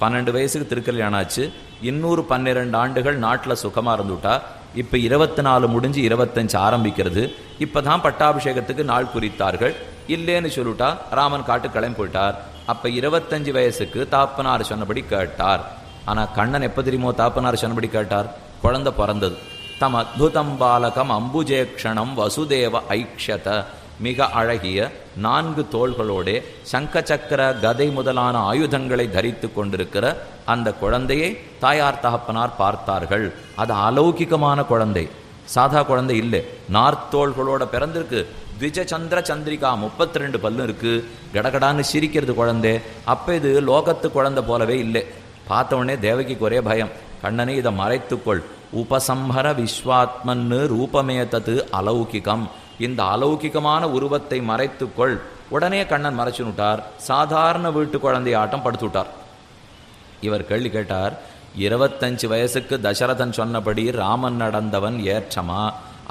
12 வயசுக்கு திருக்கல்யாணம் ஆச்சு. இன்னொரு 12 ஆண்டுகள் நாட்டில் சுகமாக இருந்துவிட்டா. இப்போ 24 முடிஞ்சு 25 ஆரம்பிக்கிறது. இப்போ தான் பட்டாபிஷேகத்துக்கு நாள் குறித்தார்கள். இல்லேன்னு சொல்லிட்டா ராமன் காட்டு கிளம்பி போயிட்டார். அப்போ 25 வயசுக்கு தாப்பனார் சொன்னபடி கேட்டார். ஆனால் கண்ணன் எப்போ தெரியுமோ தாப்பனார் சொன்னபடி கேட்டார்? குழந்தை பிறந்தது. தம் அத்புதம் பாலகம் அம்புஜேக்ஷணம் வசுதேவ ஐக்ஷத, மிக அழகிய 4 தோள்களோட சங்க சக்கர கதை முதலான ஆயுதங்களை தரித்து கொண்டிருக்கிற அந்த குழந்தையை தாயார் தகப்பனார் பார்த்தார்கள். அது அலௌகிகமான குழந்தை, சாதா குழந்தை இல்லை. நார்த்தோள்களோட பிறந்திருக்கு. த்விஜச்சந்திர சந்திரிகா 32 பல்லு இருக்கு. கடகடான்னு சிரிக்கிறது குழந்தை. அப்போ இது லோகத்து குழந்தை போலவே இல்லை. பார்த்த உடனே தேவகிக்கு ஒரே பயம். கண்ணனை இதை மறைத்துக்கொள், உபசம்ஹர விஸ்வாத்மன்னு ரூபமேதது அலௌகிகம், இந்த அலௌகிகமான உருவத்தை மறைத்துக்கொள். உடனே கண்ணன் மறைச்சுனுட்டார். சாதாரண வீட்டு குழந்தை ஆட்டம் படுத்துட்டார். இவர் கேள்வி கேட்டார், 25 வயசுக்கு தசரதன் சொன்னபடி ராமன் நடந்தவன் ஏற்றமா,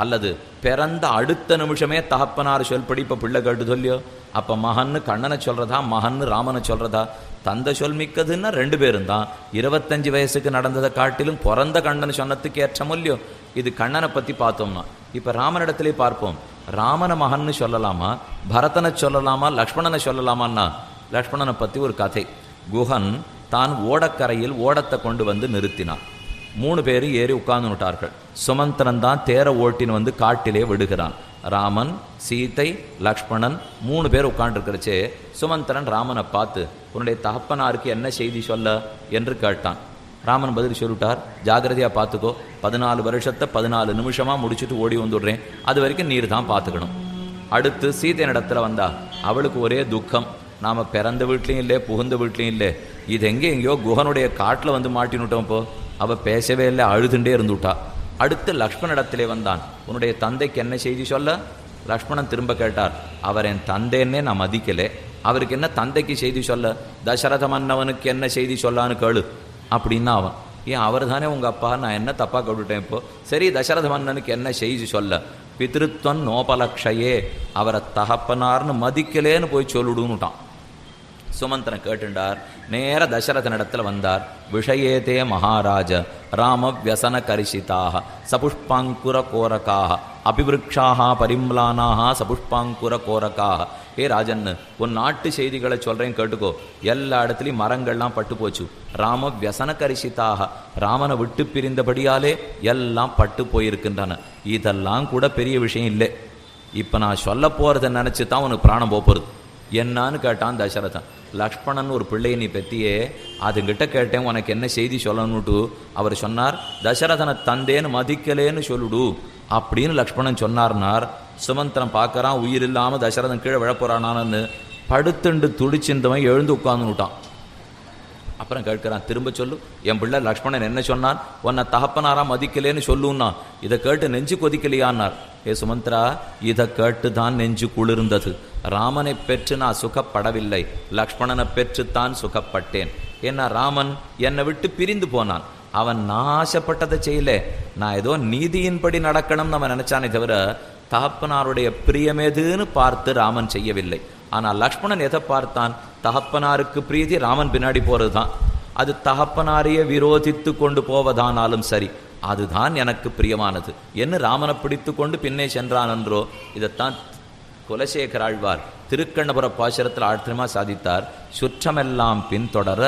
அல்லது பிறந்த அடுத்த நிமிஷமே தகப்பனார் சொல்படி இப்போ பிள்ளை கேட்டு சொல்லியோ? அப்போ மகன்னு கண்ணனை சொல்றதா, மகன்னு ராமனை சொல்றதா? தந்தை சொல் மிக்கதுன்னா 2 பேரும் தான். 25 வயசுக்கு நடந்ததை காட்டிலும் பிறந்த கண்ணன் சொன்னதுக்கு ஏற்றமோ இல்லையோ? இது கண்ணனை பற்றி பார்த்தோம்னா. இப்போ ராமனிடத்திலே பார்ப்போம். ராமனை மகன்னு சொல்லலாமா, பரதனை சொல்லலாமா, லக்ஷ்மணனை சொல்லலாமான்னா லக்ஷ்மணனை பற்றி ஒரு கதை. குஹன் தான் ஓடக்கரையில் ஓடத்தை கொண்டு வந்து நிறுத்தினான். 3 பேரும் ஏறி உட்கார்ந்துட்டார்கள். சுமந்திரன் தான் தேரை ஓட்டின்னு வந்து காட்டிலே விடுகிறான். ராமன், சீதை, லக்ஷ்மணன் 3 பேர் உட்காண்டிருக்கிறச்சே சுமந்திரன் ராமனை பார்த்து, உன்னுடைய தகப்பனாருக்கு என்ன செய்தி சொல்ல என்று கேட்டான். ராமன் பதில் சொல்லிட்டார், ஜாகிரதையாக பார்த்துக்கோ, 14 வருஷத்தை 14 நிமிஷமாக முடிச்சுட்டு ஓடி வந்துடுறேன், அது வரைக்கும் நீர் தான் பார்த்துக்கணும். அடுத்து சீதை இடத்துல வந்தா, அவளுக்கு ஒரே துக்கம். நாம் பிறந்த வீட்லையும் இல்லை, புகுந்த வீட்லையும் இல்லை, இது எங்கேயோ குஹனுடைய காட்டில் வந்து மாட்டினுட்டோம். இப்போ அவள் பேசவே இல்லை, அழுதுண்டே இருந்துவிட்டா. அடுத்து லக்ஷ்மண இடத்திலே வந்தான். உன்னுடைய தந்தைக்கு என்ன செய்தி சொல்ல? லக்ஷ்மணன் திரும்ப கேட்டார், அவர் என் தந்தைன்னே நான் மதிக்கலை, அவருக்கு என்ன தந்தைக்கு செய்தி சொல்ல? தசரத மன்னவனுக்கு என்ன செய்தி சொல்லான்னு கேளு அப்படின்னா அவன், ஏன் அவர் தானே உங்கள் அப்பா, நான் என்ன தப்பாக கேட்டுட்டேன் இப்போ? சரி, தசரத மன்னனுக்கு என்ன செய்தி சொல்ல? பித்ருத்வன் நோபலக்ஷயே, அவரை தகப்பனார்னு மதிக்கலேன்னு போய் சொல்லிடுன்னுட்டான். சுமந்திரன் கேட்டுண்டார். நேர தசரதன் இடத்துல வந்தார். விஷயேதே மகாராஜ ராம வியசன கரிசிதாக சபுஷ்பாங்குர கோரக்காக அபிவிருக்ஷாக பரிம்லானாக சபுஷ்பாங்குர கோரக்காக ராஜன்னு, உன் நாட்டு செய்திகளை சொல்கிறேன் கேட்டுக்கோ. எல்லா இடத்துலையும் மரங்கள்லாம் பட்டு போச்சு. ராம வியசன கரிசிதாக, ராமனை விட்டு பிரிந்தபடியாலே எல்லாம் பட்டு போயிருக்கின்றன. இதெல்லாம் கூட பெரிய விஷயம் இல்லை. இப்போ நான் சொல்ல போகிறத நினச்சி தான் உனக்கு பிராணம் போகிறது. என்னான்னு கேட்டான் தசரதன். லக்ஷ்மணன் ஒரு பிள்ளையை நீ பெற்றியே, அதுங்கிட்ட கேட்டேன் உனக்கு என்ன செய்தி சொல்லணுட்டு. அவர் சொன்னார், தசரதனை தந்தேன்னு மதிக்கலேன்னு சொல்லுடு அப்படின்னு லக்ஷ்மணன் சொன்னார்னார். சுமந்திரன் பார்க்கறான், உயிர் இல்லாமல் தசரதன் கீழே விழப்போறானான்னு. படுத்துண்டு துடிச்சிருந்தவன் எழுந்து உட்கார்ந்துட்டான். அப்புறம் கேட்கிறான், திரும்ப சொல்லு, என் பிள்ளை லக்ஷ்மணன் என்ன சொன்னான், உன்னை தகப்பனாரா மதிக்கலேன்னு சொல்லுன்னா. இதை கேட்டு நெஞ்சு கொதிக்கலையான்னார். சுமந்திரா, இதை கேட்டு தான் நெஞ்சு குளிர்ந்தது. ராமனை பெற்று நான் சுகப்படவில்லை, லக்ஷ்மணனை பெற்றுத்தான் சுகப்பட்டேன். ஏன்னா ராமன் என்னை விட்டு பிரிந்து போனான். அவன் நான் ஆசைப்பட்டதை செய்யல, நான் ஏதோ நீதியின்படி நடக்கணும்னு அவன் நினைச்சானே தவிர தகப்பனாருடைய பிரியமேதுன்னு பார்த்து ராமன் செய்யவில்லை. ஆனால் லக்ஷ்மணன் எதை பார்த்தான், தகப்பனாருக்கு பிரீதி ராமன் பின்னாடி போறது தான். அது தகப்பனாரையே விரோதித்து கொண்டு போவதானாலும் சரி, அதுதான் எனக்கு பிரியமானது என்று ராமனை பிடித்து கொண்டு பின்னே சென்றான் என்றோ. இதைத்தான் குலசேகர ஆழ்வார் திருக்கண்ணபுர பாசுரத்தில் ஆழ்த்திரமா சாதித்தார். சுற்றமெல்லாம் பின்தொடர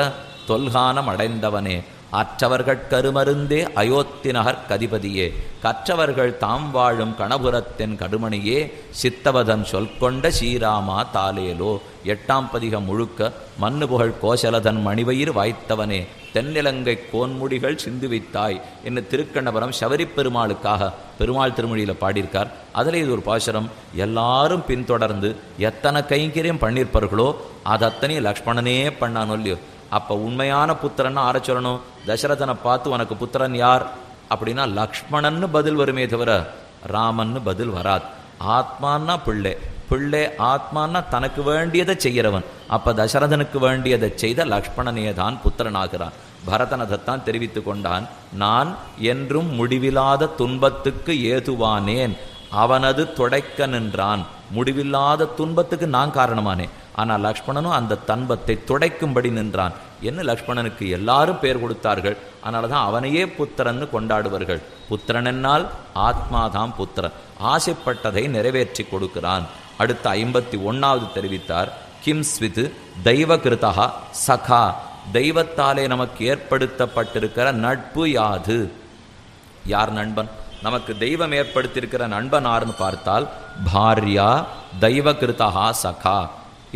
தொல்கானம் அடைந்தவனே, அற்றவர்கள் கருமருந்தே அயோத்தி நகர் கதிபதியே, கற்றவர்கள் தாம் வாழும் கணபுரத்தின் கடுமணியே, சித்தவதன் சொல்கொண்ட ஸ்ரீராமா தாலேலோ. 8ஆம் பதிகம் முழுக்க மண்ணு புகழ் கோசலதன் மணிவயிறு வாய்த்தவனே, தென்னிலங்கை கோன்முடிகள் சிந்துவித்தாய் என்று திருக்கண்ணபுரம் சபரி பெருமாளுக்காக பெருமாள் திருமொழியில் பாடியிருக்கார். அதில் இது ஒரு பாசுரம். எல்லாரும் பின்தொடர்ந்து எத்தனை கைங்கரியம் பண்ணியிருப்பார்களோ அதத்தனை லக்ஷ்மணனே பண்ணானோ இல்லையோ. அப்போ உண்மையான புத்திரன்னு ஆர சொல்லணும். தசரதனை பார்த்து உனக்கு புத்திரன் யார் அப்படின்னா லக்ஷ்மணன்னு பதில் வருமே தவிர ராமன்னு பதில் வராது. ஆத்மான்னா பிள்ளை, பிள்ளை ஆத்மான்னா தனக்கு வேண்டியதை செய்கிறவன். அப்போ தசரதனுக்கு வேண்டியதை செய்த லக்ஷ்மணனே தான் புத்திரனாகிறான். பரதனதைத்தான் தெரிவித்து கொண்டான். நான் என்றும் முடிவில்லாத துன்பத்துக்கு ஏதுவானேன், அவனது துடைக்க நின்றான். முடிவில்லாத துன்பத்துக்கு நான் காரணமானேன், ஆனால் லக்ஷ்மணனும் அந்த துன்பத்தை துடைக்கும்படி நின்றான் என்று லக்ஷ்மணனுக்கு எல்லாரும் பேர் கொடுத்தார்கள். அதனால தான் அவனையே புத்திரன்னு கொண்டாடுவார்கள். புத்திரன் என்னால் ஆத்மாதான் புத்திரன், ஆசைப்பட்டதை நிறைவேற்றி கொடுக்கிறான். அடுத்த 51வது தெரிவித்தார். கிம் ஸ்வித் தெய்வ கிருதா சகா, தெய்வத்தாலே நமக்கு ஏற்படுத்தப்பட்டிருக்கிற நட்பு யாது? யார் நண்பன்? நமக்கு தெய்வம் ஏற்படுத்தியிருக்கிற நண்பன் யாருன்னு பார்த்தால் பாரியா தெய்வ கிருதா சகா.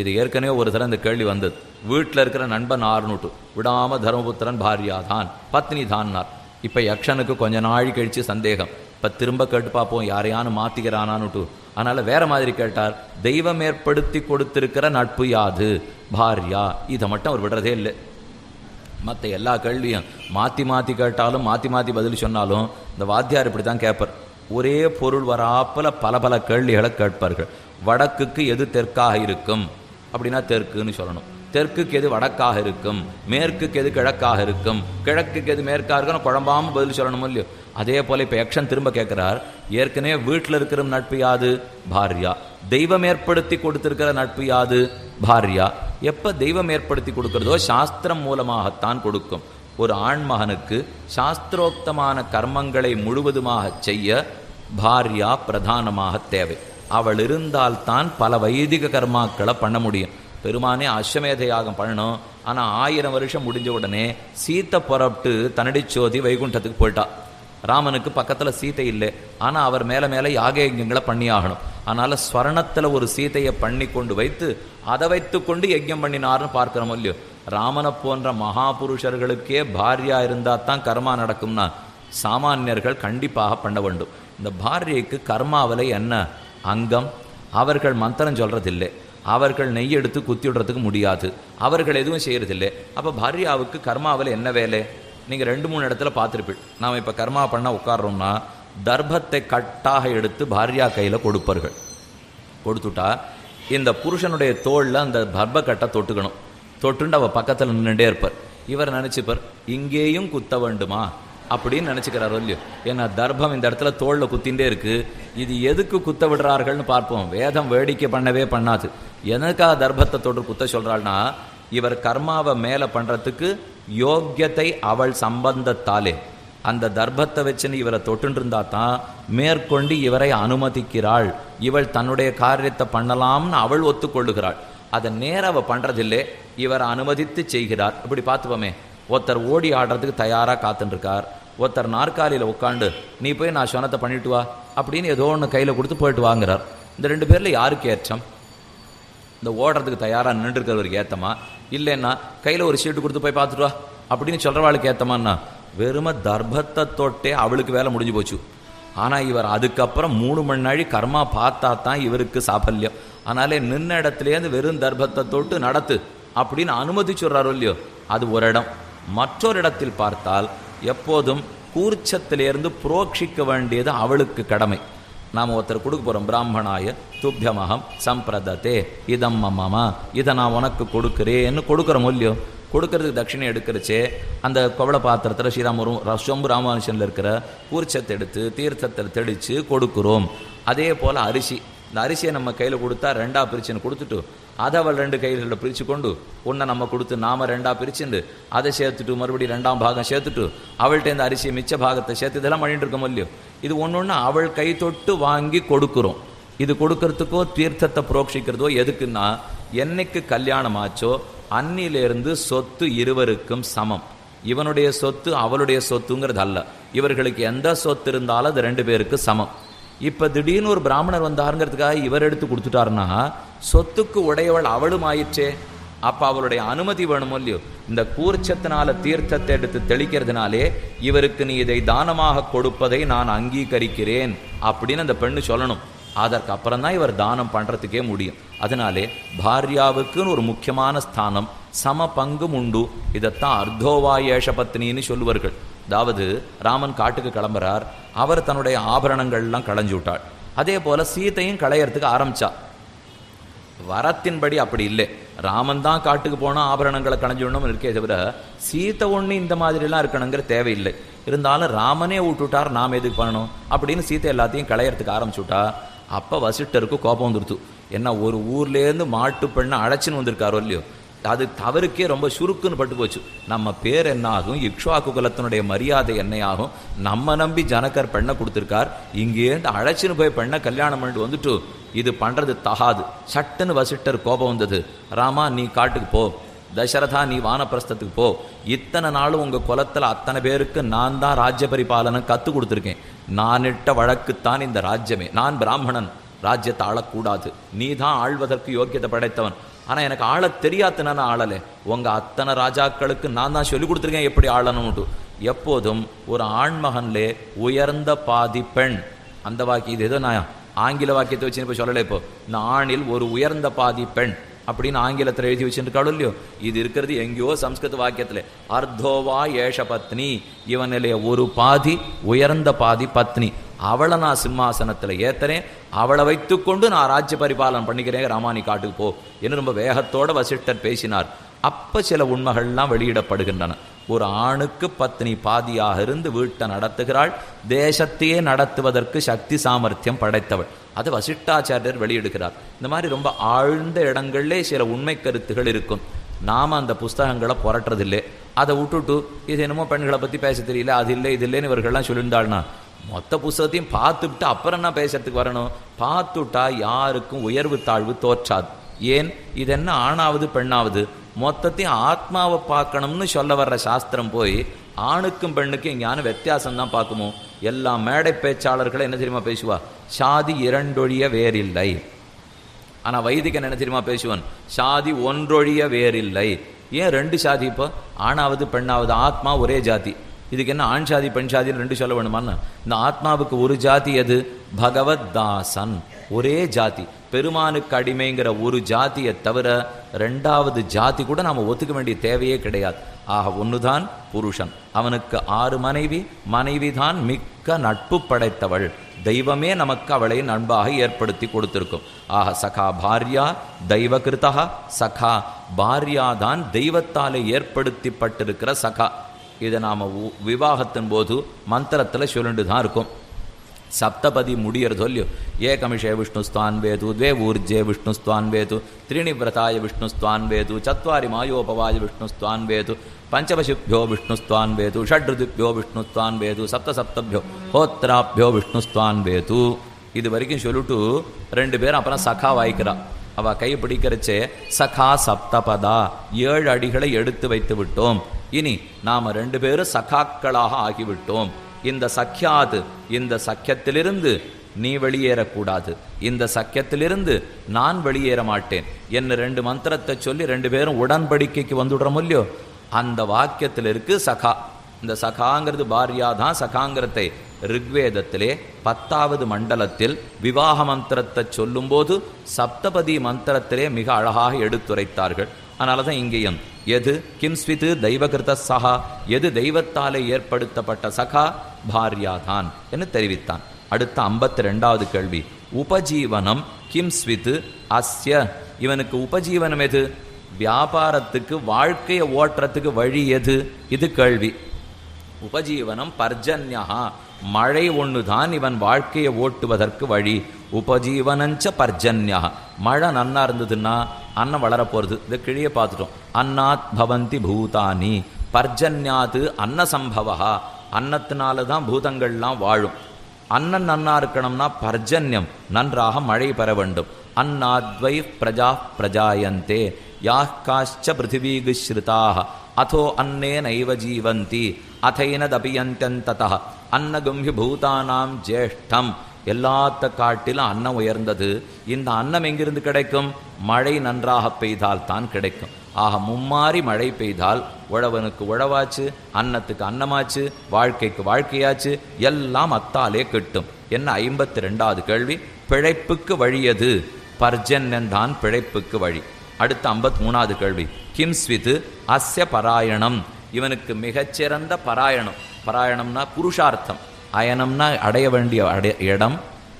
இது ஏற்கனவே ஒரு தடவை இந்த கேள்வி வந்தது. வீட்டில் இருக்கிற நண்பன் ஆறுனுட்டு விடாமல் தர்மபுத்திரன் பாரியா தான், பத்னி தான்னார். இப்போ யக்ஷனுக்கு கொஞ்ச நாள் கழித்து சந்தேகம். இப்போ திரும்ப கேட்டு பார்ப்போம் யாரையானு மாற்றிக்கிறானான்னுட்டு. அதனால் வேற மாதிரி கேட்டார். தெய்வம் ஏற்படுத்தி கொடுத்திருக்கிற நட்பு யாது? பாரியா. இதை மட்டும் அவர் விடுறதே இல்லை. மற்ற எல்லா கேள்வியும் மாற்றி மாற்றி கேட்டாலும் மாற்றி மாற்றி பதில் சொன்னாலும் இந்த வாத்தியார் இப்படி தான் கேட்பார். ஒரே பொருள் வராப்பில் பல பல கேள்விகளை கேட்பார்கள். வடக்குக்கு எது தெற்காக இருக்கும் அப்படின்னா தெற்குன்னு சொல்லணும். தெற்குக்கு எது வடக்காக இருக்கும், மேற்குக்கு எது கிழக்காக இருக்கும், கிழக்குக்கு எது மேற்காக இருக்குன்னு குழம்பாமல் பதில் சொல்லணும் இல்லையோ. அதே போல் இப்போ யக்ஷன் திரும்ப கேட்குறார். ஏற்கனவே வீட்டில் இருக்கிற நட்பு யாது? பாரியா. தெய்வம் ஏற்படுத்தி கொடுத்திருக்கிற நட்பு யாது? பாரியா. எப்போ தெய்வம் ஏற்படுத்தி கொடுக்கிறதோ சாஸ்திரம் மூலமாகத்தான் கொடுக்கும். ஒரு ஆண்மகனுக்கு சாஸ்திரோக்தமான கர்மங்களை முழுவதுமாக செய்ய பாரியா பிரதானமாக தேவை. அவள் இருந்தால்தான் பல வைதிக கர்மாக்களை பண்ண முடியும். பெருமானே அஸ்வமேத யாகம் பண்ணணும். ஆனால் 1000 வருஷம் முடிஞ்ச உடனே சீத்தை புறப்பட்டு தன்னடிச்சோதி வைகுண்டத்துக்கு போயிட்டா. ராமனுக்கு பக்கத்தில் சீத்தை இல்லை, ஆனால் அவர் மேலே மேலே யாக யஜ்யங்களை பண்ணி ஆகணும். அதனால் ஸ்வர்ணத்தில் ஒரு சீத்தையை பண்ணி கொண்டு வைத்து அதை வைத்து கொண்டு யஜ்யம் பண்ணினார்னு பார்க்குறோம் இல்லையோ. ராமனை போன்ற மகாபுருஷர்களுக்கே பாரியா இருந்தால் தான் கர்மா நடக்கும்னா சாமானியர்கள் கண்டிப்பாக பண்ண வேண்டும். இந்த பாரியைக்கு கர்மாவில் என்ன அங்கம்? அவர்கள் மந்திரம் சொல்கிறதில்லை, அவர்கள் நெய் எடுத்து குத்தி விடுறதுக்கு முடியாது, அவர்கள் எதுவும் செய்கிறதில்லை. அப்போ பாரியாவுக்கு கர்மாவில் என்ன வேலை? நீங்கள் 2-3 இடத்துல பார்த்துருப்பீள். நாம் இப்போ கர்மா பண்ண உட்கார்றோம்னா தர்பத்தை கட்டாக எடுத்து பாரியா கையில் கொடுப்பார்கள். கொடுத்துட்டா இந்த புருஷனுடைய தோளில் அந்த தர்பக்கட்டை தொட்டுக்கணும். தொட்டுண்டு அவள் பக்கத்தில் நின்றுட்டே இருப்பார். இவர் நினச்சிப்பார் இங்கேயும் குத்த வேண்டுமா அப்படின்னு நினச்சிக்கிறாரோ இல்லையோ. ஏன்னா தர்பம் இந்த இடத்துல தோளில் குத்தின்றே இருக்குது. இது எதுக்கு குத்த விடுறார்கள்னு பார்ப்போம். வேதம் வேடிக்கை பண்ணவே பண்ணாது. எனக்காக தர்பத்தை தொட்டு குத்த சொல்கிறாள்னா இவர் கர்மாவை மேலே பண்ணுறதுக்கு யோக்கியத்தை அவள் சம்பந்தத்தாலே, அந்த தர்ப்பத்தை வச்சுன்னு இவரை தொட்டு இருந்தா தான் மேற்கொண்டு இவரை அனுமதிக்கிறாள். இவள் தன்னுடைய காரியத்தை பண்ணலாம்னு அவள் ஒத்துக்கொள்ளுகிறாள். அதை நேரம் அவள் பண்ணுறதில்லை, இவரை அனுமதித்து செய்கிறார். இப்படி பார்த்துப்போமே, ஒருத்தர் ஓடி ஆடுறதுக்கு தயாராக காத்துட்டுருக்கார், ஒருத்தர் நாற்காலியில் உட்காந்து நீ போய் நான் சொன்னத்தை பண்ணிட்டு வா அப்படின்னு ஏதோ ஒன்று கையில் கொடுத்து போயிட்டு வாங்குறார். இந்த ரெண்டு பேரில் யாருக்கு ஏற்றம்? இந்த ஓடுறதுக்கு தயாராக நின்றுருக்கிறவருக்கு ஏற்றமா, இல்லைன்னா கையில் ஒரு சீட்டு கொடுத்து போய் பார்த்துட்டு வா அப்படின்னு சொல்கிறவாளுக்கு ஏற்றமான்னா? வெறும தர்ப்பத்தை தொட்டே அவளுக்கு வேலை முடிஞ்சு போச்சு. ஆனால் இவர் அதுக்கப்புறம் 3 மணி நாழி கர்மா பார்த்தா தான் இவருக்கு சாஃபல்யம். அதனாலே நின்ன இடத்துலேருந்து வெறும் தர்ப்பத்தை தொட்டு நடத்து அப்படின்னு அனுமதிச்சுடுறாரோ இல்லையோ, அது ஒரு இடம். மற்றொரு இடத்தில் பார்த்தால் எப்போதும் கூர்ச்சத்திலேருந்து புரோக்ஷிக்க வேண்டியது அவளுக்கு கடமை. நாம் ஒருத்தர் கொடுக்க போகிறோம், பிராமணாய துப்பியமகம் சம்பிரதத்தே இதம் மம்மா, இதை நான் உனக்கு கொடுக்குறேன்னு கொடுக்குறோம் இல்லையோ. கொடுக்கறதுக்கு தட்சிணை எடுக்கிறச்சே அந்த கொவளை பாத்திரத்தில் ஸ்ரீராமரும் சொம்பு ராமானுஷனில் இருக்கிற கூர்ச்சத்தை எடுத்து தீர்த்தத்தில் தெளித்து கொடுக்குறோம். அதே போல் அரிசி, இந்த அரிசியை நம்ம கையில் கொடுத்தா 2ஆக பிரிச்சுன்னு கொடுத்துட்டு அதை அவள் 2 கைகளில் பிரித்து கொண்டு ஒன்றை நம்ம கொடுத்து நாம் 2ஆக பிரிச்சுண்டு அதை சேர்த்துட்டு மறுபடியும் 2ஆம் பாகம் சேர்த்துட்டு அவள்கிட்ட இந்த அரிசியை மிச்ச பாகத்தை சேர்த்து இதெல்லாம் பண்ணிட்டு இருக்கோம் இல்லையோ. இது ஒன்று அவள் கை தொட்டு வாங்கி கொடுக்குறோம். இது கொடுக்கறதுக்கோ தீர்த்தத்தை புரோக்ஷிக்கிறதோ எதுக்குன்னா, என்னைக்கு கல்யாணம் ஆச்சோ அன்னிலிருந்து சொத்து இருவருக்கும் சமம். இவனுடைய சொத்து அவளுடைய சொத்துங்கிறது அல்ல. இவர்களுக்கு எந்த சொத்து இருந்தாலும் அது 2 பேருக்கு சமம். இப்போ திடீர்னு ஒரு பிராமணர் வந்தாருங்கிறதுக்காக இவர் எடுத்து கொடுத்துட்டாருன்னா சொத்துக்கு உடையவள் அவளும் ஆயிற்றே. அப்போ அவளுடைய அனுமதி வேணுமோ இல்லையோ. இந்த கூர்ச்சத்தினால தீர்த்தத்தை எடுத்து தெளிக்கிறதுனாலே இவருக்கு நீ இதை தானமாக கொடுப்பதை நான் அங்கீகரிக்கிறேன் அப்படின்னு அந்த பெண்ணு சொல்லணும். அதற்கு அப்புறம் தான் இவர் தானம் பண்ணுறதுக்கே முடியும். அதனாலே பாரியாவுக்குன்னு ஒரு முக்கியமான ஸ்தானம், சம பங்கும் உண்டு. இதைத்தான் அர்த்தோவாயேஷ பத்னின்னு சொல்லுவார்கள். அதாவது ராமன் காட்டுக்கு கிளம்புறார், அவர் தன்னுடைய ஆபரணங்கள்லாம் களைஞ்சு விட்டாள். அதே போல் சீத்தையும் களையறதுக்கு ஆரம்பிச்சா. வரத்தின்படி அப்படி இல்லை, ராமன் தான் காட்டுக்கு போனால் ஆபரணங்களை களைஞ்சுடணும் இருக்கே தவிர சீத்தை ஒன்று இந்த மாதிரிலாம் இருக்கணுங்கிற தேவையில்லை. இருந்தாலும் ராமனே விட்டுவிட்டார், நாம் எதுக்கு பண்ணணும் அப்படின்னு சீத்தை எல்லாத்தையும் களையறதுக்கு ஆரம்பிச்சுட்டா. அப்போ வசிட்டருக்கு கோபம் வந்துடுத்து. என்ன, ஒரு ஊர்லேருந்து மாட்டு பெண்ணை அழைச்சின்னு வந்திருக்காரோ இல்லையோ, அது தவறுக்கே ரொம்ப சுருக்குன்னு பட்டு போச்சு. நம்ம பேர் என்ன ஆகும், இக்ஷ்வாக்கு குலத்தினுடைய மரியாதை என்னையாகும், நம்ம நம்பி ஜனகர் பெண்ணை கொடுத்துருக்கார், இங்கேருந்து அழைச்சின்னு போய் பெண்ணை கல்யாணம் பண்ணிட்டு வந்துட்டு இது பண்ணுறது தகாது. சட்டுன்னு வசிட்டர் கோபம் வந்தது. ராமா நீ காட்டுக்கு போ, தசரதா நீ வானப்பிரஸ்தத்துக்கு போ, இத்தனை நாளும் உங்கள் குலத்தில் அத்தனை பேருக்கு நான் தான் ராஜ்ய பரிபாலனம் கற்றுக் கொடுத்துருக்கேன், நான் இட்ட வழக்குத்தான் இந்த ராஜ்யமே, நான் பிராமணன், ராஜ்யத்தை ஆளக்கூடாது, நீ தான் ஆள்வதற்கு யோக்கியத்தை படைத்தவன், ஆனால் எனக்கு ஆள தெரியாதுன்னு ஆளலை, உங்கள் அத்தனை ராஜாக்களுக்கு நான் தான் சொல்லி கொடுத்துருக்கேன் எப்படி ஆளணும்ட்டு. எப்போதும் ஒரு ஆண்மகன்லே உயர்ந்த பாதி பெண், அந்த வாக்கியம் இது ஏதோ நான் ஆங்கில வாக்கியத்தை வச்சு இப்போ சொல்லலை. இப்போ இந்த ஆணில் ஒரு உயர்ந்த பாதி பெண் அப்படின்னு ஆங்கிலத்தில் எழுதி வச்சுருக்காளோ இல்லையோ, இது இருக்கிறது எங்கேயோ சம்ஸ்கிருத வாக்கியத்தில். அர்த்தோவா ஏஷ பத்னி, இவனிலைய ஒரு பாதி உயர்ந்த பாதி பத்னி, அவளை நான் சிம்மாசனத்தில் ஏத்தனேன், அவளை வைத்துக்கொண்டு நான் ராஜ்ய பரிபாலனம் பண்ணிக்கிறேன், ராமானி காட்டுக்கு போ என்று ரொம்ப வேகத்தோடு வசிட்டர் பேசினார். அப்போ சில உண்மைகள்லாம் வெளியிடப்படுகின்றன. ஒரு ஆணுக்கு பத்னி பாதியாக இருந்து வீட்டை நடத்துகிறாள், தேசத்தையே நடத்துவதற்கு சக்தி சாமர்த்தியம் படைத்தவள், அது வசிட்டாச்சாரியர் வெளியிடுகிறார். இந்த மாதிரி ரொம்ப ஆழ்ந்த இடங்கள்லே சில உண்மை கருத்துகள் இருக்கும். நாம் அந்த புஸ்தகங்களை புரட்டுறதில்லை, அதை விட்டுட்டு இது என்னமோ பெண்களை பற்றி பேச தெரியல, அது இல்லை இது இல்லைன்னு இவர்கள்லாம் சொல்லியிருந்தாள்னா மொத்த புஸ்தகத்தையும் பார்த்துவிட்டு அப்புறம் என்ன பேசுறதுக்கு வரணும். பார்த்துட்டா யாருக்கும் உயர்வு தாழ்வு தோற்றாது. ஏன், இது என்ன ஆணாவது பெண்ணாவது, மொத்தத்தையும் ஆத்மாவை பார்க்கணும்னு சொல்ல வர்ற சாஸ்திரம் போய் ஆணுக்கும் பெண்ணுக்கும் எங்கேயான வித்தியாசம்தான் பார்க்குமோ. எல்லா மேடை பேச்சாளர்களும் என்ன தெரியுமா பேசுவா, சாதி 2 வேறில்லை. ஆனால் வைதிகன் என்ன தெரியுமா பேசுவான், சாதி 1 வேறில்லை. ஏன் 2 சாதி? இப்போ ஆணாவது பெண்ணாவது, ஆத்மா ஒரே ஜாதி, இதுக்கு என்ன ஆண் சாதி பெண் சாதின்னு 2 சொல்ல வேணுமான்னு? இந்த ஆத்மாவுக்கு ஒரு ஜாதி எது, பகவத் தாசன், ஒரே ஜாதி, பெருமானுக்கு அடிமைங்கிற ஒரு ஜாதியை தவிர 2வது ஜாதி கூட நாம் ஒத்துக்க வேண்டிய தேவையே கிடையாது. ஆக ஒன்றுதான் புருஷன், அவனுக்கு 6 மனைவி, மனைவிதான் மிக்க நட்பு படைத்தவள், தெய்வமே நமக்கு அவளை நண்பாக ஏற்படுத்தி கொடுத்திருக்கும். ஆக சகா பாரியா தெய்வகிருத்தா, சகா பாரியாதான் தெய்வத்தாலே ஏற்படுத்திப்பட்டிருக்கிற சகா. இதை நாம் விவாகத்தின் போது மந்திரத்தில் சொல்லிட்டு தான் இருக்கும். சப்தபதி முடியறதோ இல்லையோ, ஏகமிஷே விஷ்ணுஸ்துவான் வேது, द्वे ஊர்ஜே விஷ்ணுஸ்துவான் வேது, त्रीणि व्रताय விஷ்ணுஸ்துவான் வேது, चत्वारि मायोपवाय விஷ்ணுஸ்துவான் வேது, பஞ்சவசிभ्यो விஷ்ணுஸ்துவான் வேது, षड्ऋतुभ्यो விஷ்ணுஸ்துவான் வேது, சப்தசப்தभ्यो ஹோத்ராभ्यो விஷ்ணுஸ்துவான் வேது. இது வரைக்கும் சொல்லிட்டு 2 பேரும் அப்புறம் சகா வாய்க்கிறா. அவள் கை பிடிக்கிறச்சே சகா சப்தபதா 7 அடிகளை எடுத்து வைத்து விட்டோம். இனி நாம் 2 பேரும் சகாக்களாக ஆகிவிட்டோம். இந்த சக்கியாது, இந்த சக்கியத்திலிருந்து நீ வெளியேறக்கூடாது, இந்த சக்கியத்திலிருந்து நான் வெளியேற மாட்டேன் என்ன 2 மந்திரத்தை சொல்லி 2 பேரும் உடன்படிக்கைக்கு வந்துடுறோம் இல்லையோ, அந்த வாக்கியத்தில் இருக்கு சகா. இந்த சகாங்கிறது பாரியாதான். சகாங்கிறத்தை ரிக்வேதத்திலே 10வது மண்டலத்தில் விவாக மந்திரத்தை சொல்லும்போது சப்தபதி மந்திரத்திலே மிக அழகாக எடுத்துரைத்தார்கள். அதனால தான் இங்கேயும் எது கிம்ஸ்வித்து தெய்வகிருத சகா, எது தெய்வத்தாலே ஏற்படுத்தப்பட்ட சகா பாரியாதான் என்று தெரிவித்தான். அடுத்த 52வது கேள்வி, உபஜீவனம் கிம்ஸ்வித்து அஸ்ய, இவனுக்கு உபஜீவனம் எது? வியாபாரத்துக்கு வாழ்க்கையை ஓட்டுறதுக்கு வழி எது? இது கேள்வி. உபஜீவனம் பர்ஜன்யா, மழை ஒண்ணுதான் இவன் வாழ்க்கையை ஓட்டுவதற்கு வழி. உபஜீவனஞ்ச பர்ஜன்யா, மழை நன்னா இருந்ததுன்னா அன்னம் வளரப்போகிறது. இதை கிழிய பார்த்துட்டோம். அன்னாத் பவந்தி பூதானி, பர்ஜன்யாத்து அன்ன சம்பவா, அன்னத்தினால தான் பூதங்கள்லாம் வாழும். அன்னம் நன்னா இருக்கணும்னா பர்ஜன்யம், நன்றாக மழை பெற வேண்டும். அன்னாத்வை பிரஜா பிரஜாயந்தே யாஹ் காஷ்ச பிருத்திவீகிஸ்ருதாக அதோ அன்னே நைவ ஜீவந்தி அதைனதபியந்தந்ததா அன்னகும்ஹி பூதானாம் ஜேஷ்டம். எல்லாத்த காட்டிலும் அன்னம் உயர்ந்தது. இந்த அன்னம் எங்கிருந்து கிடைக்கும்? மழை நன்றாக பெய்தால் தான் கிடைக்கும். ஆக மும்மாறி மழை பெய்தால் உழவனுக்கு உழவாச்சு, அன்னத்துக்கு அன்னமாச்சு, வாழ்க்கைக்கு வாழ்க்கையாச்சு, எல்லாம் அத்தாலே கிட்டும். என்ன 52வது கேள்வி, பிழைப்புக்கு வழியது? பர்ஜன்யன்தான் பிழைப்புக்கு வழி. அடுத்த 53வது கேள்வி, கிம்ஸ்வித் அஸ்ய பராயணம், இவனுக்கு மிகச்சிறந்த பராயணம். பராயணம்னா புருஷார்த்தம், அயனம்னா அடைய வேண்டிய இடம்,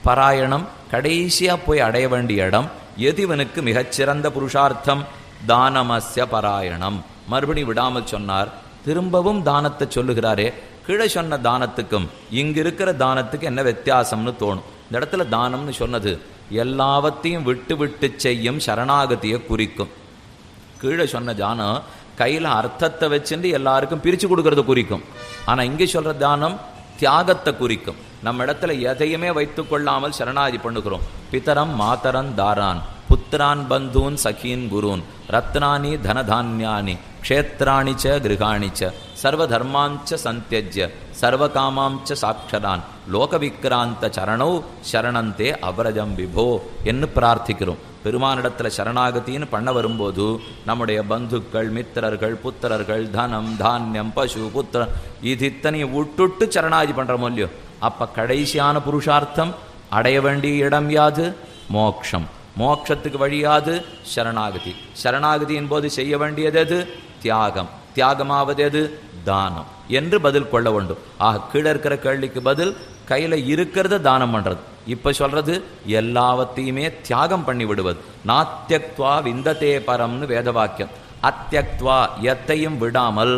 பராயணம் கடைசியா போய் அடைய வேண்டிய இடம். எது இவனுக்கு மிகச்சிறந்த புருஷார்த்தம்? தானமஸ்ய பராயணம். மறுபடி விடாமல் சொன்னார். திரும்பவும் தானத்தை சொல்லுகிறாரே. கீழே சொன்ன தானத்துக்கும் இங்க இருக்கிற தானத்துக்கு என்ன வித்தியாசம்னு தோணும். இந்த இடத்துல தானம்னு சொன்னது எல்லாவற்றையும் விட்டு விட்டு செய்யும் சரணாகதியை குறிக்கும். கீழே சொன்ன தானம் கையில் அர்த்தத்தை வச்சுட்டு எல்லாருக்கும் பிரித்து கொடுக்கறத குறிக்கும். ஆனால் இங்கே சொல்கிற தானம் தியாகத்தை குறிக்கும். நம்ம இடத்துல எதையுமே வைத்து கொள்ளாமல் சரணாகதி பண்ணுகிறோம். பிதரம் மாதரன் தாரான் புத்திரான் பந்தூன் சகீன் குருன் ரத்னானி தனதான்யானி க்ஷேத்ராணிச்ச கிருகாணிச்ச சர்வதர்மாஞ்ச சந்தியஜ்ய சர்வகாமாஞ்ச சாட்சரான் லோகவிக்ராந்த சரணோ சரணந்தே அபரஜம் விபோ என்று பிரார்த்திக்கிறோம். பெருமானிடத்தில் சரணாகத்தின்னு பண்ண வரும்போது நம்முடைய பந்துக்கள், மித்திரர்கள், புத்திரர்கள், தனம், தானியம், பசு, புத்திரன் இது இத்தனையும் விட்டுட்டு சரணாகதி பண்ணுறோமோ இல்லையோ, அப்போ கடைசியான புருஷார்த்தம் அடைய வேண்டிய இடம் யாது? மோக்ஷம். மோட்சத்துக்கு வழியாது சரணாகதி. சரணாகதியின் போது செய்ய வேண்டியது எது? தியாகம். தியாகமாவது எது? தானம் என்று பதில் கொள்ள வேண்டும். ஆக கீழே இருக்கிற கேள்விக்கு பதில் கையில் இருக்கிறத தானம் பண்ணுறது. இப்போ சொல்றது எல்லாவற்றையுமே தியாகம் பண்ணி விடுவது. நாத்தியக்துவா விந்ததே பரம்னு வேத வாக்கியம். அத்தியக்துவா எத்தையும் விடாமல்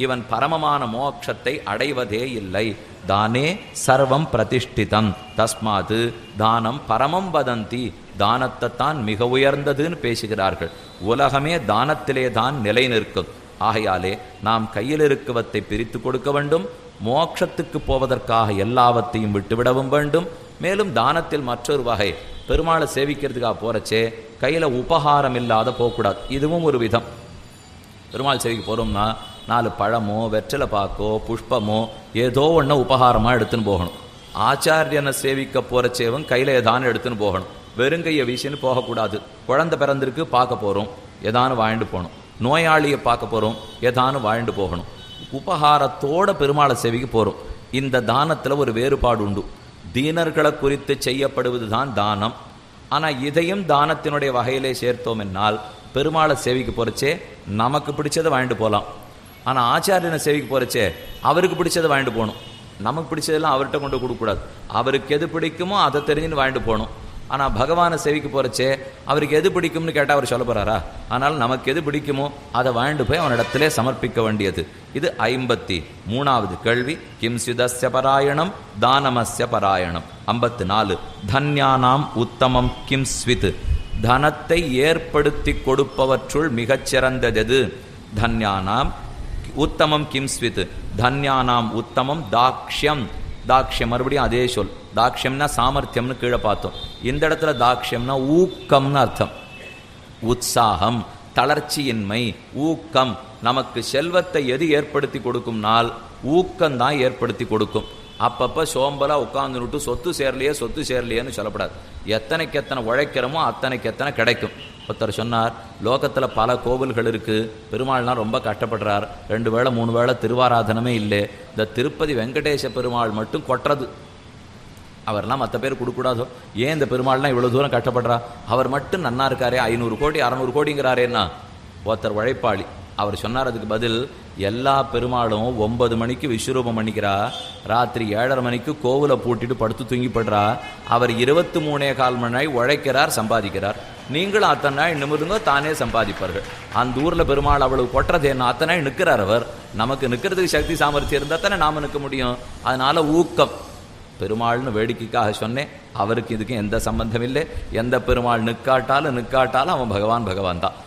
இவன் பரமமான மோட்சத்தை அடைவதே இல்லை. தானே சர்வம் பிரதிஷ்டிதம் தஸ்மாது தானம் பரமம் வதந்தி, தானத்தை தான் மிக உயர்ந்ததுன்னு பேசுகிறார்கள். உலகமே தானத்திலே தான் நிலை நிற்கும். ஆகையாலே நாம் கையில் இருக்குவத்தை பிரித்து கொடுக்க வேண்டும். மோட்சத்துக்கு போவதற்காக எல்லாவற்றையும் விட்டுவிடவும் வேண்டும். மேலும் தானத்தில் மற்றொரு வகை, பெருமாளை சேவிக்கிறதுக்காக போறச்சே கையில் உபகாரம் இல்லாத போகக்கூடாது. இதுவும் ஒரு விதம். பெருமாள் சேவிக்கு போகிறோம்னா 4 பழமோ வெற்றிலை பாக்கோ புஷ்பமோ ஏதோ ஒன்று உபகாரமாக எடுத்துன்னு போகணும். ஆச்சாரியனை சேவிக்க போகிறச்சேவும் கையில் ஏதானு எடுத்துன்னு போகணும். வெறுங்கையை வீசின்னு போகக்கூடாது. குழந்தை பிறந்திருக்கு பார்க்க போகிறோம், ஏதானு வாழ்ந்து போகணும். நோயாளியை பார்க்க போகிறோம், ஏதானு வாழ்ந்து போகணும். உபகாரத்தோட பெருமாளை சேவிக்கு போகிறோம். இந்த தானத்தில் ஒரு வேறுபாடு உண்டு. தீனர்களை குறித்து செய்யப்படுவது தான் தானம். ஆனால் இதையும் தானத்தினுடைய வகையிலே சேர்த்தோம் என்னால் பெருமாளை சேவிக்கு போகிறச்சே நமக்கு பிடிச்சதை வாங்கிட்டு போகலாம். ஆனால் ஆச்சாரியனை சேவிக்கு போகிறச்சே அவருக்கு பிடிச்சதை வாங்கிட்டு போகணும். நமக்கு பிடிச்சதெல்லாம் அவர்கிட்ட கொண்டு கொடுக்கக்கூடாது. அவருக்கு எது பிடிக்குமோ அதை தெரிஞ்சுன்னு வாங்கிட்டு போகணும். ஆனால் பகவானை சேவிக்கு போகிறச்சே அவருக்கு எது பிடிக்கும்னு கேட்டால் அவர் சொல்ல போகிறாரா? ஆனால் நமக்கு எது பிடிக்குமோ அதை வாங்கிட்டு போய் அவனிடத்திலே சமர்ப்பிக்க வேண்டியது. இது 53வது கேள்வி. கிம் சிதஸ்ய பராயணம் தானமஸ்ய பராயணம். 54 தன்யானாம் உத்தமம் கிம் ஸ்வித், தனத்தை ஏற்படுத்தி கொடுப்பவற்றுள் மிகச்சிறந்தது. தன்யானாம் உத்தமம் கிம் ஸ்வித், தன்யானாம் உத்தமம் தாக்ஷ்யம். தாக்ஷ்யம் மறுபடியும் அதே சொல். தாக்ஷ்யம்னா சாமர்த்தியம்னு கீழே பார்த்தோம். இந்த இடத்துல தாக்ஷ்யம்னா ஊக்கம்னு அர்த்தம். உற்சாகம், தளர்ச்சியின்மை, ஊக்கம். நமக்கு செல்வத்தை எது ஏற்படுத்தி கொடுக்கும்னால் ஊக்கம்தான் ஏற்படுத்தி கொடுக்கும். அப்பப்போ சோம்பலா உட்காந்துட்டு சொத்து சேரலையேன்னு சொல்லப்படாது. எத்தனைக்கு எத்தனை உழைக்கிறோமோ அத்தனைக்கு எத்தனை கிடைக்கும். ஒருத்தர் சொன்னார், லோகத்தில் பல கோவில்கள் இருக்குது, பெருமாள்லாம் ரொம்ப கஷ்டப்படுறார், 2 வேளை 3 வேளை திருவாராதனமே இல்லை, இந்த திருப்பதி வெங்கடேச பெருமாள் மட்டும் கொட்டுறது. அவர்லாம் மற்ற பேர் கொடுக்கூடாதோ, ஏன் இந்த பெருமாள்லாம் இவ்வளோ தூரம் கஷ்டப்படுறா, அவர் மட்டும் நன்னா இருக்காரே, 500 கோடி 600 கோடிங்கிறாரேன்னா. ஒருத்தர் உழைப்பாளி அவர் சொன்னார், அதுக்கு பதில், எல்லா பெருமாளும் 9 மணிக்கு விஸ்வரூபம் பண்ணிக்கிறா, ராத்திரி 7:30 மணிக்கு கோவிலை பூட்டிட்டு படுத்து தூங்கிப்படுறா. அவர் 23.25 மணி நாள் உழைக்கிறார், சம்பாதிக்கிறார். நீங்களும் அத்தனை நாள் நிமிருங்க, தானே சம்பாதிப்பார்கள். அந்த ஊரில் பெருமாள் அவ்வளவு கொட்டுறது என்ன, அத்தனை நாள் நிற்கிறார் அவர். நமக்கு நிற்கிறதுக்கு சக்தி சாமர்த்தியம் இருந்தால் தானே நாம் நிற்க முடியும். அதனால ஊக்கம். பெருமாள்னு வேடிக்கைக்காக சொன்னேன், அவருக்கு இதுக்கு எந்த சம்பந்தம் இல்லை. எந்த பெருமாள் நிற்காட்டாலும் அவன் பகவான் தான்.